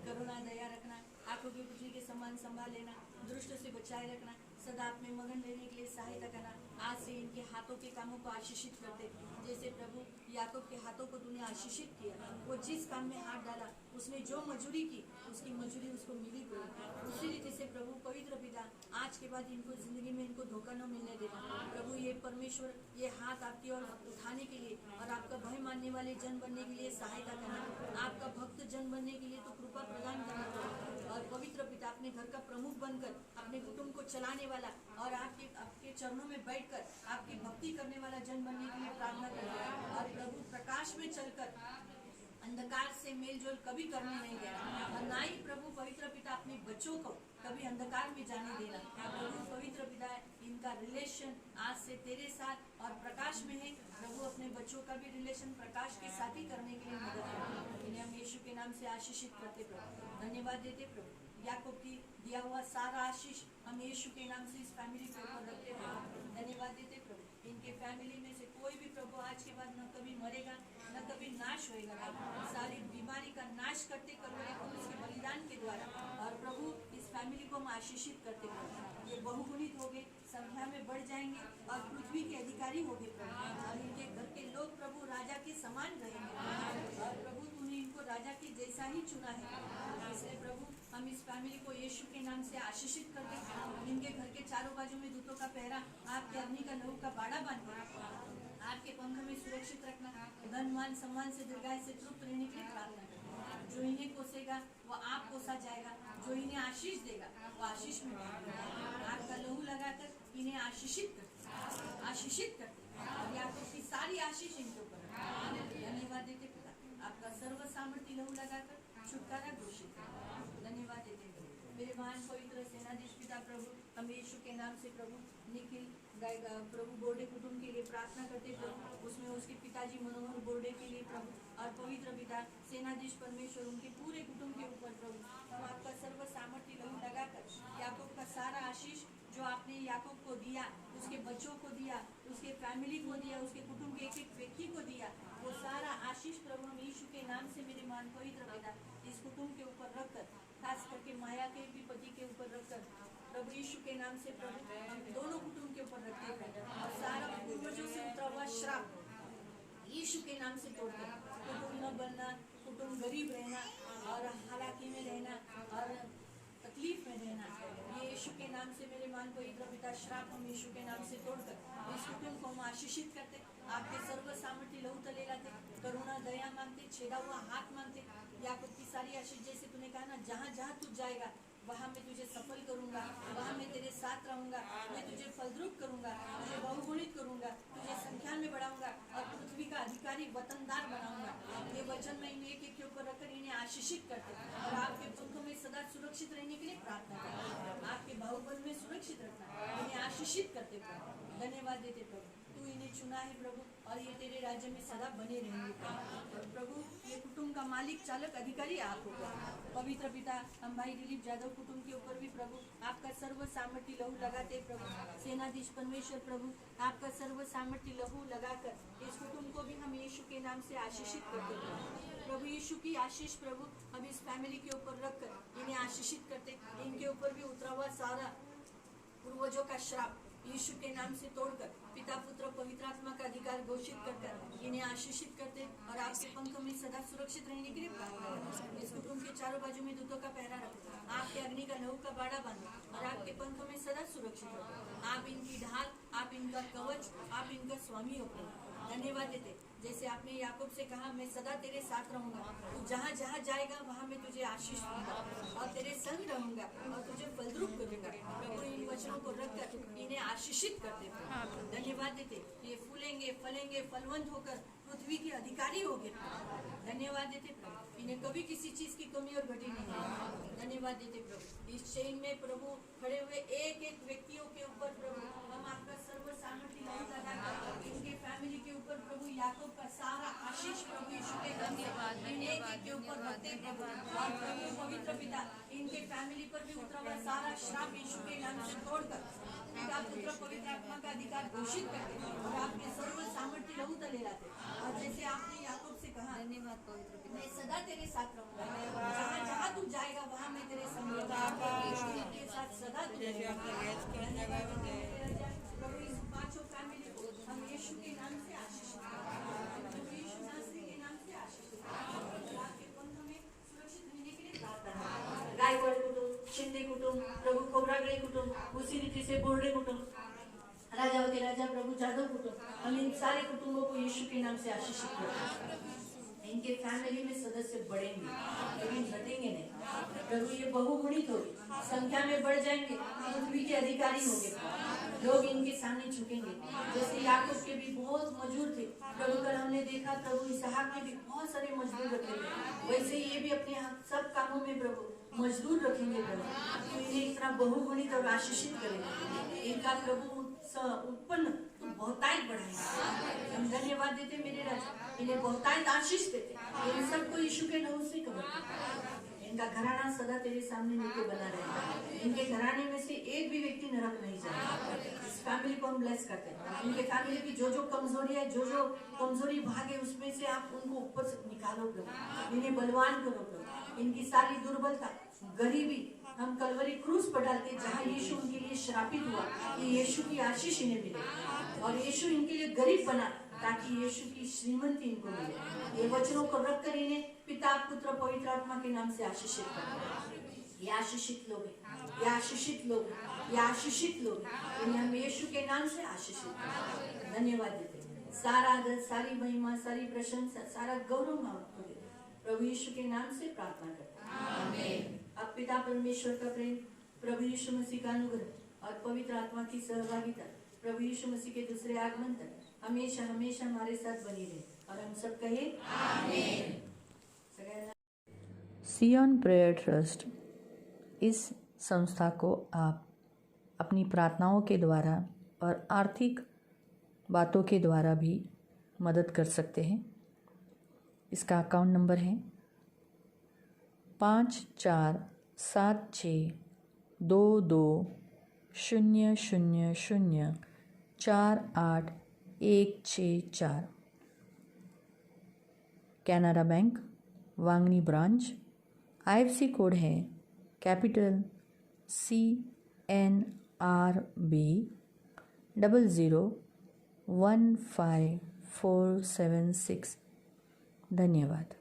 करुणा दया रखना, आंखों की पुतली के समान सामान संभाल लेना, दुष्ट से बचाए रखना, सदा अपने मगन रहने के लिए सहायता करना। आज से इनके हाथों के कामों को आशीषित करते, जैसे प्रभु याकूब के हाथों को तूने आशीषित किया, वो जिस काम में हाथ डाला उसमें जो मजूरी की उसकी मजूरी उसको मिली प्रभु। उसी रीति से प्रभु पवित्र पिता आज के बाद इनको जिंदगी में इनको धोखा न मिलने देना प्रभु। ये परमेश्वर ये हाथ आपकी ओर उठाने के लिए और आपका भय मानने वाले जन बनने के लिए सहायता करना, आपका भक्त जन बनने के लिए तो कृपा प्रदान करना प्रभु। और पवित्र पिता अपने घर का प्रमुख बनकर अपने कुटुंब को चलाने वाला और आपके चरणों में बैठकर आपकी भक्ति करने वाला जन बनने के लिए प्रार्थना करना। और प्रभु प्रकाश में चलकर अंधकार से मेलजोल कभी करने नहीं देना, और ना ही प्रभु पवित्र पिता अपने बच्चों को कभी अंधकार में जाने देना। प्रभु पवित्र पिता इनका रिलेशन आज से तेरे साथ और प्रकाश में है प्रभु। अपने बच्चों का भी रिलेशन प्रकाश के साथ ही करने के लिए मदद करें। इन्हें हम यीशु के नाम से आशीषित करते प्रभु, धन्यवाद देते प्रभु। याकूब की दिया हुआ सारा आशीष हम यीशु के नाम से इस फैमिली के ऊपर रखते प्रभु, धन्यवाद देते प्रभु। इनके फैमिली में से कोई भी प्रभु आज के बाद न कभी मरेगा न कभी नाश होएगा। सारी बीमारी का नाश करते कलवरी क्रूस के बलिदान के द्वारा। और प्रभु इस फैमिली को हम आशीषित करते प्रभु, ये बहुगुणित हो गए, संख्या में बढ़ जाएंगे और पृथ्वी के अधिकारी हो गए प्रभु। और इनके घर के लोग प्रभु राजा के समान रहेंगे और प्रभु तूने इनको राजा के जैसा ही चुना है। इसलिए प्रभु हम इस फैमिली को यीशु के नाम से आशीषित करते हैं। इनके घर के चारों बाजू में दूतों का पहरा आपके अग्नि का लहू का बाड़ा बांधकर आपके पंख में सुरक्षित रखना, धन मान सम्मान से दीर्घायु से तृप्त रहने के लिए प्रार्थना करना। जो इन्हें कोसेगा वो आप कोसा जाएगा, जो इन्हें आशीष देगा वो आशीष में रहेगा। आपका लहू लगाकर इन्हें आशीषित करते और आपकी सारी आशीष इनके ऊपर धन्यवाद देते पिता। आपका सर्व सामर्थ्य लहू लगाकर छुटकारा घोषित करना, धन्यवाद देते मेरे महान पवित्र सेनाधीश पिता प्रभु। हम यीशु के नाम से प्रभु निखिल प्रभु बोर्डे कुटुंब के लिए प्रार्थना करते प्रभु, उसमें उसके पिताजी मनोहर बोर्डे के लिए प्रभु और पवित्र पिता सेनाधीश परमेश्वर उनके पूरे कुटुंब के ऊपर प्रभु हम आपका सर्व सामर्थ्य लहू लगाकर याकूब का सारा आशीष जो आपने याकूब को दिया, उसके बच्चों को दिया, उसके फैमिली को दिया, उसके कुटुंब के एक एक व्यक्ति को दिया, वो सारा आशीष प्रभु हम यीशु के नाम से मेरे महान पवित्र पिता इस कुटुंब के ऊपर रखकर, खास करके माया के भी पति के ऊपर रखकर प्रभु यीशु के नाम से प्रभु हम दोनों कुटुंब के ऊपर रखते हैं। और सारा पूर्वजों से उतरा हुआ श्राप यीशु के नाम से तोड़कर कुटुंब न बनना, कुटुंब गरीब रहना और हालाकी में रहना और तकलीफ में रहना, ये यीशु के नाम से मेरे मान पवित्र पिता श्राप हम यीशु के नाम से तोड़कर इस कुटुंब को हम आशीषित करते, आपके सर्व सामर्थ्य लहू तले लाते, करुणा दया मांगते, छेदा हुआ हाथ मांगते। याकूब की सारी आशीष जैसे तूने कहा ना, जहाँ जहाँ तू जाएगा वहाँ मैं तुझे सफल करूंगा, वहाँ मैं तेरे साथ रहूंगा, मैं तुझे फलद्रुप करूंगा, तुझे बहुगुणित करूंगा, तुझे संख्या में बढ़ाऊंगा और पृथ्वी का अधिकारी वतनदार बनाऊंगा। ये वचन मैं इन एक के ऊपर रखकर इन्हें आशीषित करते और आपके पंखों में सदा सुरक्षित रहने के लिए प्रार्थना करते, आपके बाहुबल में सुरक्षित रखना, इन्हें आशीषित करते प्रभु, धन्यवाद देते प्रभु। तू इन्हें चुना है प्रभु और ये तेरे राज्य में सदा बने रहेंगे और प्रभु ये कुटुंब का मालिक चालक अधिकारी आप होगा। पवित्र पिता हम भाई दिलीप यादव कुटुंब के ऊपर भी प्रभु आपका सर्व सामर्थ्य लहू लगाते प्रभु, सेनाधीश परमेश्वर प्रभु आपका सर्व सामर्थ्य लहू लगाकर इस कुटुंब को भी हम यीशु के नाम से आशीषित करते प्रभु। यीशु की आशीष प्रभु हम इस फैमिली के ऊपर रखकर इन्हें आशीषित करते, इनके ऊपर भी उतरा हुआ सारा पूर्वजों का श्राप यीशु के नाम से तोड़कर पिता पुत्र पवित्र आत्मा का अधिकार घोषित कर इन्हें आशीषित करते और आपके पंख में सदा सुरक्षित रहने के लिए प्रार्थना करते। इस कुटुंब के चारों बाजू में दूतों का पहरा रखते, आपके अग्नि का लहू का बाड़ा बांधे और आपके पंख में सदा सुरक्षित रखो। आप इनकी ढाल, आप इनका कवच, आप इनका स्वामी हो प्रभु, धन्यवाद देते। जैसे आपने याकूब से कहा मैं सदा तेरे साथ रहूंगा, तू जहाँ जहाँ जाएगा वहाँ मैं तुझे आशीष दूंगा और तेरे संग रहूंगा और तुझे फलद्रुप करूंगा। प्रभु इन वचनों को रखकर इन्हें आशीषित करते, धन्यवाद देते। ये फूलेंगे, फलेंगे, फलवंत होकर पृथ्वी के अधिकारी हो गए, धन्यवाद देते प्रभु। इन्हें कभी किसी चीज की कमी और घटी नहीं है, धन्यवाद देते प्रभु। इस चेन में प्रभु खड़े हुए एक एक व्यक्तियों के ऊपर प्रभु हम आपका सर्व सामर्थ्य लहू लगाकर इनके फैमिली के ऊपर प्रभु याकूब का सारा आशीष प्रभु यीशु के नाम से इन एक एक के ऊपर रखते प्रभु। और प्रभु पवित्र पिता इनके फैमिली पर भी उतरा हुआ सारा श्राप यीशु के नाम से तोड़कर पिता पुत्र पवित्र आत्मा का अधिकार घोषित करते और आपके सर्व सामर्थ्य लहू तले लाते। और जैसे आपने याकूब से कहा धन्यवाद पवित्र पिता, मैं सदा तेरे साथ रहूंगा, जहाँ जहाँ तू जाएगा वहाँ मैं तेरे संग रहूंगा। कुटुंब, प्रभु खोब्रागडे कुटुंब, उसी रीति से बोर्डे कुटुंब, राजाओं के राजा प्रभु जादव कुटुंब, हम इन सारे कुटुंबों को यीशु के नाम से आशीषित करते हैं। इनके फैमिली में सदस्य बढ़ेंगे लेकिन घटेंगे नहीं। प्रभु ये बहुगुणित होगी, संख्या में बढ़ जाएंगे, पृथ्वी के अधिकारी होंगे, लोग इनके सामने झुकेंगे। जैसे याकूब के भी बहुत मजदूर थे, प्रभु कल हमने देखा प्रभु इसहाक ने भी बहुत सारे मजदूर रखे थे, वैसे ये भी अपने सब कामों में प्रभु मजदूर रखेंगे। प्रभु तो इन्हें इतना बहुगुणित और आशीषित करेंगे, इनका प्रभु उत्पन्न तो बहुतायत बढ़ाएगा। हम धन्यवाद देते मेरे राजा, इन्हें बहुतायत आशीष देते, इन सबको यीशु के नाम से कवर करते। इनका घराना सदा तेरे सामने नित्य बना रहेगा। इनके घराने में से एक भी व्यक्ति नरक नहीं जाएगा। इस फैमिली को हम ब्लेस करते हैं। इनके फैमिली की जो कमजोरी है, जो कमजोरी भाग है, उसमें से आप उनको ऊपर से निकालो प्रभु, इन्हें बलवान करो प्रभु। इनकी सारी दुर्बलता, गरीबी हम कलवरी क्रूस पर डालते, जहाँ यीशु उनके लिए श्रापित हुआ कि यीशु की आशीष इन्हें मिले, और यीशु इनके लिए गरीब बना ताकि यीशु की श्रीमंती इनको मिले। ये वचनों को रखकर इन्हें पिता पुत्र पवित्र आत्मा के नाम से आशीषित करें। ये आशीषित लोग हैं, ये आशीषित लोग हैं, ये आशीषित लोग हैं। इन्हें हम यीशु के नाम से आशीषित करें। धन्यवाद देते हैं। सारा आदर, सारी महिमा, सारी प्रशंसा, सारा गौरव आपको देते हैं। प्रभु यीशु के नाम से प्रार्थना करते हैं, आमीन। अब पिता परमेश्वर का प्रेम, प्रभु यीशु मसीह का अनुग्रह और पवित्र आत्मा की सहभागिता प्रभु यीशु मसीह के दूसरे आगमन तक हमेशा हमेशा हमारे साथ बनी रहे, और हम सब कहे आमीन। सियोन प्रेयर ट्रस्ट, इस संस्था को आप अपनी प्रार्थनाओं के द्वारा और आर्थिक बातों के द्वारा भी मदद कर सकते हैं। इसका अकाउंट नंबर है 54762000486164। Canara bank Vangani branch. IFC code है कैपिटल CNRB 0015476। धन्यवाद।